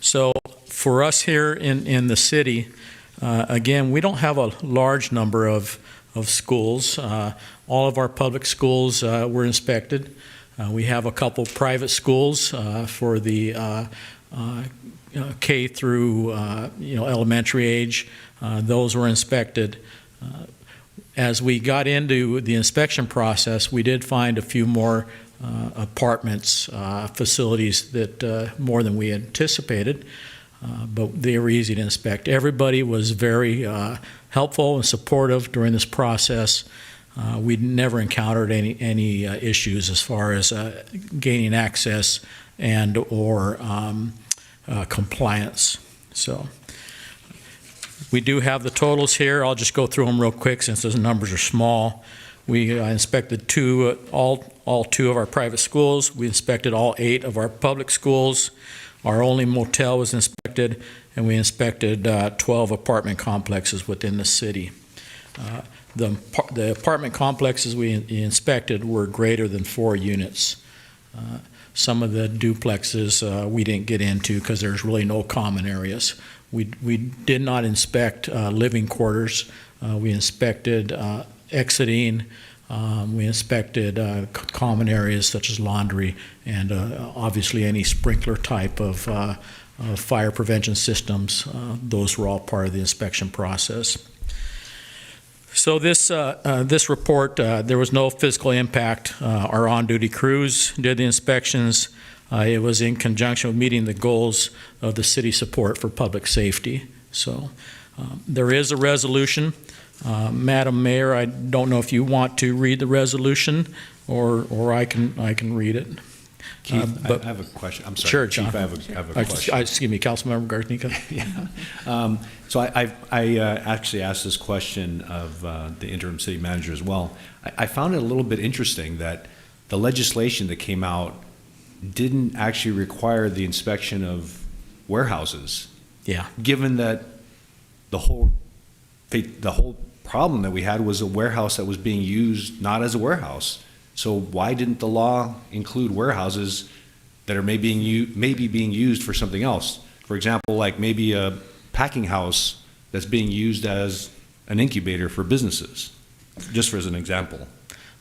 So for us here in the city, again, we don't have a large number of schools. All of our public schools were inspected. We have a couple private schools for the K through elementary age. Those were inspected. As we got into the inspection process, we did find a few more apartments, facilities that more than we anticipated, but they were easy to inspect. Everybody was very helpful and supportive during this process. We never encountered any issues as far as gaining access and or compliance. So we do have the totals here. I'll just go through them real quick since those numbers are small. We inspected all two of our private schools. We inspected all 8 of our public schools. Our only motel was inspected, and we inspected 12 apartment complexes within the city. The apartment complexes we inspected were greater than 4 units. Some of the duplexes we didn't get into because there's really no common areas. We did not inspect living quarters. We inspected exiting. We inspected common areas such as laundry and obviously any sprinkler type of fire prevention systems. Those were all part of the inspection process. So this report, there was no physical impact. Our on-duty crews did the inspections. It was in conjunction with meeting the goals of the city support for public safety. So there is a resolution. Madam Mayor, I don't know if you want to read the resolution or I can read it. Keith, I have a question. I'm sorry. Sure, John. Chief, I have a question. Excuse me, Councilmember Garnica. Yeah. So I actually asked this question of the interim city manager as well. I found it a little bit interesting that the legislation that came out didn't actually require the inspection of warehouses. Yeah. Given that the whole problem that we had was a warehouse that was being used not as a warehouse. So why didn't the law include warehouses that are maybe being used for something else? For example, like maybe a packing house that's being used as an incubator for businesses, just as an example.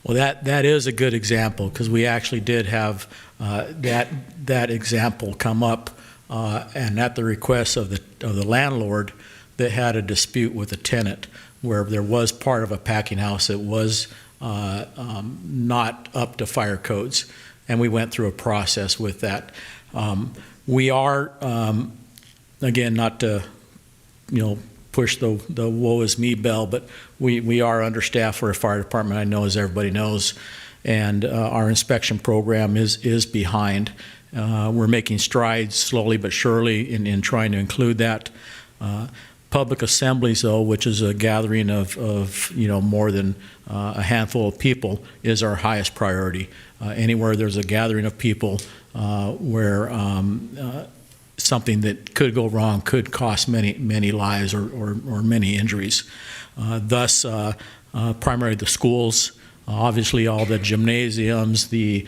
Well, that is a good example because we actually did have that example come up, and at the request of the landlord that had a dispute with a tenant where there was part of a packing house that was not up to fire codes, and we went through a process with that. We are, again, not to push the woe is me bell, but we are understaffed for a fire department, I know, as everybody knows, and our inspection program is behind. We're making strides slowly but surely in trying to include that. Public assemblies, though, which is a gathering of more than a handful of people, is our highest priority. Anywhere there's a gathering of people where something that could go wrong could cost many lives or many injuries. Thus, primarily the schools, obviously all the gymnasiums, the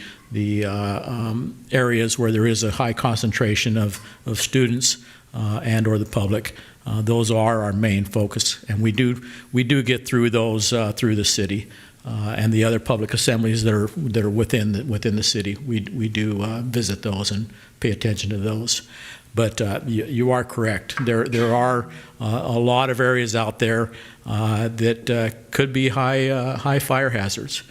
areas where there is a high concentration of students and or the public. Those are our main focus, and we do get through those through the city and the other public assemblies that are within the city. We do visit those and pay attention to those. But you are correct. There are a lot of areas out there that could be high fire hazards,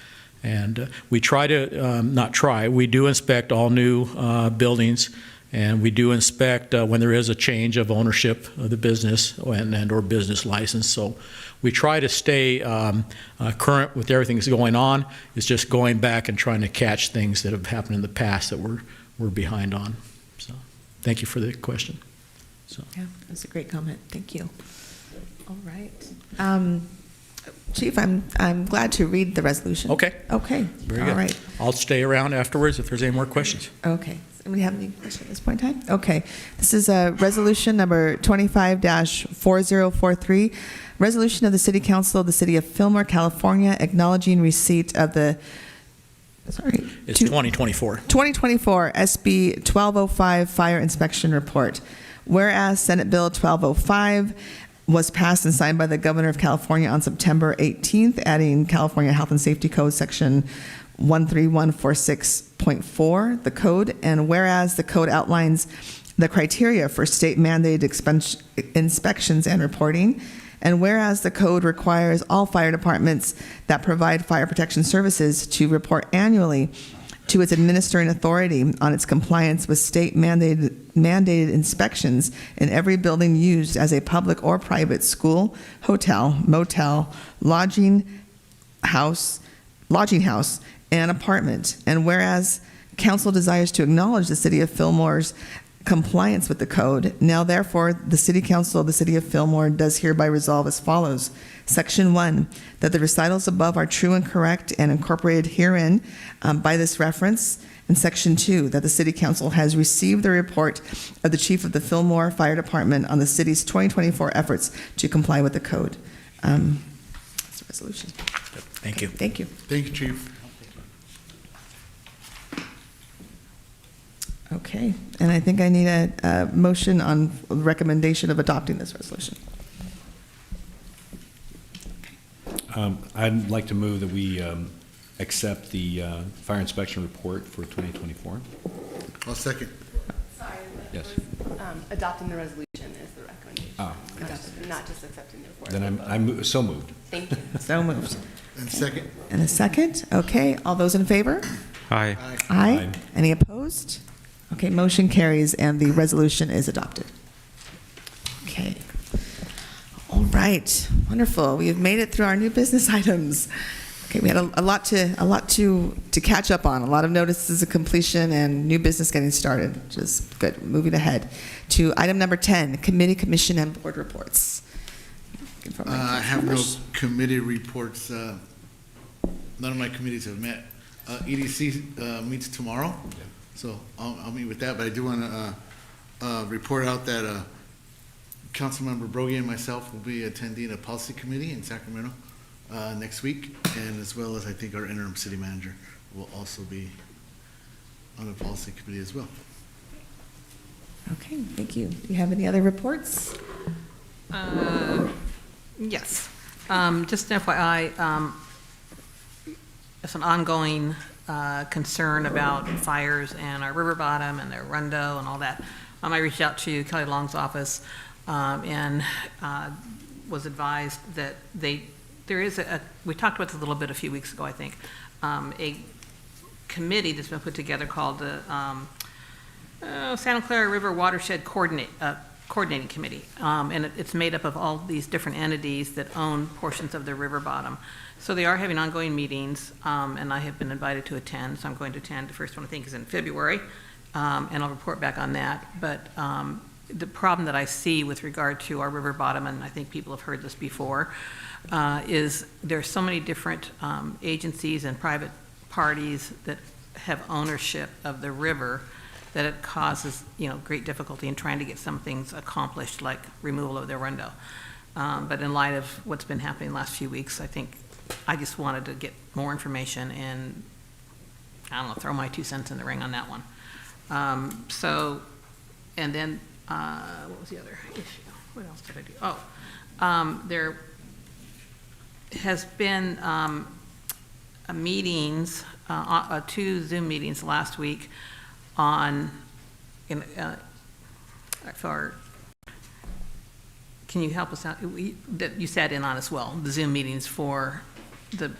and we try to not try. We do inspect all new buildings. And we do inspect when there is a change of ownership of the business and/or business license. So we try to stay current with everything that's going on. It's just going back and trying to catch things that have happened in the past that we're behind on. So thank you for the question. So. Yeah, that's a great comment. Thank you. All right. Chief, I'm glad to read the resolution. Okay. Okay. Very good. All right. I'll stay around afterwards if there's any more questions. Okay. Does anybody have any questions at this point in time? Okay. This is resolution number 25-4043, resolution of the City Council of the City of Fillmore, California, acknowledging receipt of the, It's 2024. 2024 SB 1205 Fire Inspection Report. Whereas Senate Bill 1205 was passed and signed by the Governor of California on September 18th, adding California Health and Safety Code Section 13146.4, the code, and whereas the code outlines the criteria for state-mandated inspections and reporting, and whereas the code requires all fire departments that provide fire protection services to report annually to its administering authority on its compliance with state-mandated inspections in every building used as a public or private school, hotel, motel, lodging house, and apartment. And whereas council desires to acknowledge the City of Fillmore's compliance with the code, now therefore the City Council of the City of Fillmore does hereby resolve as follows. Section 1, that the recitals above are true and correct and incorporated herein by this reference. And Section 2, that the City Council has received the report of the Chief of the Fillmore Fire Department on the city's 2024 efforts to comply with the code. That's the resolution. Thank you. Thank you. Thank you, Chief. Okay, and I think I need a motion on recommendation of adopting this resolution. I'd like to move that we accept the fire inspection report for 2024. I'll second. Sorry. Yes. Adopting the resolution is the recommendation. Ah. Not just accepting the report. Then I'm so moved. Thank you. So moved. And second. And a second. Okay, all those in favor? Aye. Aye. Any opposed? Okay, motion carries and the resolution is adopted. Okay. All right, wonderful. We have made it through our new business items. Okay, we had a lot to catch up on, a lot of notices of completion and new business getting started, which is good. Moving ahead to item number 10, committee, commission, and board reports. I have no committee reports. None of my committees have met. EDC meets tomorrow, so I'll meet with that. But I do want to report out that Councilmember Broggie and myself will be attending a policy committee in Sacramento next week, and as well as I think our interim city manager will also be on the policy committee as well. Okay, thank you. Do you have any other reports? Yes. Just an FYI, it's an ongoing concern about fires and our river bottom and their Rundo and all that. I reached out to Kelly Long's office and was advised that there is we talked about this a little bit a few weeks ago, I think, a committee that's been put together called the Santa Clara River Watershed Coordinating Committee, and it's made up of all these different entities that own portions of the river bottom. So they are having ongoing meetings, and I have been invited to attend, so I'm going to attend. The first one I think is in February, and I'll report back on that. But the problem that I see with regard to our river bottom, and I think people have heard this before, is there's so many different agencies and private parties that have ownership of the river that it causes, great difficulty in trying to get some things accomplished, like removal of the Rundo. But in light of what's been happening the last few weeks, I think I just wanted to get more information and, I don't know, throw my 2 cents in the ring on that one. And then, what was the other issue? What else did I do? There has been meetings, 2 Zoom meetings last week on, can you help us out? That you sat in on as well, the Zoom meetings for the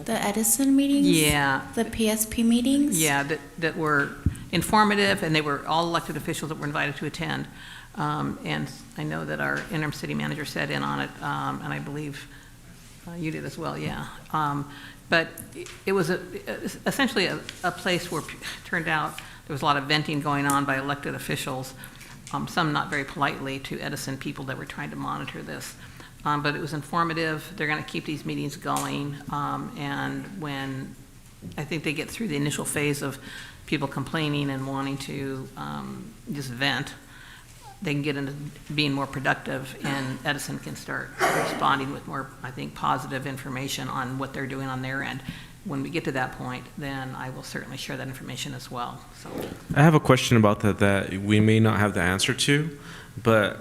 Edison meetings? Yeah. The PSP meetings? Yeah, that were, informative, and they were all elected officials that were invited to attend. And I know that our interim city manager sat in on it, and I believe you did as well, yeah. But it was essentially a place where it turned out there was a lot of venting going on by elected officials, some not very politely to Edison people that were trying to monitor this. But it was informative. They're going to keep these meetings going. And when I think they get through the initial phase of people complaining and wanting to just vent, they can get into being more productive, and Edison can start responding with more, I think, positive information on what they're doing on their end. When we get to that point, then I will certainly share that information as well. So I have a question about that we may not have the answer to, but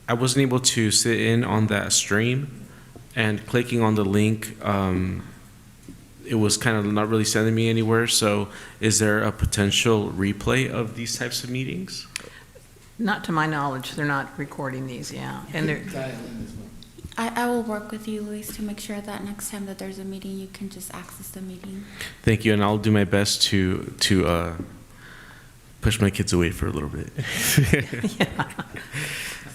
I wasn't able to sit in on that stream, and clicking on the link, it was kind of not really sending me anywhere. So is there a potential replay of these types of meetings? not to my knowledge, they're not recording these, yeah. And they're, I will work with you, Luis, to make sure that next time that there's a meeting, you can just access the meeting. Thank you, and I'll do my best to push my kids away for a little bit. yeah.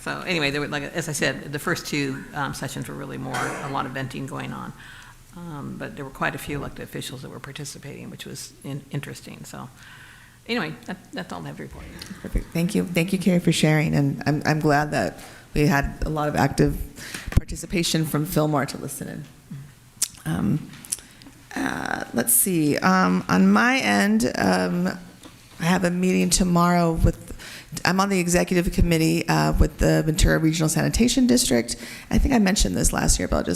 So anyway, there were, like as I said, the first two sessions were really a lot of venting going on. But there were quite a few elected officials that were participating, which was interesting. So anyway, that's all I have to report. Perfect. Thank you, Carrie, for sharing. And I'm glad that we had a lot of active participation from Fillmore to listen in. Let's see. On my end, I have a meeting tomorrow I'm on the executive committee with the Ventura Regional Sanitation District. I think I mentioned this last year, but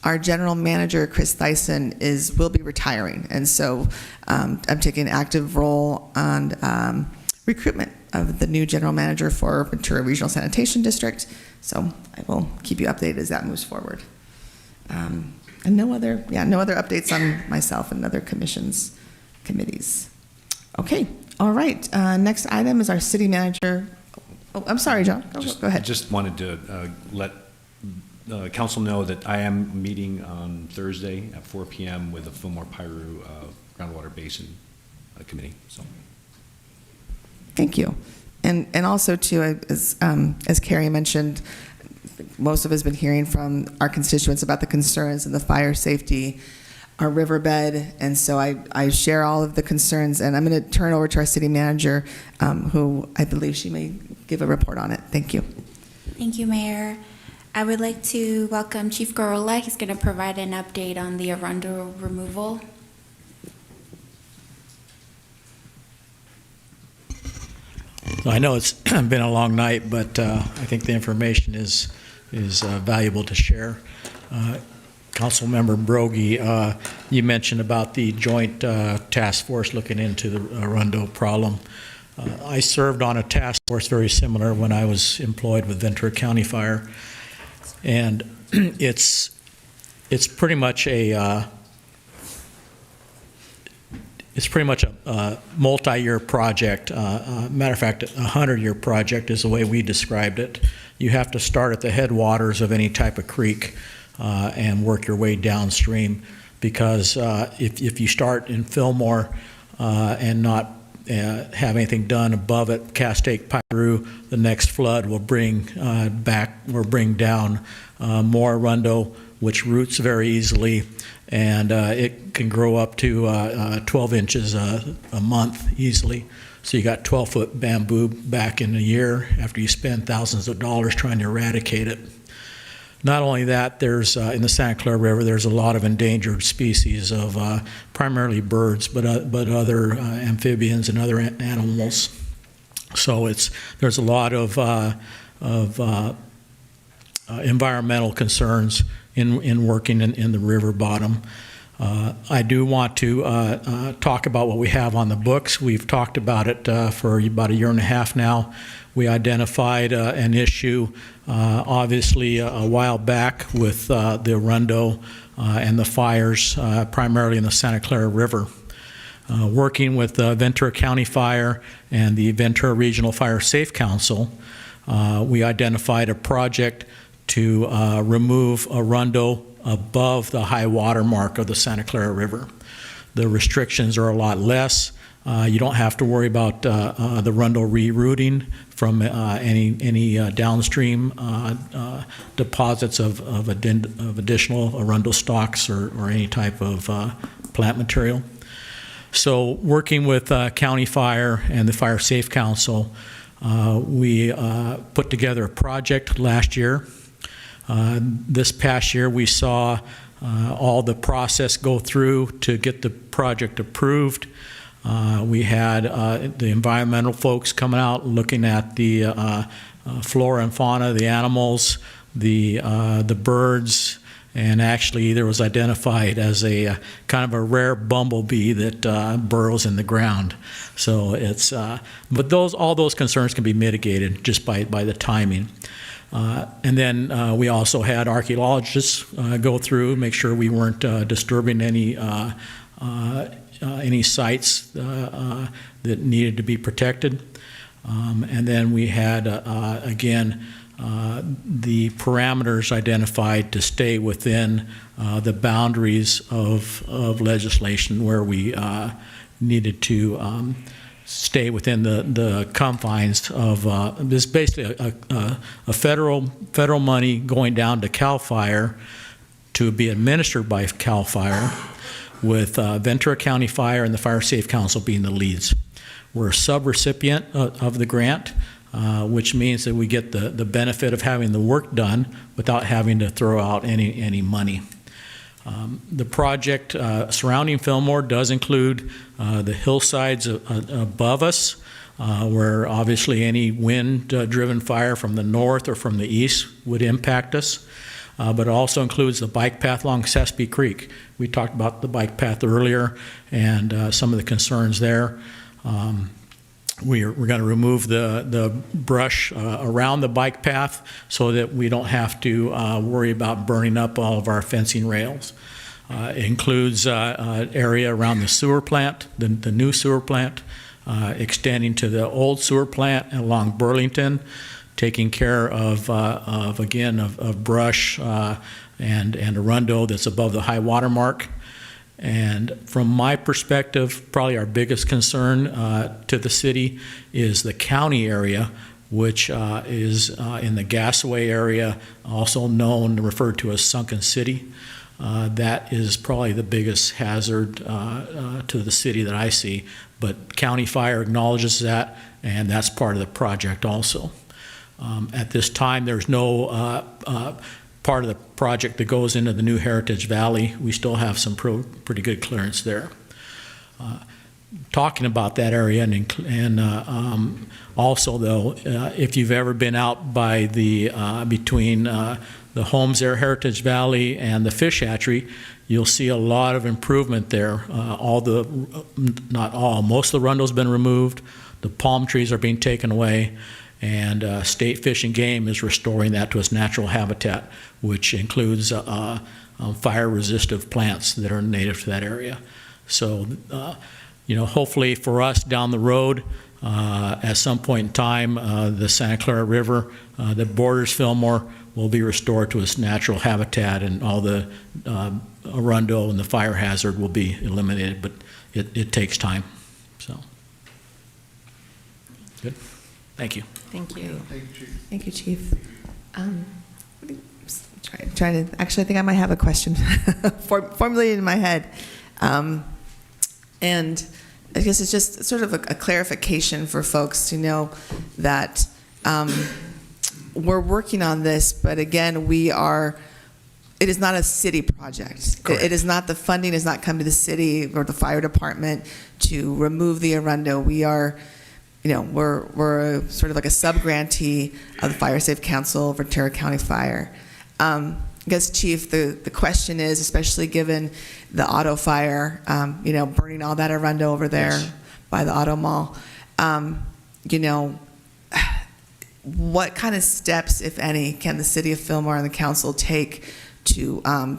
our general manager, Chris Thyssen, will be retiring. And so I'm taking an active role on recruitment of the new general manager for Ventura Regional Sanitation District. So I will keep you updated as that moves forward. And no other updates on myself and other committees. Okay, all right. Next item is our city manager. Oh, I'm sorry, John. Go ahead. I just wanted to let council know that I am meeting on Thursday at 4 p.m. with the Fillmore Piru Groundwater Basin Committee. So, thank you, and also too, as Carrie mentioned, most of us have been hearing from our constituents about the concerns in the fire safety, our riverbed, and so I share all of the concerns, and I'm going to turn it over to our city manager, who I believe she may give a report on it. Thank you. Thank you, Mayor. I would like to welcome Chief Gorola. He's going to provide an update on the Arundel removal. I know it's been a long night, but I think the information is valuable to share. Councilmember Brogy, you mentioned about the joint task force looking into the Arundel problem. I served on a task force very similar when I was employed with Ventura County Fire, and it's pretty much a multi-year project. Matter of fact, a 100-year project is the way we described it. You have to start at the headwaters of any type of creek and work your way downstream, because if you start in Fillmore and not have anything done above it, Castaic, Piru, the next flood will bring down more Arundel, which roots very easily, and it can grow up to 12 inches a month easily. So you got 12-foot bamboo back in a year after you spend thousands of dollars trying to eradicate it. Not only that, there's in the Santa Clara River, there's a lot of endangered species of primarily birds, but other amphibians and other animals. So there's a lot of environmental concerns in working in the river bottom. I do want to talk about what we have on the books. We've talked about it for about a year and a half now. We identified an issue, obviously, a while back with the Arundel and the fires, primarily in the Santa Clara River. Working with Ventura County Fire and the Ventura Regional Fire Safe Council, we identified a project to remove Arundel above the high water mark of the Santa Clara River. The restrictions are a lot less. You don't have to worry about the Rundle rerouting from any downstream deposits of additional Arundel stocks or any type of plant material. So working with County Fire and the Fire Safe Council, we put together a project last year. This past year, we saw all the process go through to get the project approved. We had the environmental folks coming out looking at the flora and fauna, the animals, the birds, and actually there was identified as a kind of a rare bumblebee that burrows in the ground. So it's, but all those concerns can be mitigated just by the timing. And then we also had archaeologists go through, make sure we weren't disturbing any sites that needed to be protected. And then we had, again, the parameters identified to stay within the boundaries of legislation where we needed to stay within the confines of this, basically a federal money going down to CAL FIRE to be administered by CAL FIRE, with Ventura County Fire and the Fire Safe Council being the leads. We're a sub-recipient of the grant, which means that we get the benefit of having the work done without having to throw out any money. The project surrounding Fillmore does include the hillsides above us, where obviously any wind-driven fire from the north or from the east would impact us. But it also includes the bike path along Sespe Creek. We talked about the bike path earlier and some of the concerns there. We're going to remove the brush around the bike path so that we don't have to worry about burning up all of our fencing rails. It includes area around the sewer plant, the new sewer plant, extending to the old sewer plant along Burlington, taking care of brush and Arundel that's above the high water mark. And from my perspective, probably our biggest concern to the city is the county area, which is in the Gasaway area, also known and referred to as Sunken City. That is probably the biggest hazard to the city that I see. But County Fire acknowledges that, and that's part of the project also. At this time, there's no part of the project that goes into the new Heritage Valley. We still have some pretty good clearance there. Talking about that area, and also though, if you've ever been out by the between the homes there, Heritage Valley, and the fish hatchery, you'll see a lot of improvement there. Not all, most of the Rundle's been removed. The palm trees are being taken away. And State Fish and Game is restoring that to its natural habitat, which includes fire-resistant plants that are native to that area. So, hopefully for us down the road, at some point in time, the Santa Clara River that borders Fillmore will be restored to its natural habitat, and all the Arundel and the fire hazard will be eliminated, but it takes time. So, good. Thank you. Thank you. Thank you, Chief. Trying to, actually, I think I might have a question formulated in my head. And I guess it's just sort of a clarification for folks to know that we're working on this, but again, it is not a city project. It is not, the funding has not come to the city or the fire department to remove the Arundel. We are, we're sort of like a sub-grantee of the Fire Safe Council, Ventura County Fire. I guess, Chief, the question is, especially given the auto fire, burning all that Arundel over there by the auto mall, what kind of steps, if any, can the city of Fillmore and the council take to, I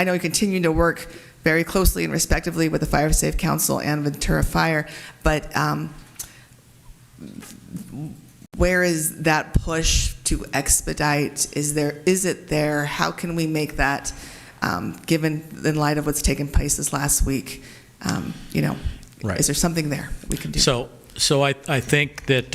know you continue to work very closely and respectively with the Fire Safe Council and Ventura Fire, but where is that push to expedite? Is it there? How can we make that, given in light of what's taken place this last week? Right. Is there something there that we can do? So I think that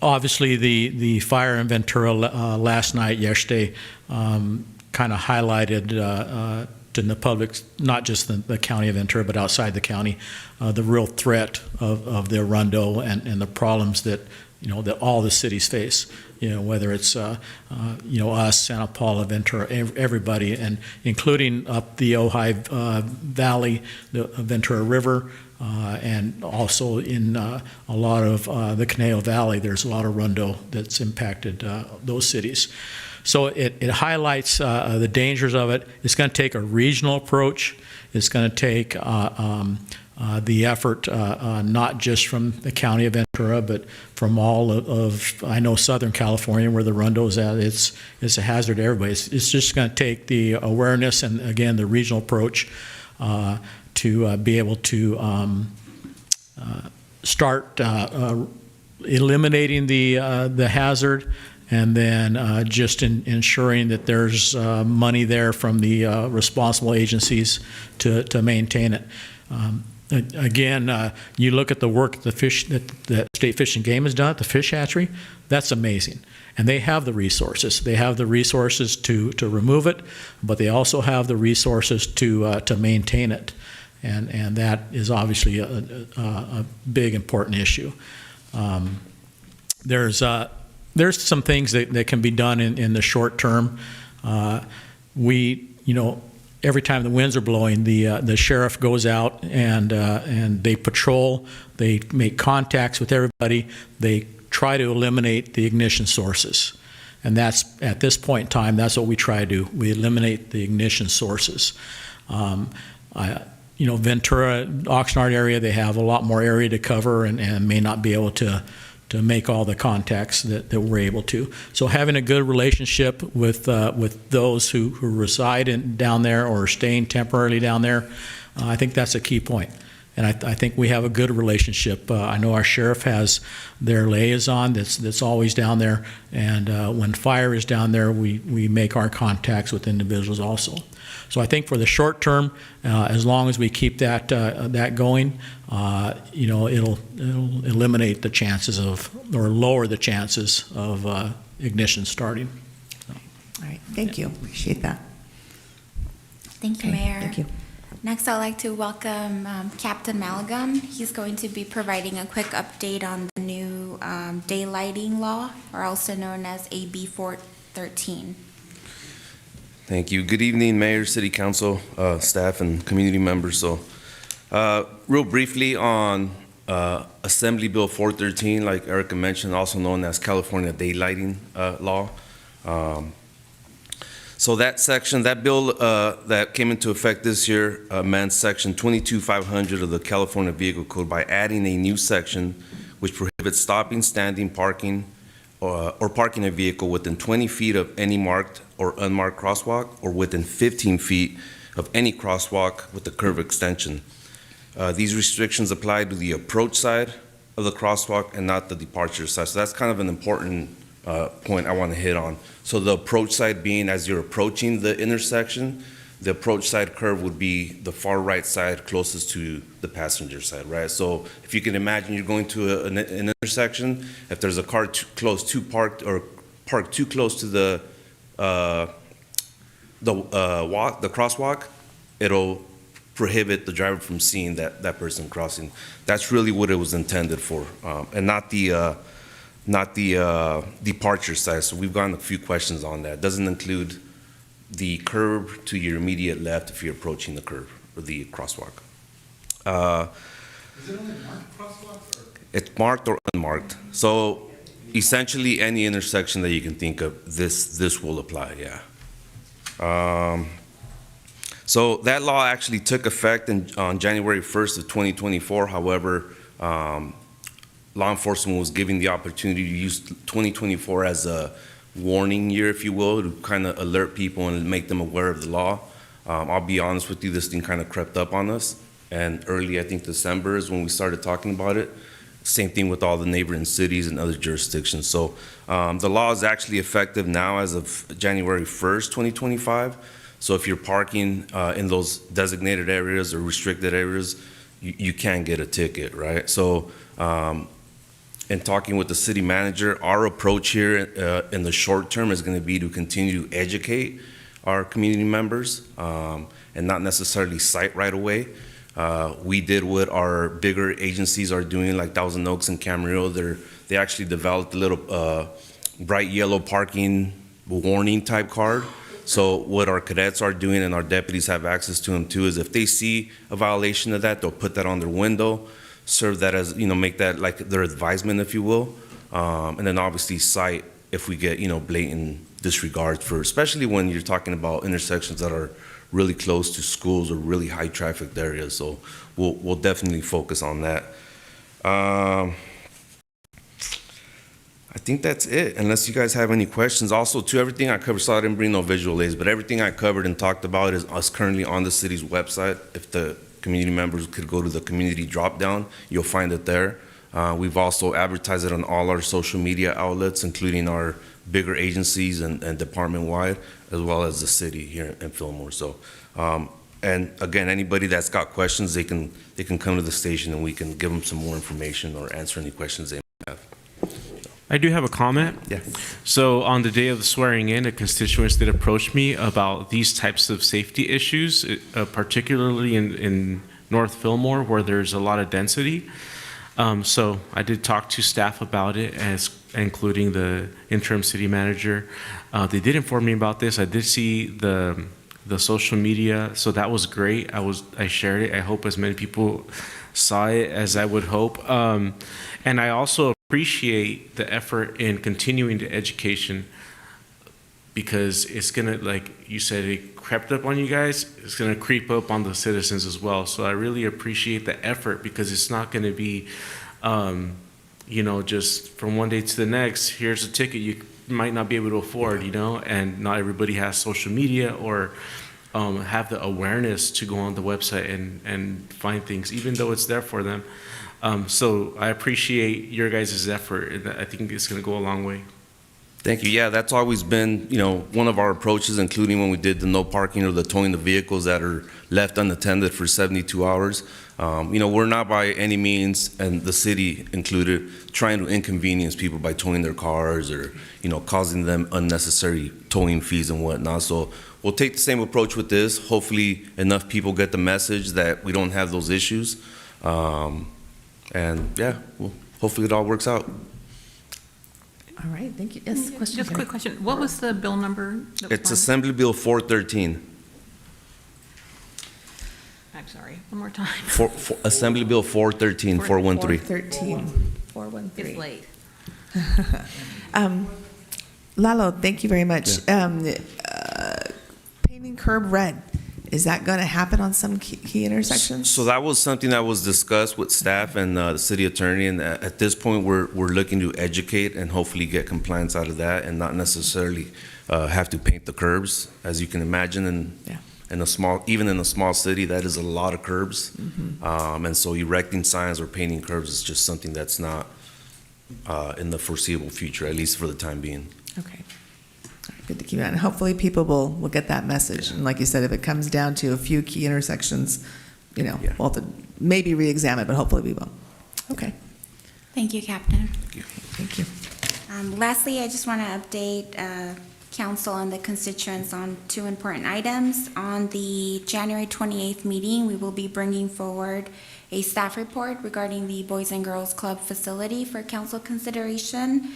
obviously the fire in Ventura last night, yesterday, kind of highlighted to the public, not just the county of Ventura, but outside the county, the real threat of the Arundel and the problems that, that all the cities face. Whether it's, us, Santa Paula, Ventura, everybody, and including up the Ojai Valley, the Ventura River, and also in a lot of the Conejo Valley, there's a lot of Arundel that's impacted those cities. So it highlights the dangers of it. It's going to take a regional approach. It's going to take the effort, not just from the county of Ventura, but from all of I know, Southern California, where the Arundel is at. It's a hazard to everybody. It's just going to take the awareness and, again, the regional approach to be able to start eliminating the hazard, and then just ensuring that there's money there from the responsible agencies to maintain it. Again, you look at the work that the State Fish and Game has done at the fish hatchery, that's amazing. And they have the resources. They have the resources to remove it, but they also have the resources to maintain it. And that is obviously a big, important issue. There's some things that can be done in the short term. Every time the winds are blowing, the sheriff goes out and they patrol. They make contacts with everybody. They try to eliminate the ignition sources, and that's, at this point in time, that's what we try to do. We eliminate the ignition sources. Ventura, Oxnard area, they have a lot more area to cover and may not be able to make all the contacts that we're able to. So having a good relationship with those who reside down there or are staying temporarily down there, I think that's a key point. And I think we have a good relationship. I know our sheriff has their liaison that's always down there, and when fire is down there, we make our contacts with individuals also. So I think for the short term, as long as we keep that going, it'll eliminate the chances of, or lower the chances of ignition starting. All right, thank you. Appreciate that. Thank you, Okay, Mayor. thank you. Next, I'd like to welcome Captain Malagum. He's going to be providing a quick update on the new daylighting law, or also known as AB 413. Thank you. Good evening, Mayor, City Council, staff, and community members. So, real briefly on Assembly Bill 413, like Erica mentioned, also known as California Daylighting Law. So that section, that bill that came into effect this year amends Section 22500 of the California Vehicle Code by adding a new section which prohibits stopping, standing, parking, or parking a vehicle within 20 feet of any marked or unmarked crosswalk, or within 15 feet of any crosswalk with a curve extension. These restrictions apply to the approach side of the crosswalk and not the departure side. So that's kind of an important point I want to hit on. So the approach side being as you're approaching the intersection, the approach side curve would be the far right side closest to the passenger side, right? So if you can imagine you're going to an intersection, if there's a car parked too close to the crosswalk, it'll prohibit the driver from seeing that person crossing. That's really what it was intended for, and not the departure side. So we've gotten a few questions on that. It doesn't include the curb to your immediate left if you're approaching the curb or the crosswalk. Is it only marked crosswalks? It's marked or unmarked. So essentially any intersection that you can think of, this will apply, yeah. So that law actually took effect on January 1st of 2024. However, law enforcement was given the opportunity to use 2024 as a warning year, if you will, to kind of alert people and make them aware of the law. I'll be honest with you, this thing kind of crept up on us, and early, I think December is when we started talking about it. Same thing with all the neighboring cities and other jurisdictions. So the law is actually effective now as of January 1st, 2025. So if you're parking in those designated areas or restricted areas, you can get a ticket, right? So in talking with the city manager, our approach here in the short term is going to be to continue to educate our community members and not necessarily cite right away. We did what our bigger agencies are doing, like Thousand Oaks and Camarillo. They actually developed a little bright yellow parking warning type card. So what our cadets are doing, and our deputies have access to them too, is if they see a violation of that, they'll put that on their window, serve that as, make that like their advisement, if you will, and then obviously cite if we get, blatant disregard for, especially when you're talking about intersections that are really close to schools or really high trafficked areas. So we'll definitely focus on that. I think that's it, unless you guys have any questions. Also, too, everything I covered, so I didn't bring no visual aids, but everything I covered and talked about is currently on the city's website. If the community members could go to the community drop-down, you'll find it there. We've also advertised it on all our social media outlets, including our bigger agencies and department-wide, as well as the city here in Fillmore. So, and again, anybody that's got questions, they can come to the station and we can give them some more information or answer any questions they might have. I do have a comment. Yeah. So on the day of the swearing in, the constituents did approach me about these types of safety issues, particularly in North Fillmore, where there's a lot of density. So I did talk to staff about it, including the interim city manager. They did inform me about this. I did see the social media, so that was great. I shared it. I hope as many people saw it as I would hope. And I also appreciate the effort in continuing the education, because it's gonna, like you said, it crept up on you guys. It's gonna creep up on the citizens as well. So I really appreciate the effort, because it's not gonna be, just from one day to the next, here's a ticket you might not be able to afford, and not everybody has social media or have the awareness to go on the website and find things, even though it's there for them. So I appreciate your guys' effort, and I think it's going to go a long way. Thank you. Yeah, that's always been, one of our approaches, including when we did the no parking or the towing the vehicles that are left unattended for 72 hours. We're not by any means, and the city included, trying to inconvenience people by towing their cars or, causing them unnecessary towing fees and whatnot. So we'll take the same approach with this. Hopefully enough people get the message that we don't have those issues. And yeah, well, hopefully it all works out. All right, thank you. Yes, question. Just a quick question. What was the bill number? It's Assembly Bill 413. I'm sorry, one more time. Assembly Bill 413, 413. 413. It's late. Lalo, thank you very much. Painting curb red. Is that going to happen on some key intersections? So that was something that was discussed with staff and the city attorney, and at this point, we're looking to educate and hopefully get compliance out of that, and not necessarily have to paint the curbs. As you can imagine, even in a small city, that is a lot of curbs, and so erecting signs or painting curbs is just something that's not in the foreseeable future, at least for the time being. Okay. Good to keep that. And hopefully people will get that message. And like you said, if it comes down to a few key intersections, we'll have to maybe re-examine, but hopefully we will. Okay. Thank you, Captain. Thank you. Lastly, I just want to update council and the constituents on two important items. On the January 28th meeting, we will be bringing forward a staff report regarding the Boys and Girls Club facility for council consideration.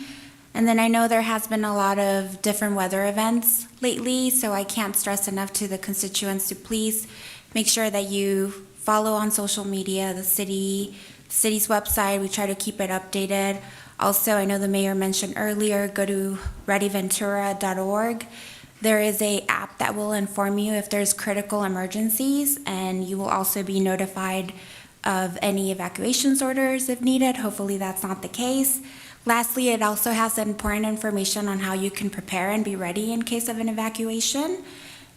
And then I know there has been a lot of different weather events lately, so I can't stress enough to the constituents to please make sure that you follow on social media, the city's website. We try to keep it updated. Also, I know the mayor mentioned earlier, go to readyventura.org. There is an app that will inform you if there's critical emergencies, and you will also be notified of any evacuations orders if needed. Hopefully that's not the case. Lastly, it also has important information on how you can prepare and be ready in case of an evacuation.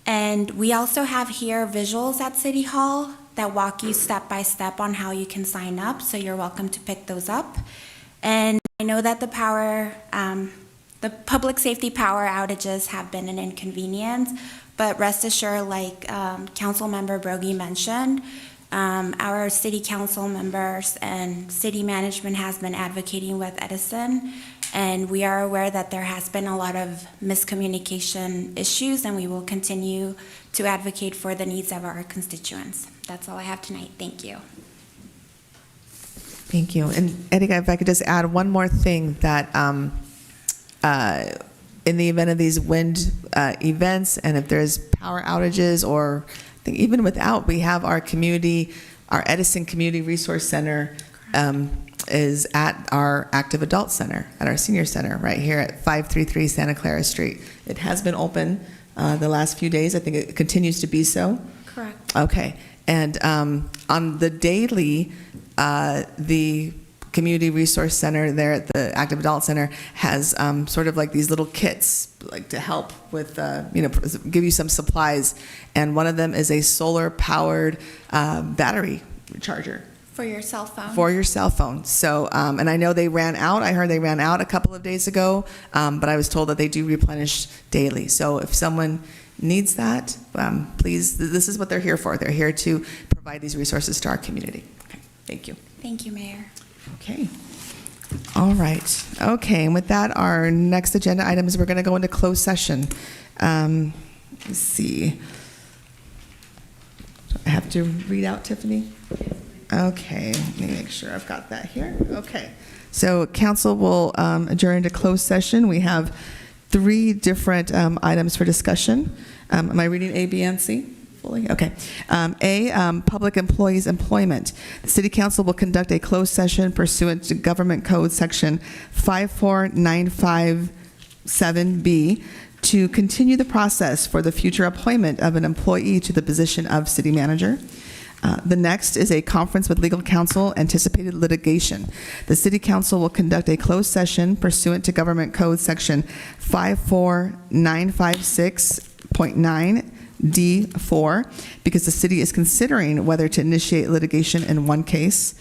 And we also have here visuals at City Hall that walk you step by step on how you can sign up, so you're welcome to pick those up. And I know that the power the public safety power outages have been an inconvenience, but rest assured, like Councilmember Brogy mentioned, our city council members and city management has been advocating with Edison, and we are aware that there has been a lot of miscommunication issues, and we will continue to advocate for the needs of our constituents. That's all I have tonight. Thank you. Thank you. And Eddie, if I could just add one more thing, that in the event of these wind events, and if there's power outages, or I think even without, we have our Edison Community Resource Center is at our Active Adult Center, at our Senior Center, right here at 533 Santa Clara Street. It has been open the last few days. I think it continues to be so. Correct. Okay. And on the daily, the Community Resource Center there at the Active Adult Center has sort of like these little kits, like to help with, give you some supplies. And one of them is a solar-powered battery charger. For your cell phone? For your cell phone. So, and I know they ran out. I heard they ran out a couple of days ago, but I was told that they do replenish daily. So if someone needs that, please, this is what they're here for. They're here to provide these resources to our community. Okay, thank you. Thank you, Mayor. Okay. All right. Okay, and with that, our next agenda item is we're going to go into closed session. Let's see. Do I have to read out, Tiffany? Okay, let me make sure I've got that here. Okay. So council will adjourn into closed session. We have 3 different items for discussion. Am I reading A, B, and C fully? Okay. A, public employees' employment. The City Council will conduct a closed session pursuant to Government Code Section 54957B to continue the process for the future appointment of an employee to the position of city manager. The next is a conference with legal counsel, anticipated litigation. The City Council will conduct a closed session pursuant to Government Code Section 54956.9D4 because the city is considering whether to initiate litigation in one case.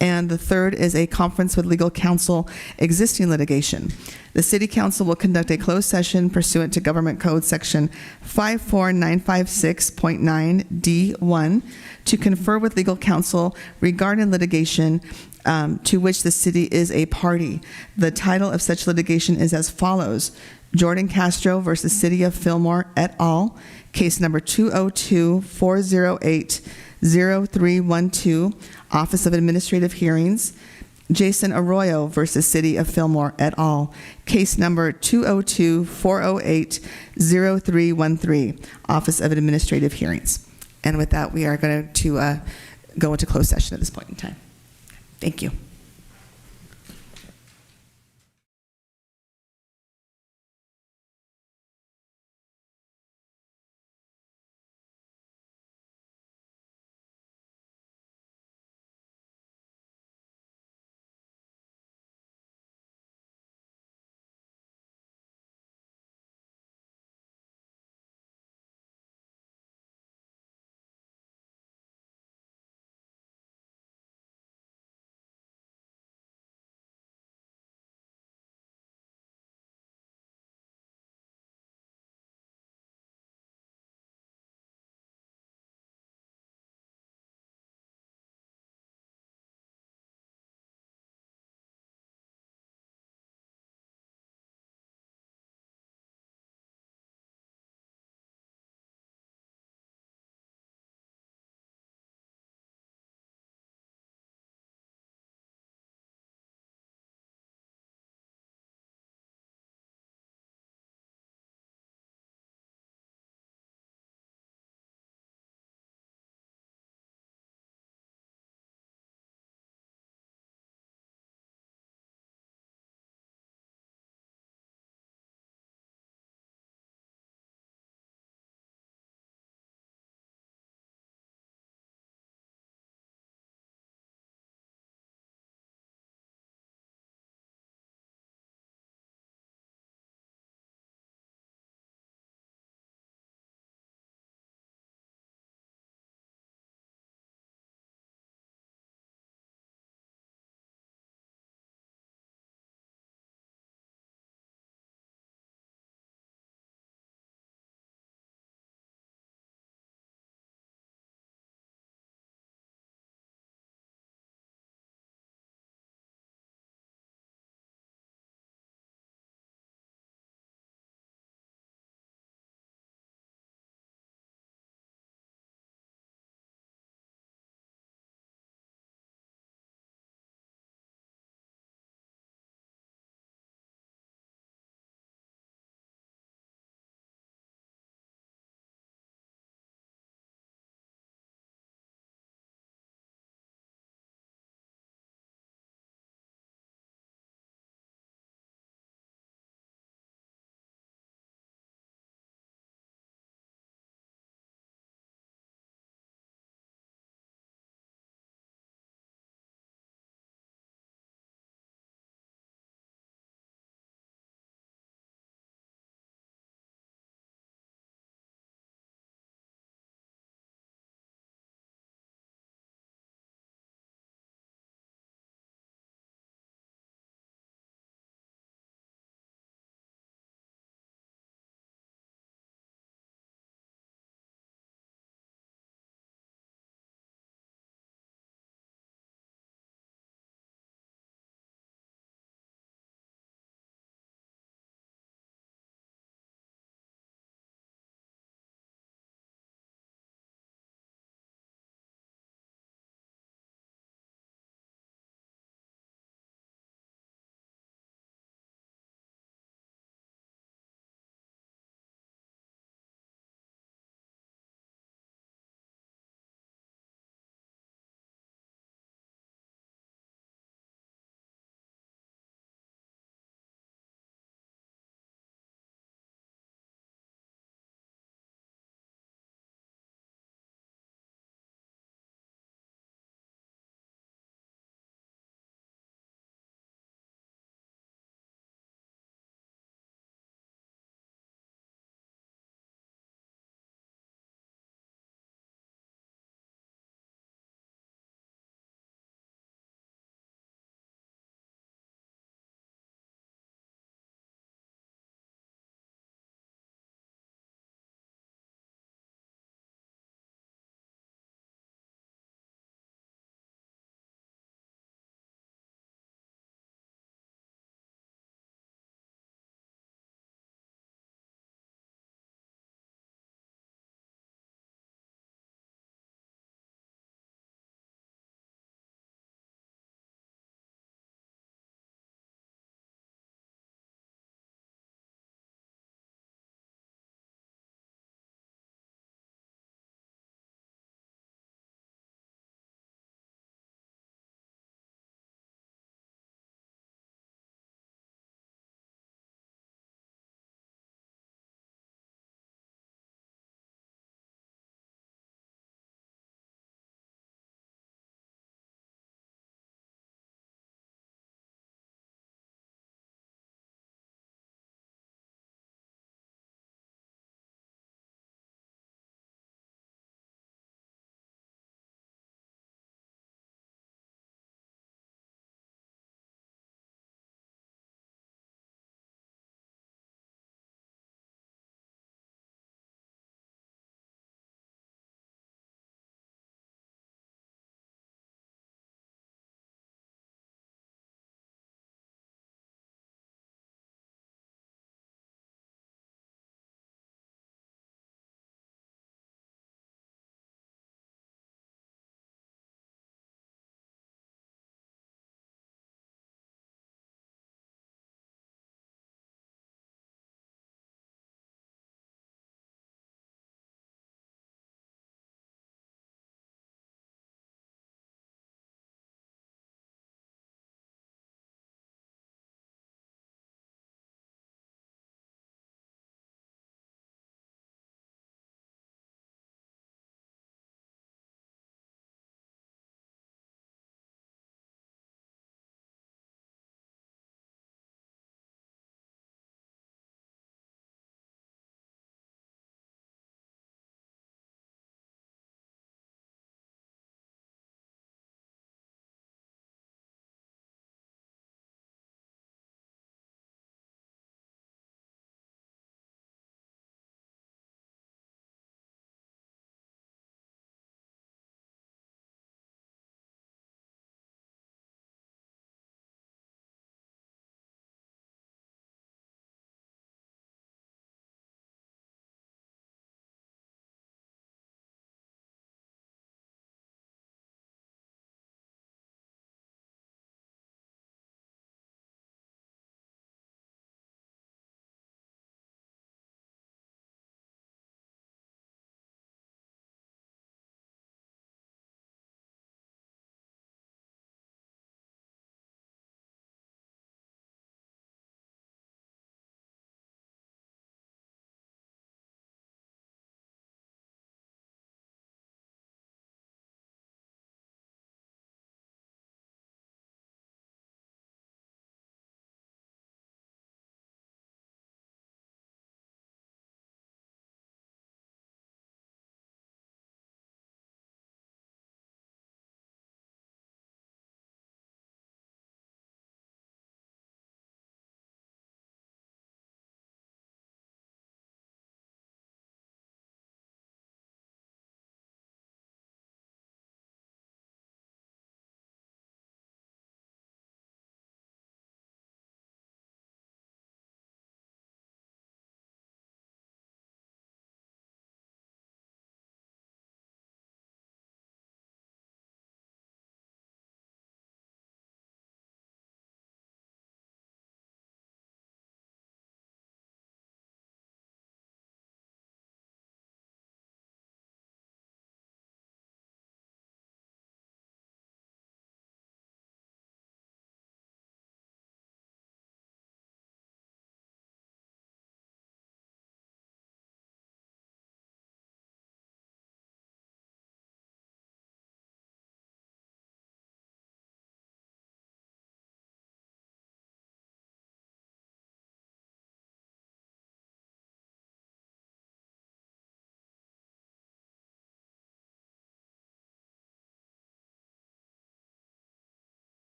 And the third is a conference with legal counsel, existing litigation. The City Council will conduct a closed session pursuant to Government Code Section 54956.9D1 to confer with legal counsel regarding litigation to which the city is a party. The title of such litigation is as follows: Jordan Castro versus City of Fillmore et al., case number 202-408-0312, Office of Administrative Hearings. Jason Arroyo versus City of Fillmore et al., case number 202-408-0313, Office of Administrative Hearings. And with that, we are going to go into closed session at this point in time. Thank you.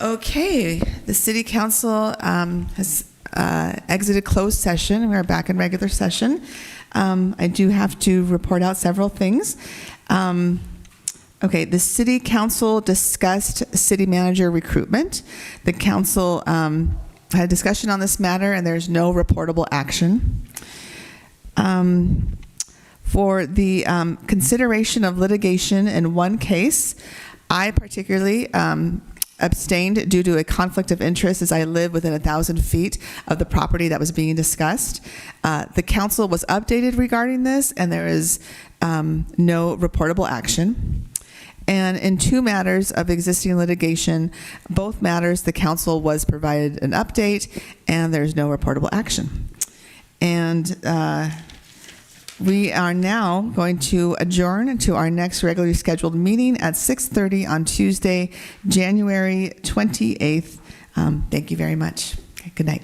Okay, the city council has exited closed session. We are back in regular session. I do have to report out several things. Okay, the city council discussed city manager recruitment. The council had a discussion on this matter, and there's no reportable action. For the consideration of litigation in one case, I particularly abstained due to a conflict of interest as I live within 1,000 feet of the property that was being discussed. The council was updated regarding this, and there is no reportable action. And in two matters of existing litigation, both matters, the council was provided an update, and there's no reportable action. And we are now going to adjourn to our next regularly scheduled meeting at 6:30 on Tuesday, January 28th. Thank you very much. Okay, good night.